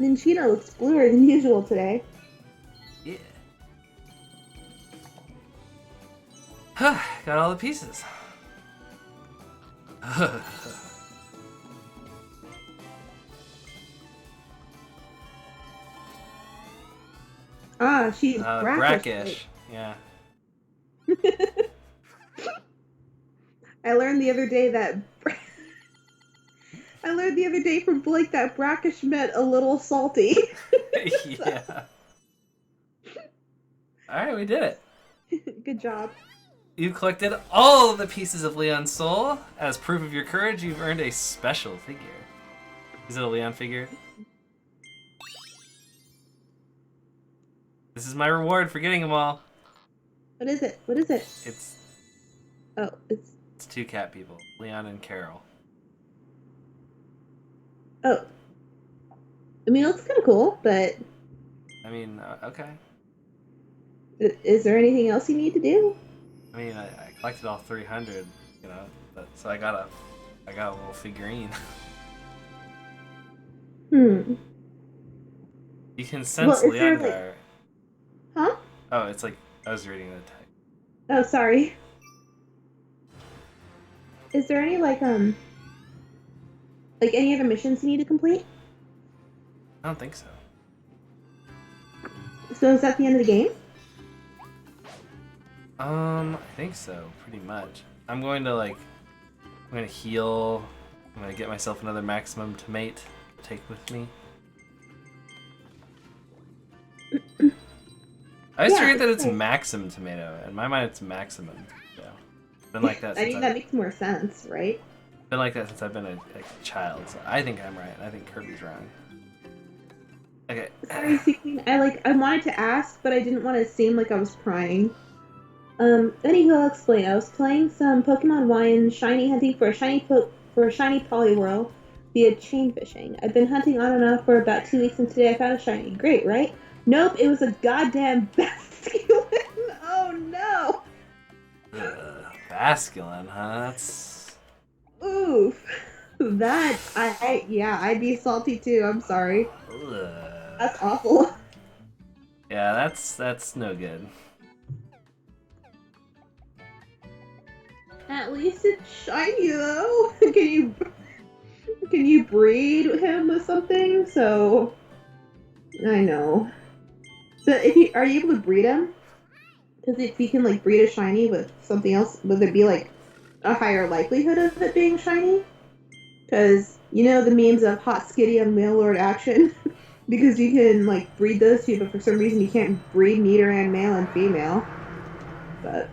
Ninchino looks bluer than usual today. Yeah. Got all the pieces. Ah, she's brackish. Yeah. I learned the other day that from Blake that brackish meant a little salty. Yeah. Alright, we did it. Good job. You collected all of the pieces of Leon's soul. As proof of your courage, you've earned a special figure. Is it a Leon figure? This is my reward for getting them all. What is it? What is it? It's It's two cat people, Leon and Carol. oh. I mean, it looks kind of cool, but I mean, okay. is there anything else you need to do? I mean, I collected all 300, you know, so I got a little figurine. Hmm. You can sense Well, is there, Leongar. Huh? Oh, it's like I was reading the text. Oh, sorry. Is there any like any other missions you need to complete? I don't think so. So is that the end of the game? I think so, pretty much. I'm going to heal. I'm gonna get myself another maximum tomate to take with me. I always forget that it's maximum tomato. In my mind, it's maximum. So, been like that. I mean, that makes more sense, right? Been like that since I've been a child. So I think I'm right. I think Kirby's wrong. Okay. Sorry, Queen. I wanted to ask, but I didn't want to seem like I was prying. Anywho, I'll explain. I was playing some Pokemon Y shiny hunting for a shiny Poliwhirl via chain fishing. I've been hunting on and off for about 2 weeks, and today I found a shiny. Great, right? Nope, it was a goddamn Basculin. Oh no. Basculin, huh? That's... Oof. That I'd be salty too. I'm sorry. That's awful. Yeah, that's no good. At least it's shiny though. Can you breed him with something? So I know. So are you able to breed him? Because if you can breed a shiny with something else, would there be a higher likelihood of it being shiny? Because you know the memes of hot skitty on male lord action, because you can breed those two, but for some reason you can't breed Nidoran male and female. But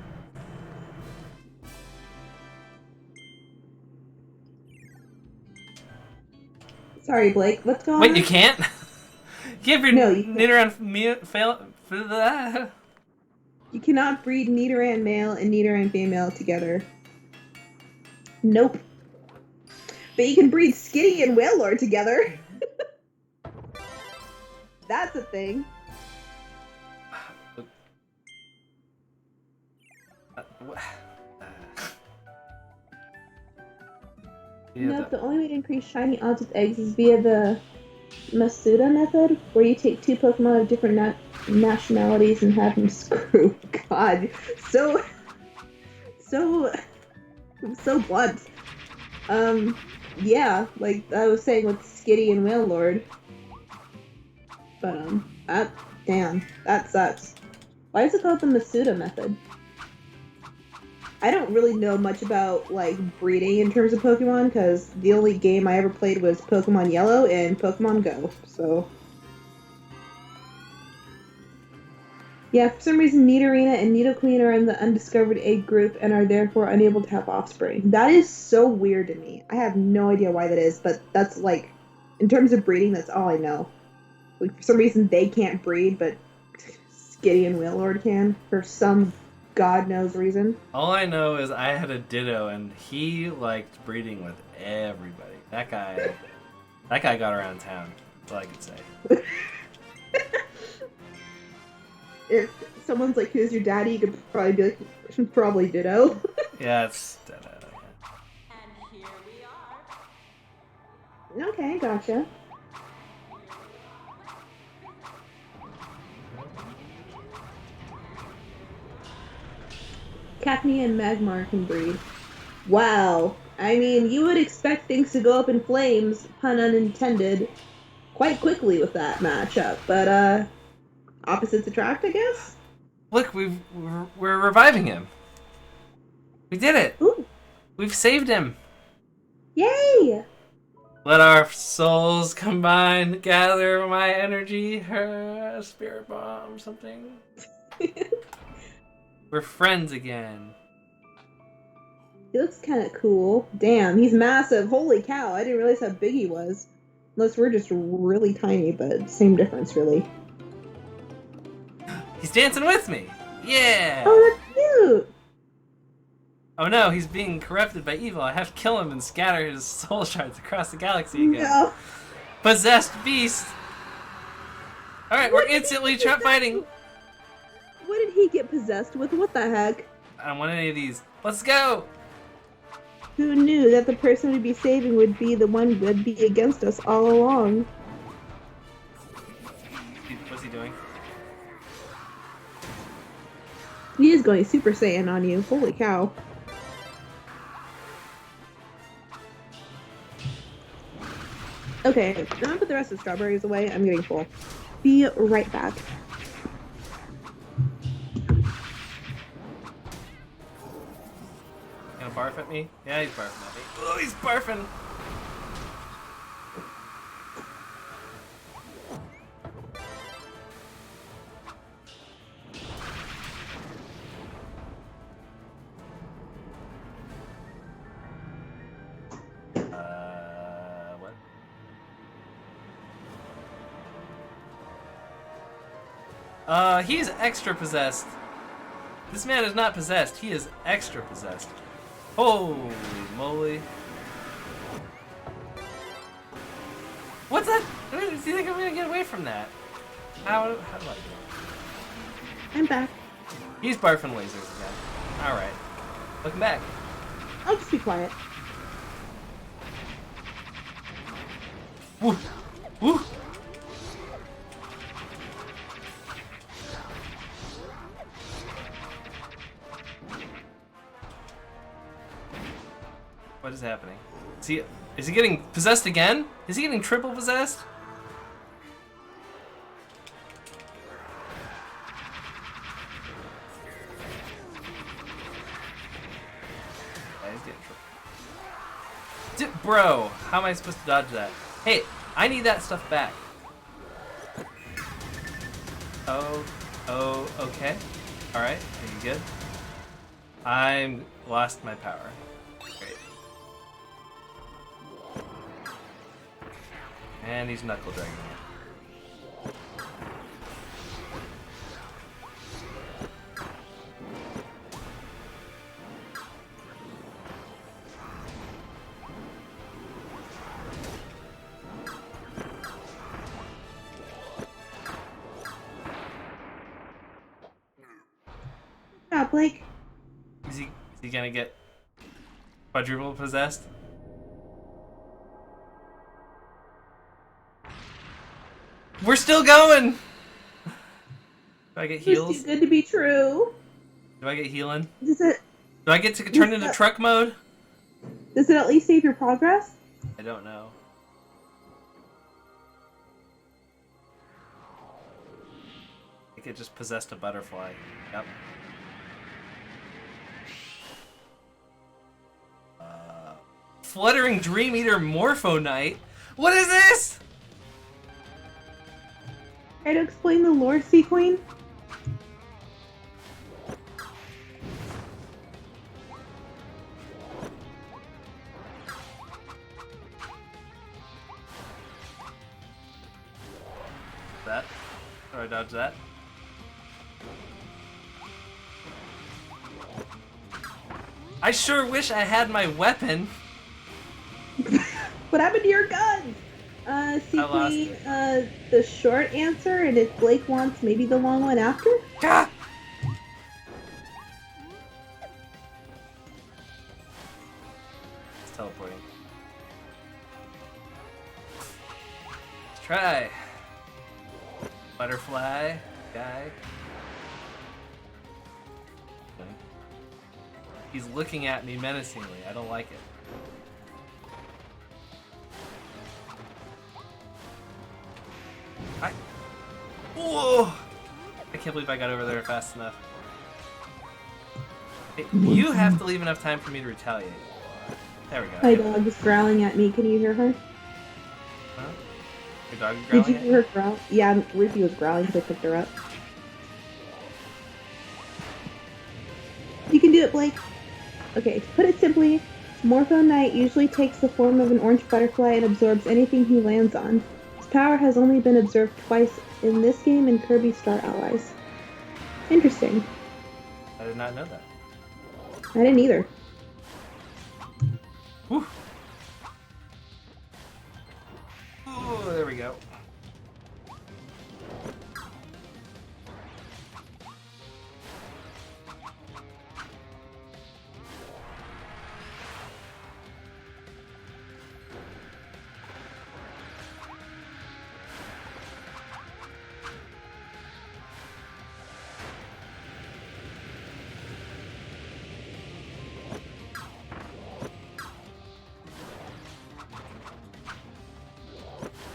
sorry, Blake. What's going on? Wait, you can't? You can't breed Nidoran fail for that. You cannot breed Nidoran male and Nidoran female together. Nope. But you can breed Skitty and Wailord together. That's a thing. Nope, the only way to increase shiny odds with eggs is via the Masuda method, where you take two Pokemon of different nationalities and have them screw. God, so blunt. Yeah, like I was saying with Skitty and Wailord. But that sucks. Why is it called the Masuda method? I don't really know much about breeding in terms of Pokemon, because the only game I ever played was Pokemon Yellow and Pokemon Go. So yeah, for some reason Nidorina and Nidoqueen are in the undiscovered egg group and are therefore unable to have offspring. That is so weird to me. I have no idea why that is, but that's in terms of breeding, that's all I know. For some reason they can't breed, but Skitty and Wailord can, for some God knows reason. All I know is I had a Ditto and he liked breeding with everybody. That guy got around town. That's all I could say. If someone's like, who's your daddy, you could probably be like, probably Ditto. Yeah, it's Ditto. And here we are. Okay, gotcha. Cacnea and Magmar can breed. Wow. I mean, you would expect things to go up in flames, pun unintended, quite quickly with that matchup, but opposites attract, I guess? Look, we're reviving him. We did it. Ooh. We've saved him. Yay! Let our souls combine, gather my energy, her spirit bomb, something. We're friends again. He looks kind of cool. Damn, he's massive. Holy cow, I didn't realize how big he was. Unless we're just really tiny, but same difference, really. He's dancing with me. Yeah. Oh, that's cute! Oh no, he's being corrupted by evil. I have to kill him and scatter his soul shards across the galaxy again. No. Possessed beast. Alright, we're instantly fighting. What did he get possessed with? What the heck? I don't want any of these. Let's go. Who knew that the person we'd be saving would be the one who would be against us all along? What's he doing? He is going Super Saiyan on you. Holy cow. Okay, I'm gonna put the rest of the strawberries away. I'm getting full. Be right back. Gonna barf at me? Yeah, he's barfing at me. Oh, he's barfing! What? He's extra possessed. This man is not possessed. He is extra possessed. Holy moly. What's that? Do you think I'm gonna get away from that? How do I do it? I'm back. He's barfing lasers again. Alright. Looking back. I'll just be quiet. Woo! Woo! What is happening? Is he getting possessed again? Is he getting triple possessed? Yeah, he's getting triple. Bro, how am I supposed to dodge that? Hey, I need that stuff back. Oh, okay. Alright, are you good? I'm lost my power. Great. And he's knuckle dragging me. Yeah, Blake. Is he gonna get quadruple possessed? We're still going! Do I get It's heals? too good to be true. Do I get healing? Does it Do I get to turn into truck mode? at least save your progress? I don't know. I think it just possessed a butterfly. Yep. Fluttering Dream Eater Morpho Knight? What is this? Try to explain the lore, Sea Queen? That? Or I dodge that? I sure wish I had my weapon. What happened to your guns? Sea I lost Queen, the short answer, and if Blake wants maybe the long one after? Ah! It's teleporting. Let's try. Butterfly guy. He's looking at me menacingly. I don't like it. Whoa! I can't believe I got over there fast enough. Hey, you have to leave enough time for me to retaliate. There we go. My dog is growling at me. Can you hear her? Huh? Your dog is growling Did you at hear her growl? Yeah, Ruthie was growling because I picked her up. You can do it, Blake. Okay, to put it simply, Morpho Knight usually takes the form of an orange butterfly and absorbs anything he lands on. His power has only been observed twice in this game in Kirby Star Allies. Interesting. I did not know that. I didn't either. Whew. Oh, there we go.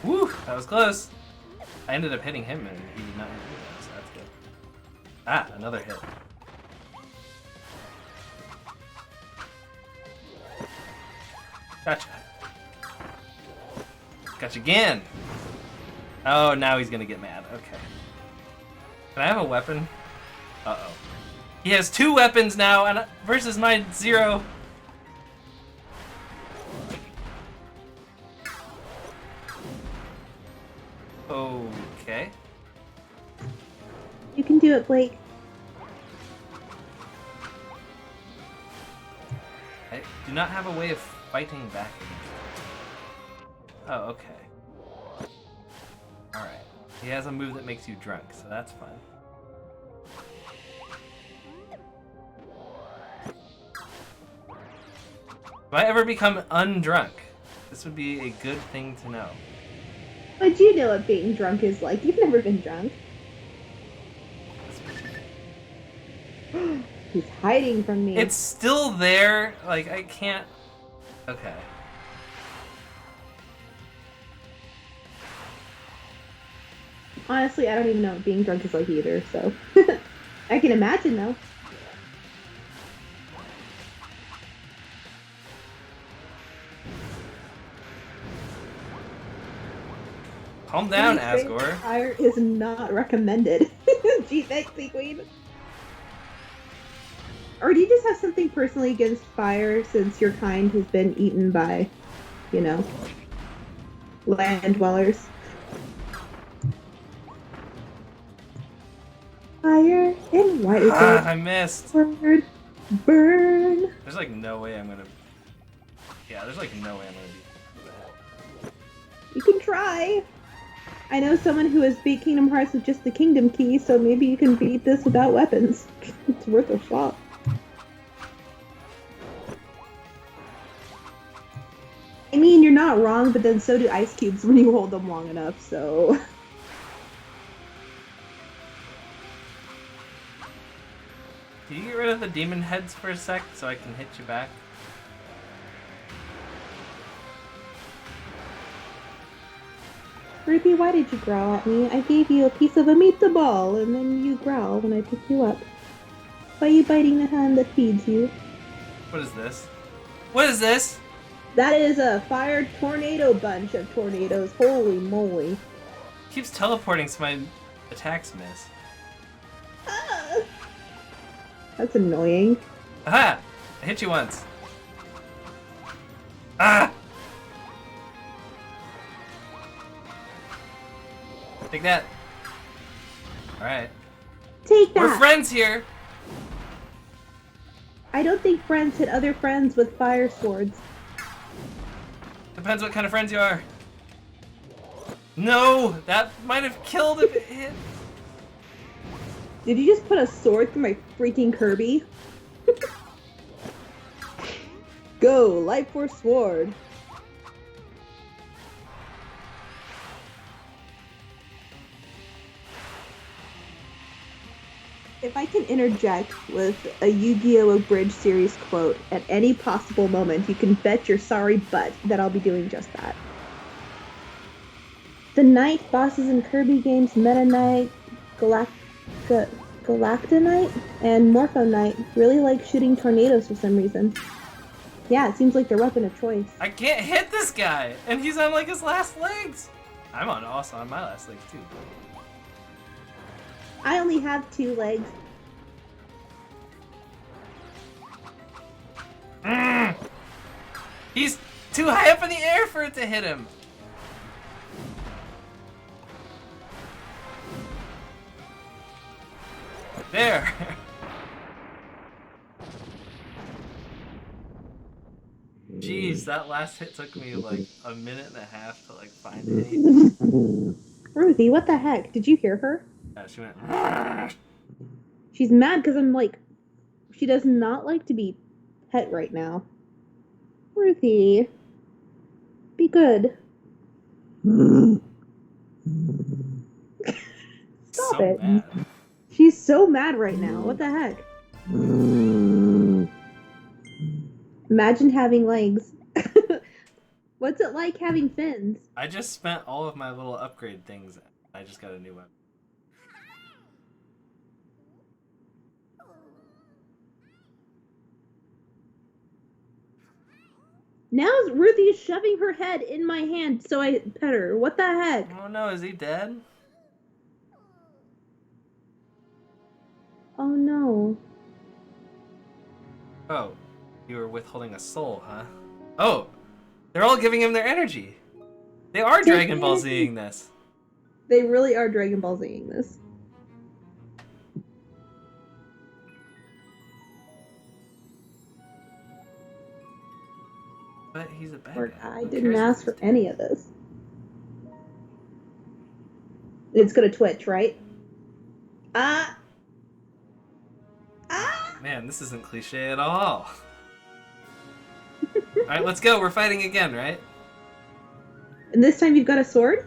Woo! That was close. I ended up hitting him and he did not hit me, so that's good. Ah, another hit. Gotcha. Gotcha again! Oh, now he's gonna get mad. Okay. Can I have a weapon? Uh-oh. He has 2 weapons now and versus my 0. Okay. You can do it, Blake. I do not have a way of fighting back against it. Oh, okay. Alright. He has a move that makes you drunk, so that's fine. If I ever become undrunk, this would be a good thing to know. But you know what being drunk is like. You've never been drunk. He's hiding from me. It's still there. Like, I can't... Okay. Honestly, I don't even know what being drunk is like either, so... I can imagine, though. Calm down, Pretty Asgore. straight fire is not recommended. Gee, thanks, Sea Queen. Or do you just have something personally against fire since your kind has been eaten by, you know, land dwellers? Fire and what is I missed. Word burn. There's like no way I'm gonna... Yeah, there's like no way I'm gonna be... You can try. I know someone who has beat Kingdom Hearts with just the Kingdom Key, so maybe you can beat this without weapons. It's worth a shot. I mean, you're not wrong, but then so do ice cubes when you hold them long enough, so... Can you get rid of the demon heads for a sec so I can hit you back? Ruthie, why did you growl at me? I gave you a piece of a meatball, and then you growl when I pick you up. Why are you biting the hand that feeds you? What is this? What is this? That is a fire tornado bunch of tornadoes. Holy moly. Keeps teleporting so my attacks miss. Ah! That's annoying. Aha! I hit you once. Ah! Take that. Alright. Take that! We're friends here! I don't think friends hit other friends with fire swords. Depends what kind of friends you are. No! That might have killed if it hit. Did you just put a sword through my freaking Kirby? Go, Light Force Sword. If I can interject with a Yu-Gi-Oh! Abridged series quote at any possible moment, you can bet your sorry butt that I'll be doing just that. The Knight bosses in Kirby games Meta Knight, Galacta Knight, and Morpho Knight really like shooting tornadoes for some reason. Yeah, it seems like their weapon of choice. I can't hit this guy, and he's on like his last legs. I'm also on my last legs too. I only have 2 legs. He's too high up in the air for it to hit him. There. Jeez, that last hit took me like a minute and a half to like find anything. Ruthie, what the heck? Did you hear her? Yeah, she went. She's mad because I'm like, she does not like to be pet right now. Ruthie, be good. Stop So it. mad. She's so mad right now. What the heck? Imagine having legs. What's it like having fins? I just spent all of my little upgrade things. I just got a new weapon. Now Ruthie is shoving her head in my hand so I pet her. What the heck? Oh no, is he dead? Oh no. Oh, you were withholding a soul, huh? Oh, they're all giving him their energy. They are Dragon Ball Z-ing this. They really are Dragon Ball Z-ing this. But he's a bad Or guy. I Who didn't cares ask if for he's dead? any of this. It's gonna twitch, right? Ah! Ah! Man, this isn't cliche at all. Alright, let's go. We're fighting again, right? And this time you've got a sword?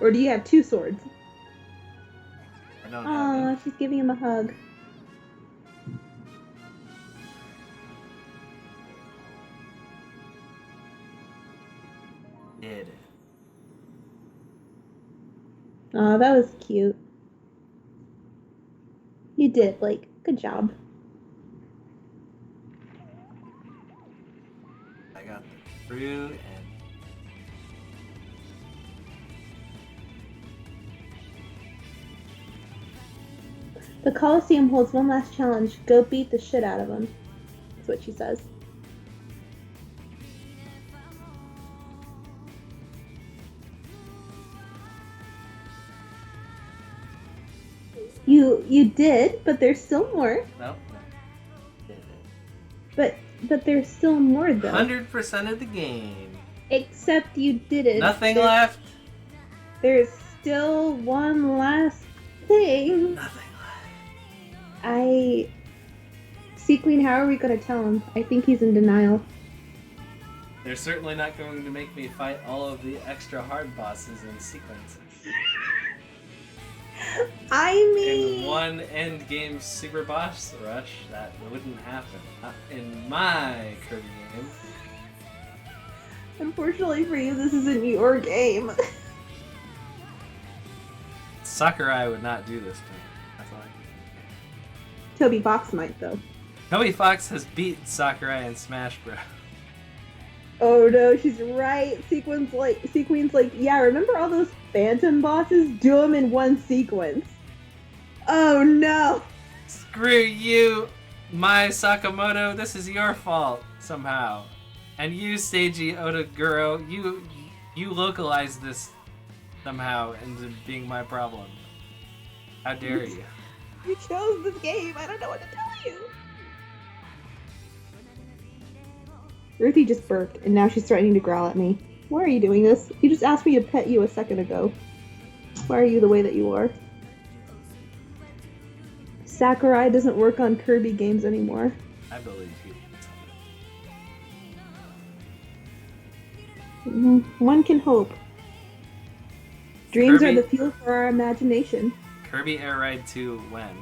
Or do you have 2 swords? I don't have Aw, any. she's giving him a hug. Did it. Aw, that was cute. You did, like, good job. I got the fruit and The Coliseum holds one last challenge. Go beat the shit out of him. That's what she says. You did, but there's still more. nope. Did it. But there's still more though. 100% of the game. Except you didn't. Nothing left. There's still one last thing. Nothing left. Sequeen, how are we gonna tell him? I think he's in denial. They're certainly not going to make me fight all of the extra hard bosses in sequence. I mean, In one end game super boss rush, that wouldn't happen. Not in my Kirby game. unfortunately for you, this isn't your game. Sakurai would not do this to me. That's all. Toby Fox might though. Toby Fox has beat Sakurai in Smash Bros. Oh no, she's right. Sequeen's like, yeah, remember all those phantom bosses? Do them in one sequence. Oh no. Screw you, Mai Sakamoto. This is your fault somehow. And you, Seiji Otaguro, you localized this somehow into being my problem. How dare you? You chose this game. I don't know what to tell you. Ruthie just burped, and now she's threatening to growl at me. Why are you doing this? You just asked me to pet you a second ago. Why are you the way that you are? Sakurai doesn't work on Kirby games anymore. I believe you. One can hope. Dreams Kirby- are the fuel for our imagination. Kirby Air Ride 2 when?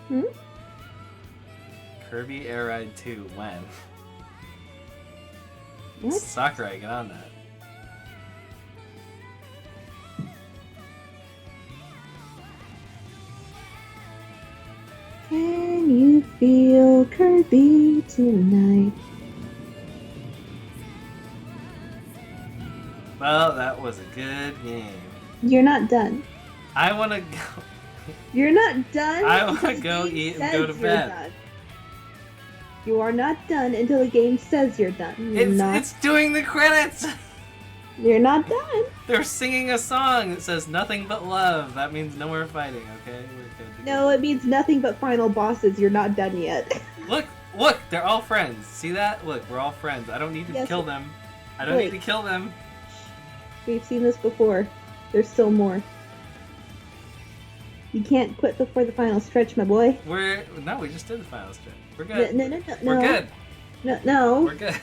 Hmm? Kirby Air Ride 2 when? What? Sakurai, get on that. Can you feel Kirby tonight? Well, that was a good game. You're not done. I want to go. You're not done. I want to until the go game eat and says go to you're bed. done. You are not done until the game says you're done. It's doing the credits! You're not done. They're singing a song that says nothing but love. That means no more fighting, okay? We're good to No, go. it means nothing but final bosses. You're not done yet. Look, they're all friends. See that? Look, we're all friends. I don't need to Yes. kill them. I don't need to kill them. We've seen this before. There's still more. You can't quit before the final stretch, my boy. No, we just did the final stretch. We're good. No. We're good. No. We're good.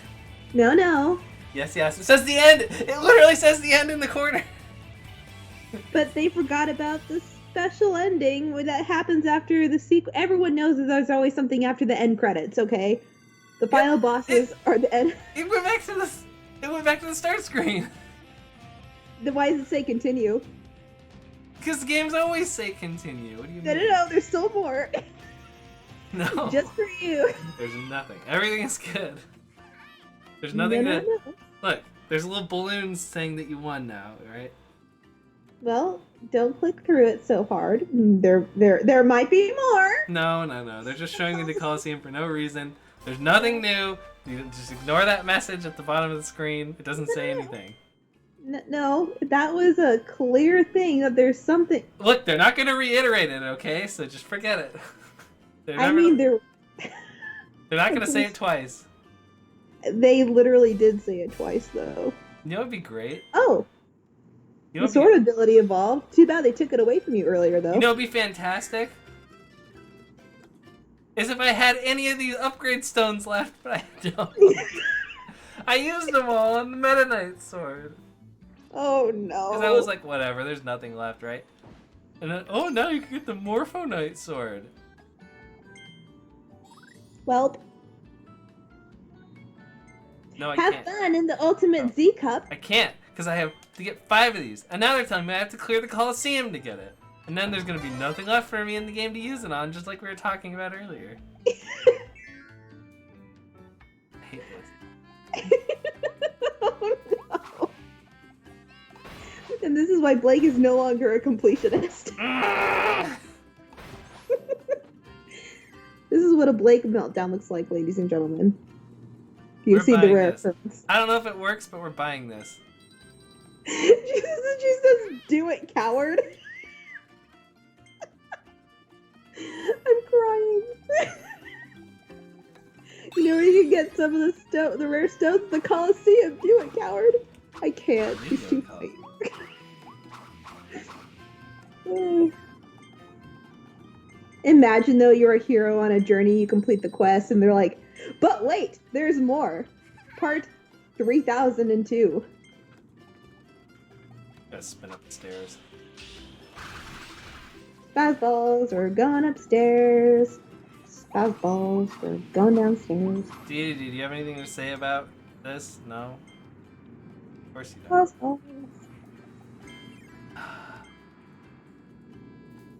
No. Yes. It says the end. It literally says the end in the corner. But they forgot about the special ending that happens after the sequel. Everyone knows that there's always something after the end credits, okay? The final bosses are the end. It went back to the start screen. Then why does it say continue? Because the games always say continue. What do you mean? No, there's still more. No. Just for you. There's nothing. Everything is good. There's nothing No. Look, there's a little balloon saying that you won now, right? Well, don't click through it so hard. There might be more. No. They're just showing you the Coliseum for no reason. There's nothing new. You just ignore that message at the bottom of the screen. It doesn't say anything. No, that was a clear thing that there's something. Look, they're not going to reiterate it, okay? So just forget it. They're not going to say it twice. They literally did say it twice, though. You know what would be great? Oh, You know the sword ability evolved. Too bad they took it away from you earlier, though. You know what would be fantastic? Is if I had any of these upgrade stones left, but I don't. I used them all on the Meta Knight sword. Oh no. Because I was like, whatever, there's nothing left, right? And then, oh, now you can get the Morpho Knight sword. Well, No, I have can't. fun in the Ultimate Z Cup. I can't, because I have to get 5 of these. And now they're telling me I have to clear the Coliseum to get it. And then there's going to be nothing left for me in the game to use it on, just like we were talking about earlier. I hate this. Oh no. And this is why Blake is no longer a completionist. This is what a Blake meltdown looks like, ladies and gentlemen. You We're see the buying rare this. occurrence. I don't know if it works, but we're buying this. She says, "Do it, coward." I'm crying. You know where you can get some of the rare stones? The Coliseum. Do it, coward. I can't. She's too sweet. Imagine though you're a hero on a journey, you complete the quest, and they're like, "But wait, there's more." Part 3002. Gotta spin up the stairs. Spazballs, we're going upstairs. Spazballs, we're going downstairs. Dee, do you have anything to say about this? No? Of course you don't. Spazballs.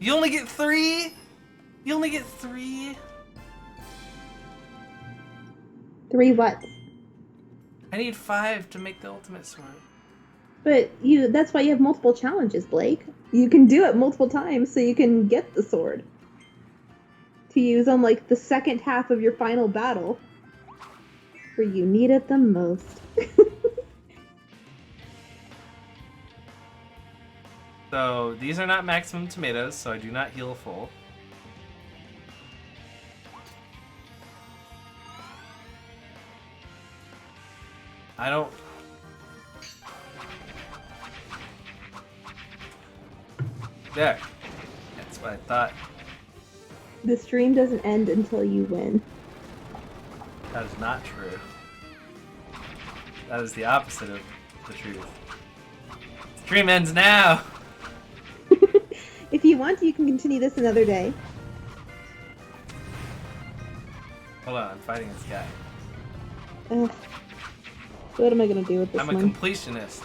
You only get 3? You only get 3? 3 what? I need 5 to make the ultimate sword. But that's why you have multiple challenges, Blake. You can do it multiple times so you can get the sword. To use on like the second half of your final battle. Where you need it the most. So, these are not maximum tomatoes, so I do not heal full. I don't... There. That's what I thought. The stream doesn't end until you win. That is not true. That is the opposite of the truth. Stream ends now! If you want, you can continue this another day. Hold on, I'm fighting this guy. What am I gonna do with this I'm a one? completionist.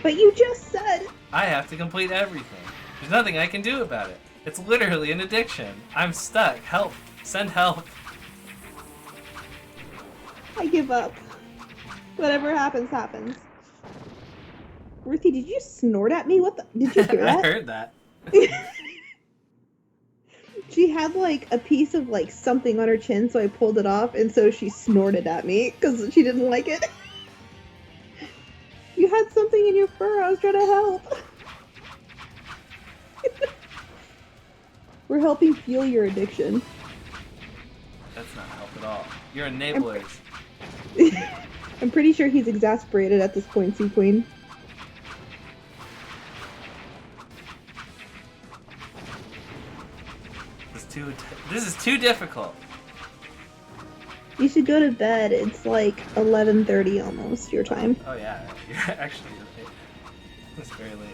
But you just said... I have to complete everything. There's nothing I can do about it. It's literally an addiction. I'm stuck. Help. Send help. I give up. Whatever happens, happens. Ruthie, did you snort at me? What the... Did you hear I that? heard that. She had, like, a piece of, like, something on her chin, so I pulled it off, and so she snorted at me, because she didn't like it. You had something in your fur, I was trying to help. We're helping fuel your addiction. That's not help at all. You're enablers. I'm pretty sure he's exasperated at this point, Sea Queen. This is too difficult. You should go to bed. It's like 11:30 almost, your time. Oh yeah, you're actually late. It's very late.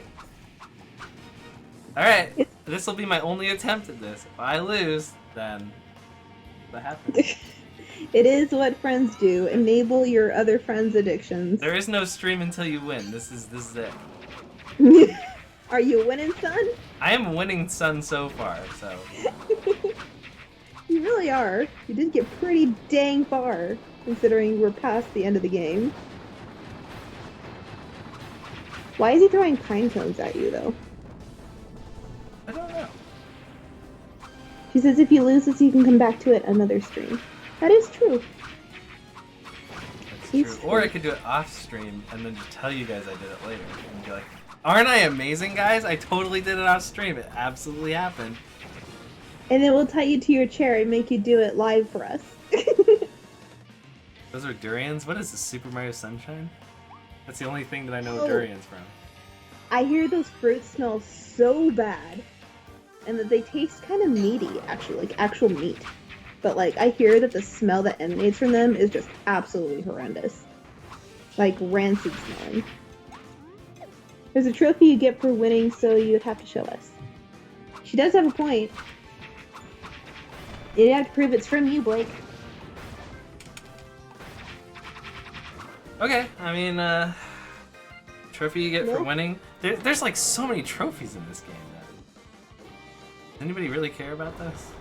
Alright, this will be my only attempt at this. If I lose, then what happens? It is what friends do. Enable your other friends' addictions. There is no stream until you win. This is it. Are you winning, son? I am winning son so far, so. You really are. You did get pretty dang far, considering we're past the end of the game. Why is he throwing pine cones at you, though? I don't know. She says if you lose this, you can come back to it another stream. That is true. That's true. Or I could do it off stream and then just tell you guys I did it later. And be like, aren't I amazing, guys? I totally did it off stream. It absolutely happened. And then we'll tie you to your chair and make you do it live for us. Those are durians? What is this, Super Mario Sunshine? That's the only thing that I know Oh. durians from. I hear those fruits smell so bad. And that they taste kind of meaty, actually, like actual meat. But, like, I hear that the smell that emanates from them is just absolutely horrendous. Like, rancid smelling. There's a trophy you get for winning, so you'd have to show us. She does have a point. You'd have to prove it's from you, Blake. Okay, I mean, trophy you get for Nope. winning. There's like so many trophies in this game. Does anybody really care about this?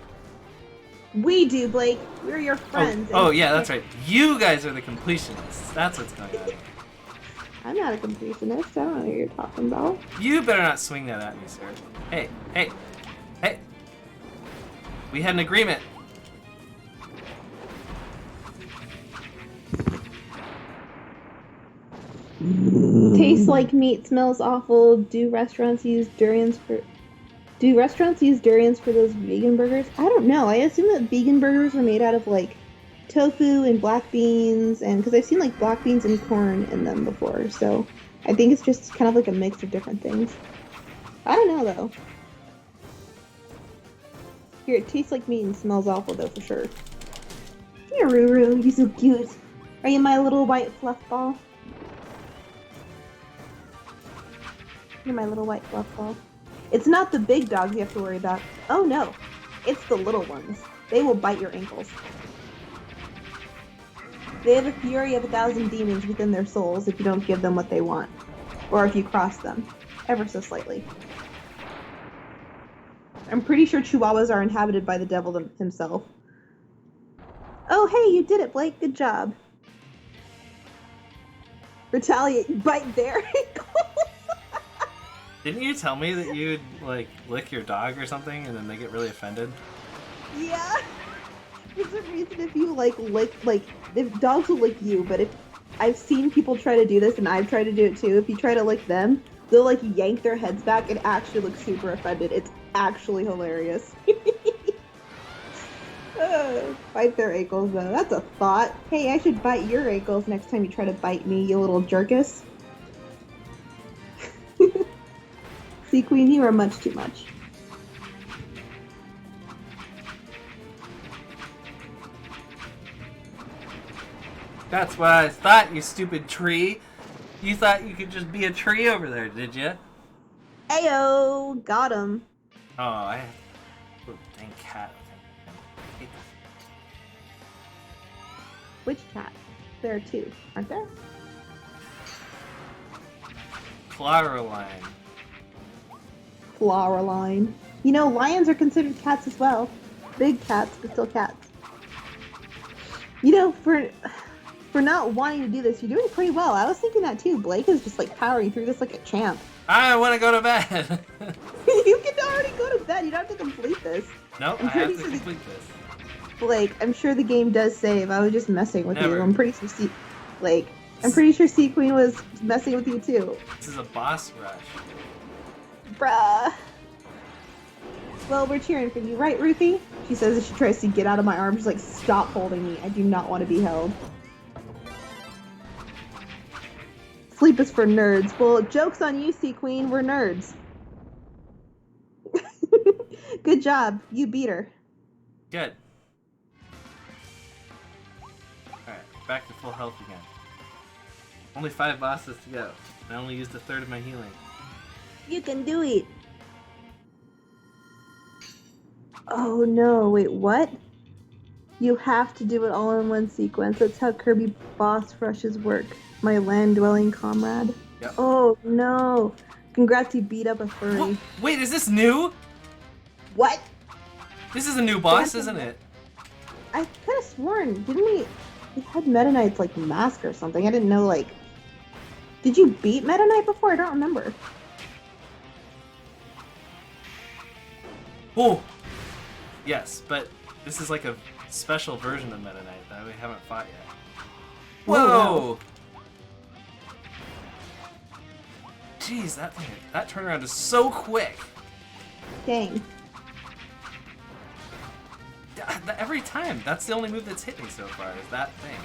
We do, Blake. We're your friends. Oh yeah, that's right. You guys are the completionists. That's what's going on. I'm not a completionist. I don't know what you're talking about. You better not swing that at me, sir. Hey, hey, hey. We had an agreement. Tastes like meat, smells awful. Do restaurants use durians for those vegan burgers? I don't know. I assume that vegan burgers are made out of like tofu and black beans, and because I've seen like black beans and corn in them before, so I think it's just kind of like a mix of different things. I don't know though. Here, it tastes like meat and smells awful though for sure. Here, Ruru, you're so cute. Are you my little white fluff ball? You're my little white fluff ball. It's not the big dogs you have to worry about. Oh no, it's the little ones. They will bite your ankles. They have a fury of 1,000 demons within their souls if you don't give them what they want. Or if you cross them, ever so slightly. I'm pretty sure Chihuahuas are inhabited by the devil himself. Oh hey, you did it, Blake. Good job. Retaliate, bite their ankles. Didn't you tell me that you'd like lick your dog or something and then they get really offended? Yeah. For some reason, if you if dogs will lick you, but if I've seen people try to do this and I've tried to do it too, if you try to lick them, they'll like yank their heads back and actually look super offended. It's actually hilarious. Bite their ankles though. That's a thought. Hey, I should bite your ankles next time you try to bite me, you little jerkus. See, Queen, you are much too much. That's what I thought, you stupid tree. You thought you could just be a tree over there, did you? Ayo, got him. Oh, I have... Oh, dang cat. I hate Which cat? There are two, aren't there? Claraline. Floraline. You know, lions are considered cats as well. Big cats, but still cats. You know, for not wanting to do this, you're doing pretty well. I was thinking that too. Blake is just like powering through this like a champ. I want to go to bed. You can already go to bed. You don't have to complete this. Nope, I have to complete this. Blake, I'm sure the game does save. I was just messing with Never. you. I'm pretty sure Blake, I'm pretty sure Sea Queen was messing with you too. This is a boss rush. Bruh. Well, we're cheering for you, right, Ruthie? She says as she tries to get out of my arms, she's like, stop holding me. I do not want to be held. Sleep is for nerds. Well, joke's on you, Sea Queen. We're nerds. Good job. You beat her. Good. Alright, back to full health again. Only 5 bosses to go. I only used a third of my healing. You can do it. Oh no, wait, what? You have to do it all in one sequence. That's how Kirby boss rushes work. My land-dwelling comrade. Yep. Oh no. Congrats, you beat up a furry. What? Wait, is this new? What? This is a new boss, isn't it? I could have sworn, didn't we had Meta Knight's like mask or something. I didn't know like did you beat Meta Knight before? I don't remember. Oh! Yes, but this is like a special version of Meta Knight that we haven't fought yet. Whoa! Wow. Jeez, that turnaround is so quick. Dang. Every time, that's the only move that's hit me so far, is that thing.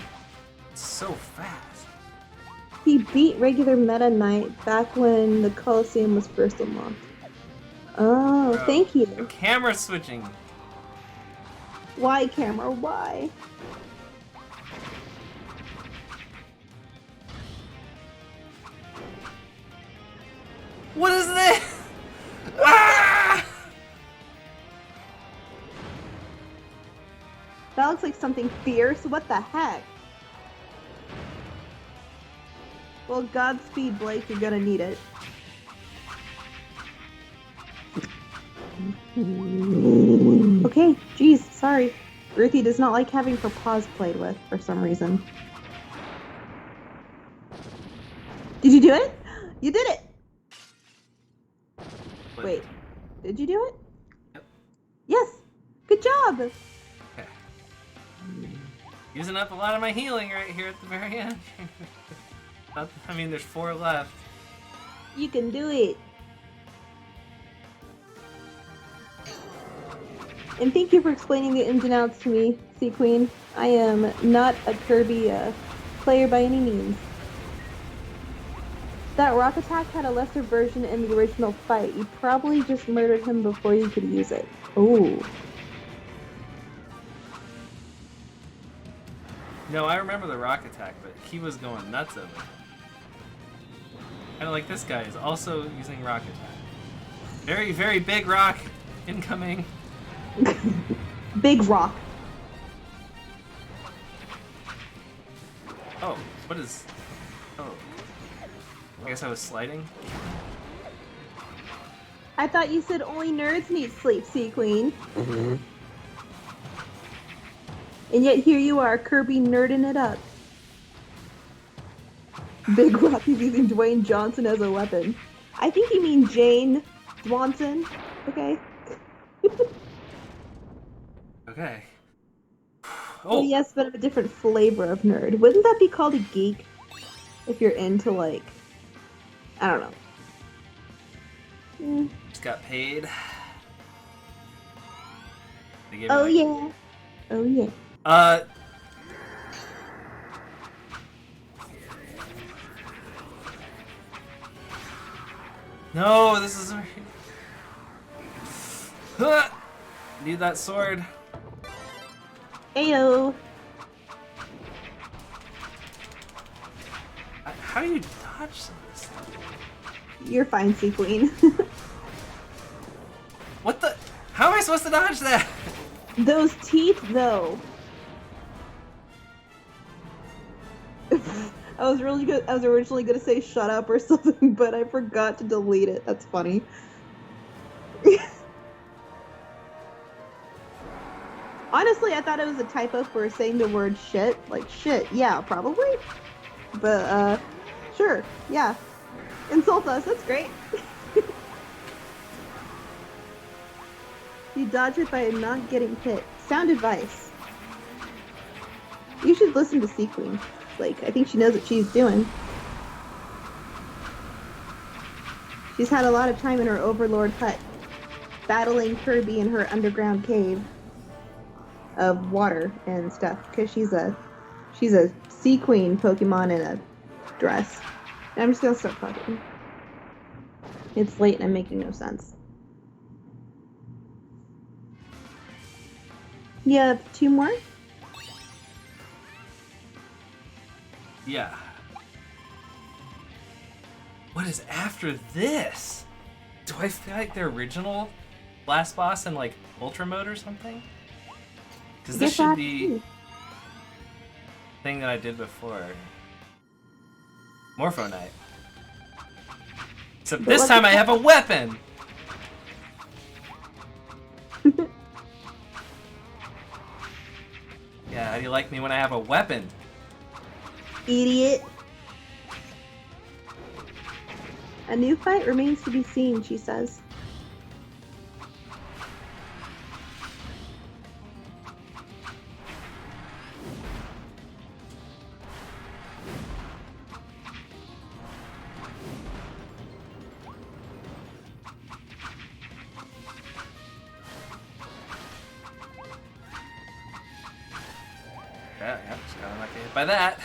It's so fast. He beat regular Meta Knight back when the Coliseum was first unlocked. Oh, Bro, thank the you. camera switching. Why, camera? Why? What is this? Ah! That looks like something fierce. What the heck? Well, Godspeed, Blake. You're gonna need it. Okay, geez, sorry. Ruthie does not like having her paws played with for some reason. Did you do it? You did it! Wait, did you do it? Yep. Yes! Good job! Okay. Using up a lot of my healing right here at the very end. I mean, there's 4 left. You can do it! And thank you for explaining the ins and outs to me, Sea Queen. I am not a Kirby player by any means. That rock attack had a lesser version in the original fight. You probably just murdered him before you could use it. Ooh. No, I remember the rock attack, but he was going nuts over it. Kind of like this guy is also using rock attack. Very, very big rock incoming. Big rock. Oh, what is... Oh. I guess I was sliding? I thought you said only nerds need sleep, Sea Queen. Mm-hmm. And yet here you are, Kirby nerding it up. Big Rock is using Dwayne Johnson as a weapon. I think you mean Jane Swanson. Okay. Okay. Oh Oh! yes, but of a different flavor of nerd. Wouldn't that be called a geek? If you're into like, I don't know. Mm. Just got paid. They gave me, Oh like- yeah. Oh yeah. No, this is... Need that sword. Ayo. How do you dodge dodge some of this stuff. You're fine, Sea Queen. What the? How am I supposed to dodge that? Those teeth, though. I was originally gonna say shut up or something, but I forgot to delete it. That's funny. Honestly, I thought it was a typo for saying the word shit. Like, shit, yeah, probably. But, sure, yeah. Insult us, that's great. You dodge it by not getting hit. Sound advice. You should listen to Sea Queen. Like, I think she knows what she's doing. She's had a lot of time in her Overlord hut, battling Kirby in her underground cave of water and stuff, because she's a Sea Queen Pokemon in a dress. And I'm just gonna start talking. It's late and I'm making no sense. You have 2 more? Yeah. What is after this? Do I fight the original last boss in like Ultra Mode or something? Because this should be thing that I did before. Morpho Knight. Except this time I have a weapon! Yeah, how do you like me when I have a weapon? Idiot. A new fight remains to be seen, she says. Yeah, just gotta not get hit by that.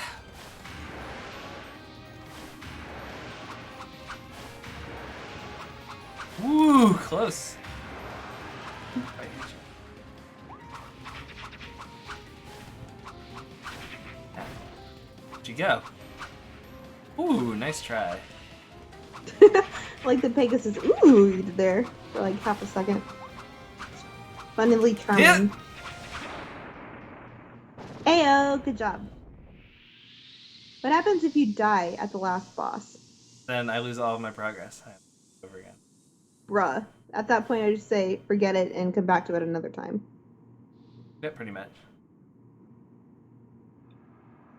Woo, close. Where'd you go? Ooh, nice try. Like the Pegasus ooh you did there for like half a second. Funnily charming. Yeah. Ayo, good job. What happens if you die at the last boss? Then I lose all of my progress. Over again. Bruh. At that point I just say forget it and come back to it another time. Yeah, pretty much.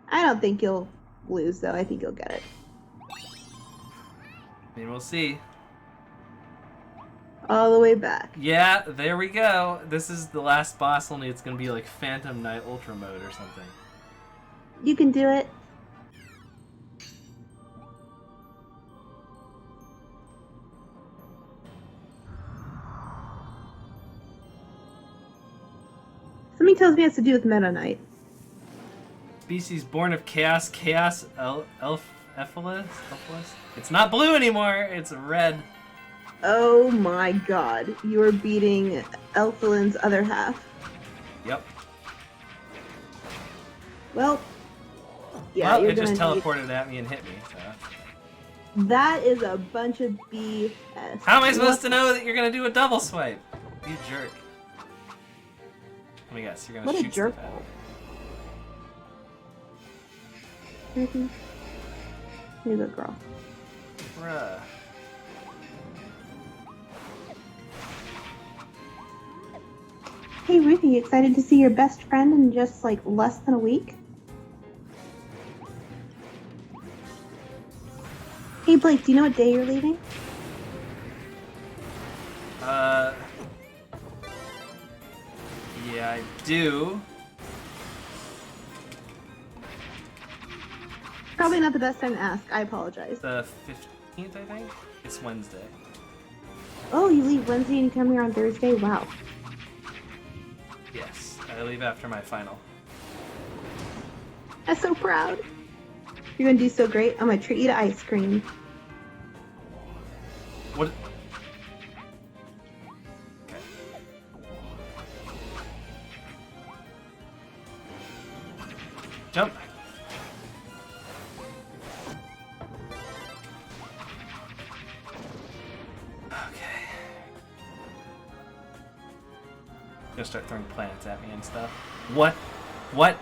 I don't think you'll lose though. I think you'll get it. I mean, we'll see. All the way back. Yeah, there we go. This is the last boss, only it's gonna be like Phantom Knight Ultra Mode or something. You can do it. Something tells me it has to do with Meta Knight. Species born of chaos, Elphalus? It's not blue anymore, it's red. Oh my god, you are beating Elphalin's other half. Yep. Well, yeah, well, you're it just gonna teleported at me and hit me, so. That is a bunch of BS. How am I supposed to know that you're gonna do a double swipe? You jerk. Let me guess, you're gonna What a shoot jerk. stuff at me. Mm-hmm. You're a good girl. Bruh. Hey Ruthie, excited to see your best friend in just like less than a week? Hey Blake, do you know what day you're leaving? Yeah, I do. Probably not the best time to ask. I apologize. The 15th, I think? It's Wednesday. Oh, you leave Wednesday and you come here on Thursday? Wow. Yes, I leave after my final. I'm so proud. You're gonna do so great. I'm gonna treat you to ice cream. What? Jump. Gonna start throwing planets at me and stuff. What? What?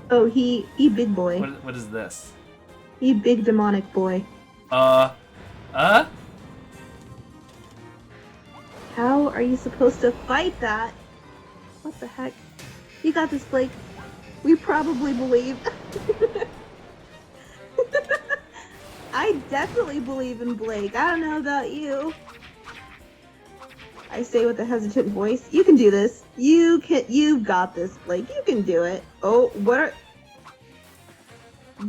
Oh, he big boy. What is this? He big demonic boy. Uh? How are you supposed to fight that? What the heck? You got this, Blake. We probably believe. I definitely believe in Blake. I don't know about you. I say with a hesitant voice. You can do this. You've got this, Blake. You can do it. Oh, what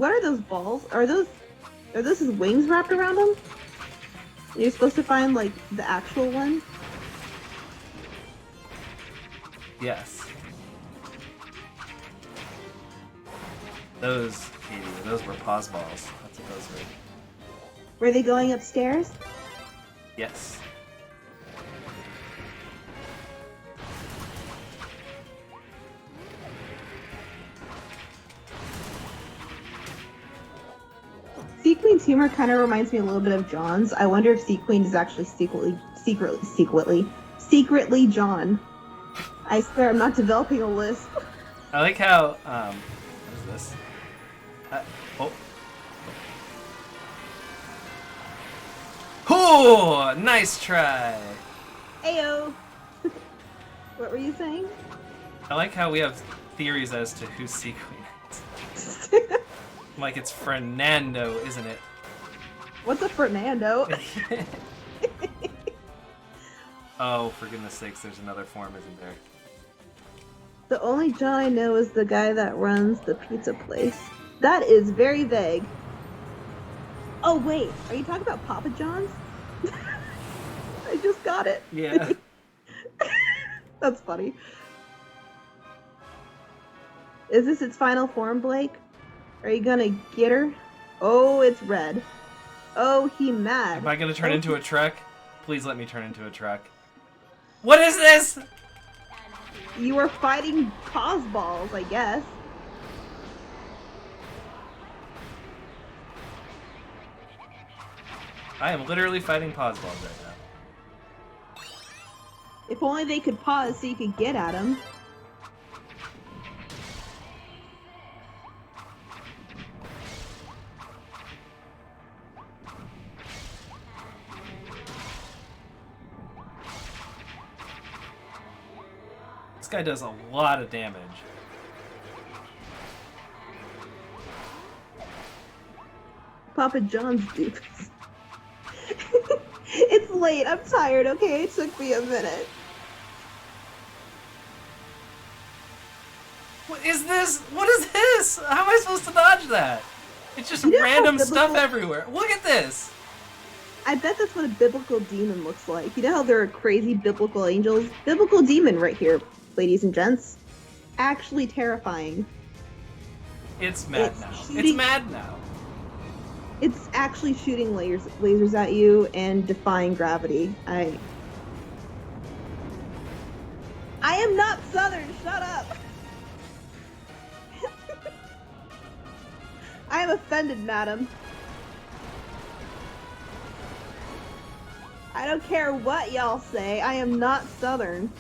are those balls? Are those his wings wrapped around them? You're supposed to find, like, the actual one? Yes. Those, Katie, those were pause balls. That's what those were. Were they going upstairs? Yes. Sea Queen's humor kind of reminds me a little bit of John's. I wonder if Sea Queen is actually secretly John. I swear I'm not developing a list. I like how, what is this? Oh. Oh, nice try. Ayo. What were you saying? I like how we have theories as to who Sea Queen is. Like it's Fernando, isn't it? What's a Fernando? Oh, for goodness sakes, there's another form, isn't there? The only John I know is the guy that runs the pizza place. That is very vague. Oh wait, are you talking about Papa John's? I just got it. Yeah. That's funny. Is this its final form, Blake? Are you gonna get her? Oh, it's red. Oh, he mad. Am I gonna turn into a truck? Please let me turn into a truck. What is this? You are fighting pause balls, I guess. I am literally fighting pause balls right now. If only they could pause so you could get at him. This guy does a lot of damage. Papa John's dude. It's late. I'm tired, okay? It took me a minute. What is this? What is this? How am I supposed to dodge that? It's just You know how random biblical- stuff everywhere. Look at this. I bet that's what a biblical demon looks like. You know how there are crazy biblical angels? Biblical demon right here, ladies and gents. Actually terrifying. It's mad It's now. shooting- It's mad now. It's actually shooting lasers at you and defying gravity. I am not Southern, shut up! I am offended, madam. I don't care what y'all say, I am not Southern.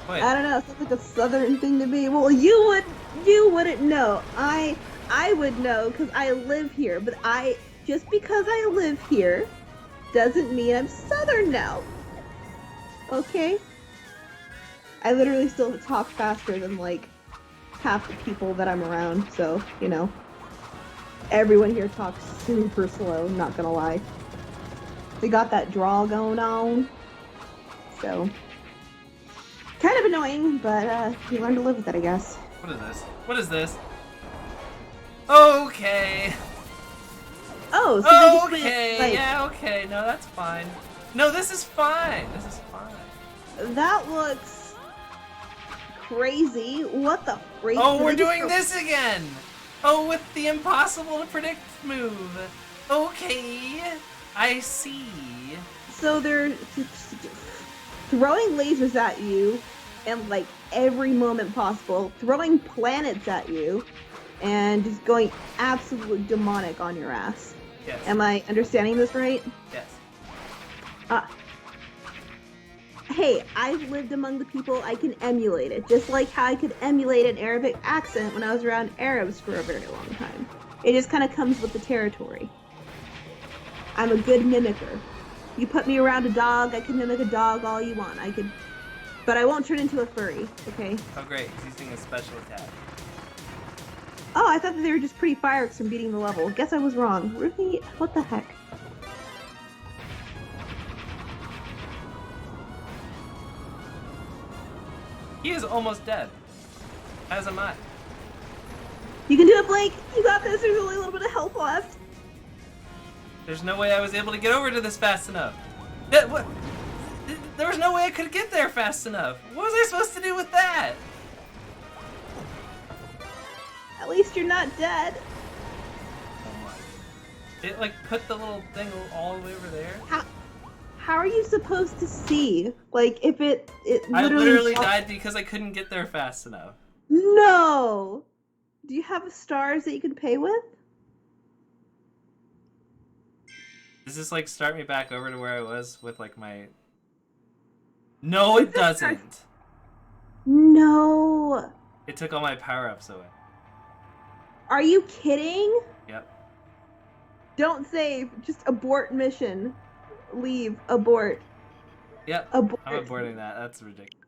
Wait. I don't know, it sounds like a Southern thing to me. Well, you wouldn't know. I would know because I live here, but just because I live here doesn't mean I'm Southern now. Okay? I literally still talk faster than like half the people that I'm around, so, you know. Everyone here talks super slow, not gonna lie. They got that drawl going on. So kind of annoying, but you learn to live with it, I guess. What is this? What is this? Okay. Oh, so they just Okay. went, like, Yeah, okay. No, that's fine. No, this is fine. This is fine. that looks crazy. What the freak? Oh, Did we're they just doing go- this again. Oh, with the impossible to predict move. Okay. I see. So they're throwing lasers at you, and like every moment possible, throwing planets at you, and just going absolutely demonic on your ass. Yes. Am I understanding this right? Yes. Hey, I've lived among the people, I can emulate it, just like how I could emulate an Arabic accent when I was around Arabs for a very long time. It just kind of comes with the territory. I'm a good mimicker. You put me around a dog, I can mimic a dog all you want. But I won't turn into a furry, okay? Oh, great. He's using a special attack. Oh, I thought that they were just pretty fireworks from beating the level. Guess I was wrong. Ruthie, what the heck? He is almost dead. As am I. You can do it, Blake! You got this! There's only a little bit of health left. There's no way I was able to get over to this fast enough. What? There was no way I could get there fast enough. What was I supposed to do with that? At least you're not dead. Oh my. It like put the little thing all the way over there. How are you supposed to see? Like, if it I literally... literally died because I couldn't get there fast enough. No! Do you have stars that you can pay with? Does this like start me back over to where I was with like my... No, it doesn't. No! It took all my power-ups away. Are you kidding? Yep. Don't save. Just abort mission. Leave. Abort. Yep. Abort. I'm aborting that. That's ridiculous.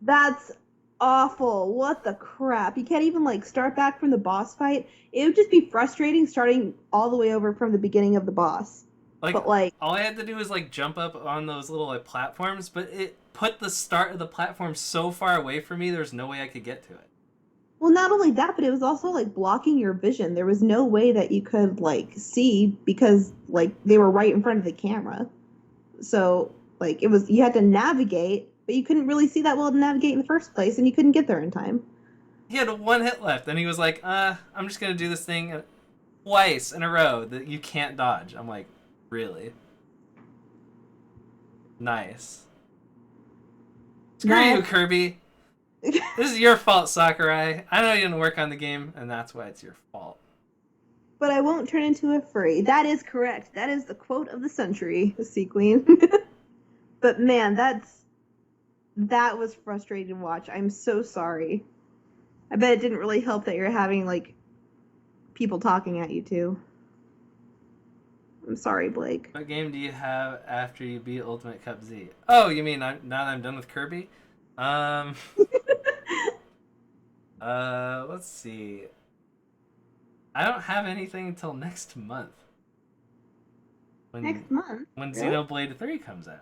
That's awful. What the crap? You can't even like start back from the boss fight. It would just be frustrating starting all the way over from the beginning of the boss. But like all I had to do was like jump up on those little like platforms, but it put the start of the platform so far away from me, there's no way I could get to it. well, not only that, but it was also like blocking your vision. There was no way that you could like see because like they were right in front of the camera. So like it was you had to navigate, but you couldn't really see that well to navigate in the first place, and you couldn't get there in time. He had one hit left, and he was like, I'm just gonna do this thing twice in a row that you can't dodge. I'm like, really? Nice. Screw you, Kirby. This is your fault, Sakurai. I know you didn't work on the game, and that's why it's your fault. But I won't turn into a furry. That is correct. That is the quote of the century, Sea Queen. But man, that was frustrating to watch. I'm so sorry. I bet it didn't really help that you're having like people talking at you too. I'm sorry, Blake. What game do you have after you beat Ultimate Cup Z? Oh, you mean now that I'm done with Kirby? Let's see. I don't have anything until next month. Next month? When Really? Xenoblade 3 comes out.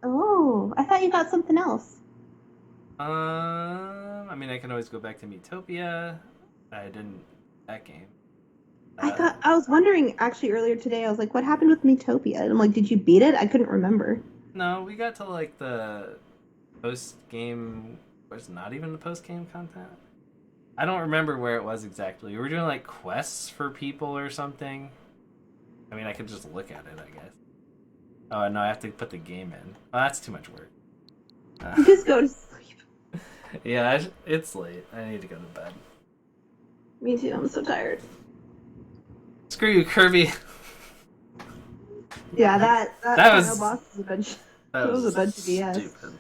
Oh, I thought you got something else. I mean, I can always go back to Miitopia. I didn't that game. I was wondering actually earlier today. I was like, what happened with Miitopia? And I'm like, did you beat it? I couldn't remember. No, we got to like the post game. Was not even the post game content. I don't remember where it was exactly. We were doing like quests for people or something. I mean, I could just look at it, I guess. Oh no, I have to put the game in. Oh, that's too much work. Just go to sleep. Yeah, it's late. I need to go to bed. Me too. I'm so tired. Screw you, Kirby. Yeah, that was- final boss was a bunch. That It was a bunch of BS. stupid.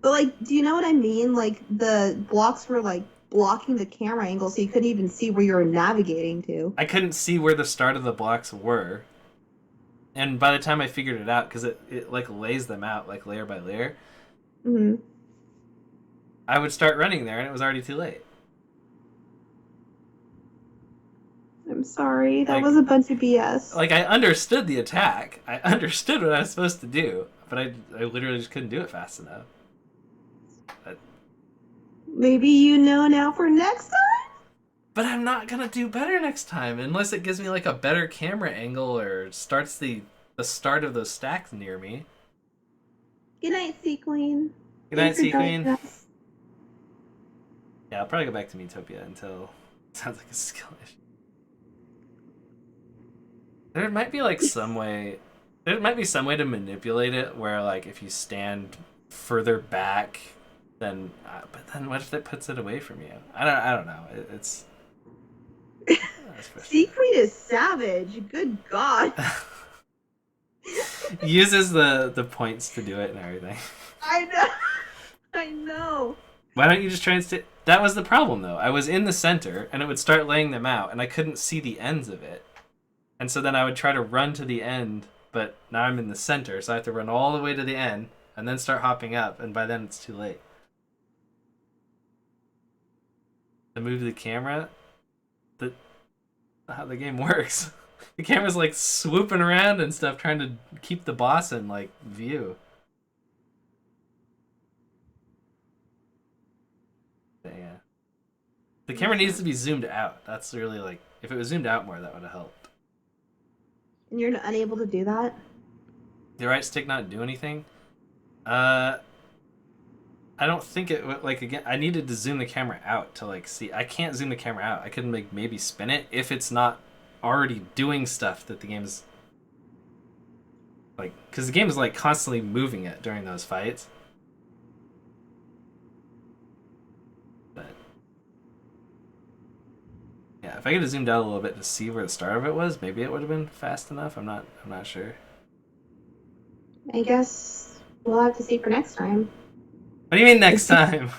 But like, do you know what I mean? Like the blocks were like blocking the camera angle, so you couldn't even see where you were navigating to. I couldn't see where the start of the blocks were. And by the time I figured it out, because it like lays them out like layer by layer, Hmm. I would start running there and it was already too late. I'm sorry. That Like- was a bunch of BS. Like, I understood the attack. I understood what I was supposed to do, but I literally just couldn't do it fast enough. Maybe you know now for next time? But I'm not gonna do better next time unless it gives me like a better camera angle or starts the start of those stacks near me. Good night, Sea Queen. Good night, Thanks for Sea Queen. joining us. Yeah, I'll probably go back to Miitopia until it sounds like a skill issue. There might be like some way. There might be some way to manipulate it where like if you stand further back, then but then what if it puts it away from you? I don't know. It's That's Sea frustrating. Queen is savage. Good God. Uses the points to do it and everything. I know. I know. Why don't you just try and stay? That was the problem, though. I was in the center, and it would start laying them out, and I couldn't see the ends of it. And so then I would try to run to the end, but now I'm in the center, so I have to run all the way to the end, and then start hopping up, and by then it's too late. To move the camera, how the game works. The camera's like swooping around and stuff, trying to keep the boss in like view. But yeah. The camera needs to be zoomed out. That's really like, if it was zoomed out more, that would have helped. And you're unable to do that? The right stick not do anything? I don't think it, like, again, I needed to zoom the camera out to like see. I can't zoom the camera out. I could like maybe spin it if it's not already doing stuff that the game's like, because the game is like constantly moving it during those fights. But yeah, if I could have zoomed out a little bit to see where the start of it was, maybe it would have been fast enough. I'm not sure. I guess we'll have to see for next time. What do you mean next time?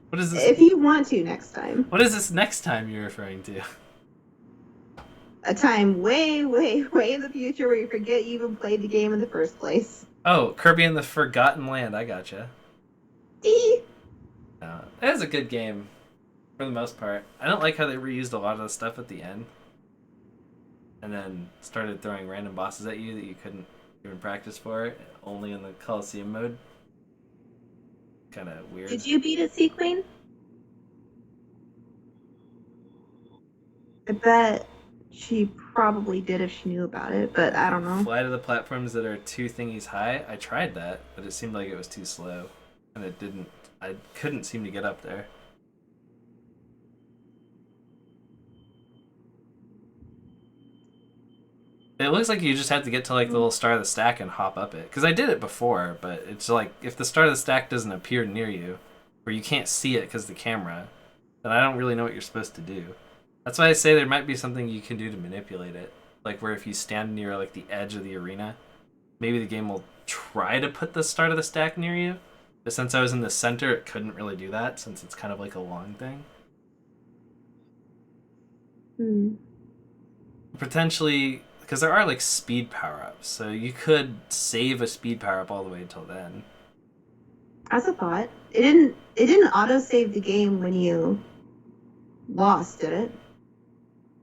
What is this? If you want to next time. What is this next time you're referring to? A time way, way, way in the future where you forget you even played the game in the first place. Oh, Kirby and the Forgotten Land. I gotcha. Eee. That is a good game, for the most part. I don't like how they reused a lot of the stuff at the end, and then started throwing random bosses at you that you couldn't even practice for, only in the Coliseum mode. Kind of weird. Did you beat a Sea Queen? I bet she probably did if she knew about it, but I don't know. Fly to the platforms that are 2 thingies high. I tried that, but it seemed like it was too slow, and it didn't. I couldn't seem to get up there. It looks like you just have to get to like the little star of the stack and hop up it. Because I did it before, but it's like if the star of the stack doesn't appear near you, or you can't see it because of the camera, then I don't really know what you're supposed to do. That's why I say there might be something you can do to manipulate it. Like where if you stand near like the edge of the arena, maybe the game will try to put the start of the stack near you. But since I was in the center, it couldn't really do that since it's kind of like a long thing. Potentially, because there are like speed power-ups, so you could save a speed power-up all the way until then. As a thought, it didn't auto-save the game when you lost, did it?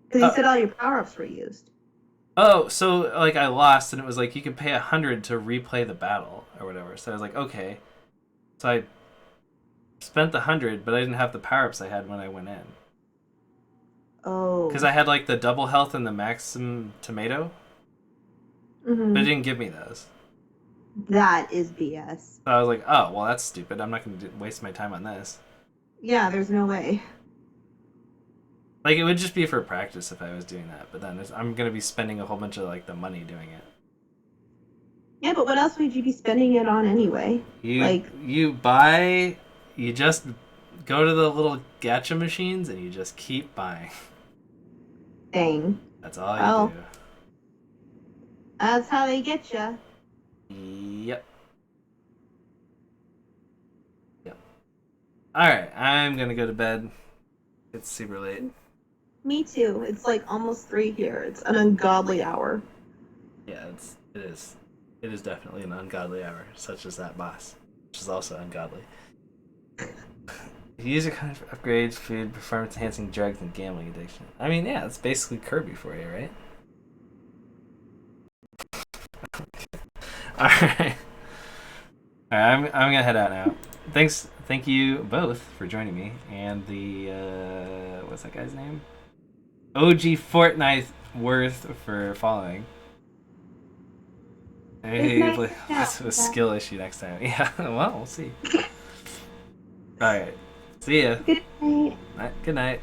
Because you said all your power-ups were used. Oh, so like I lost, and it was like you could pay 100 to replay the battle or whatever. So I was like, okay. So I spent the 100, but I didn't have the power-ups I had when I went in. Oh. Because I had like the double health and the maximum tomato, but it didn't give me those. That is BS. So I was like, oh, well, that's stupid. I'm not going to waste my time on this. Yeah, there's no way. Like, it would just be for practice if I was doing that, but then I'm going to be spending a whole bunch of like the money doing it. Yeah, but what else would you be spending it on anyway? You just go to the little gacha machines and you just keep buying. Dang. That's all you do. That's how they get you. Yep. Alright, I'm gonna go to bed. It's super late. Me too. It's like almost 3 here. It's an ungodly hour. Yeah, it is. It is definitely an ungodly hour, such as that boss, which is also ungodly. If you use your kind of upgrades, food, performance enhancing drugs, and gambling addiction. I mean, yeah, it's basically Kirby for you, right? Alright. I'm gonna head out now. Thank you both for joining me, and the what's that guy's name? OG Fortnite Worth for following. Hey, it's a skill issue next time. Yeah, well, we'll see. Alright. See ya. Good night. Good night.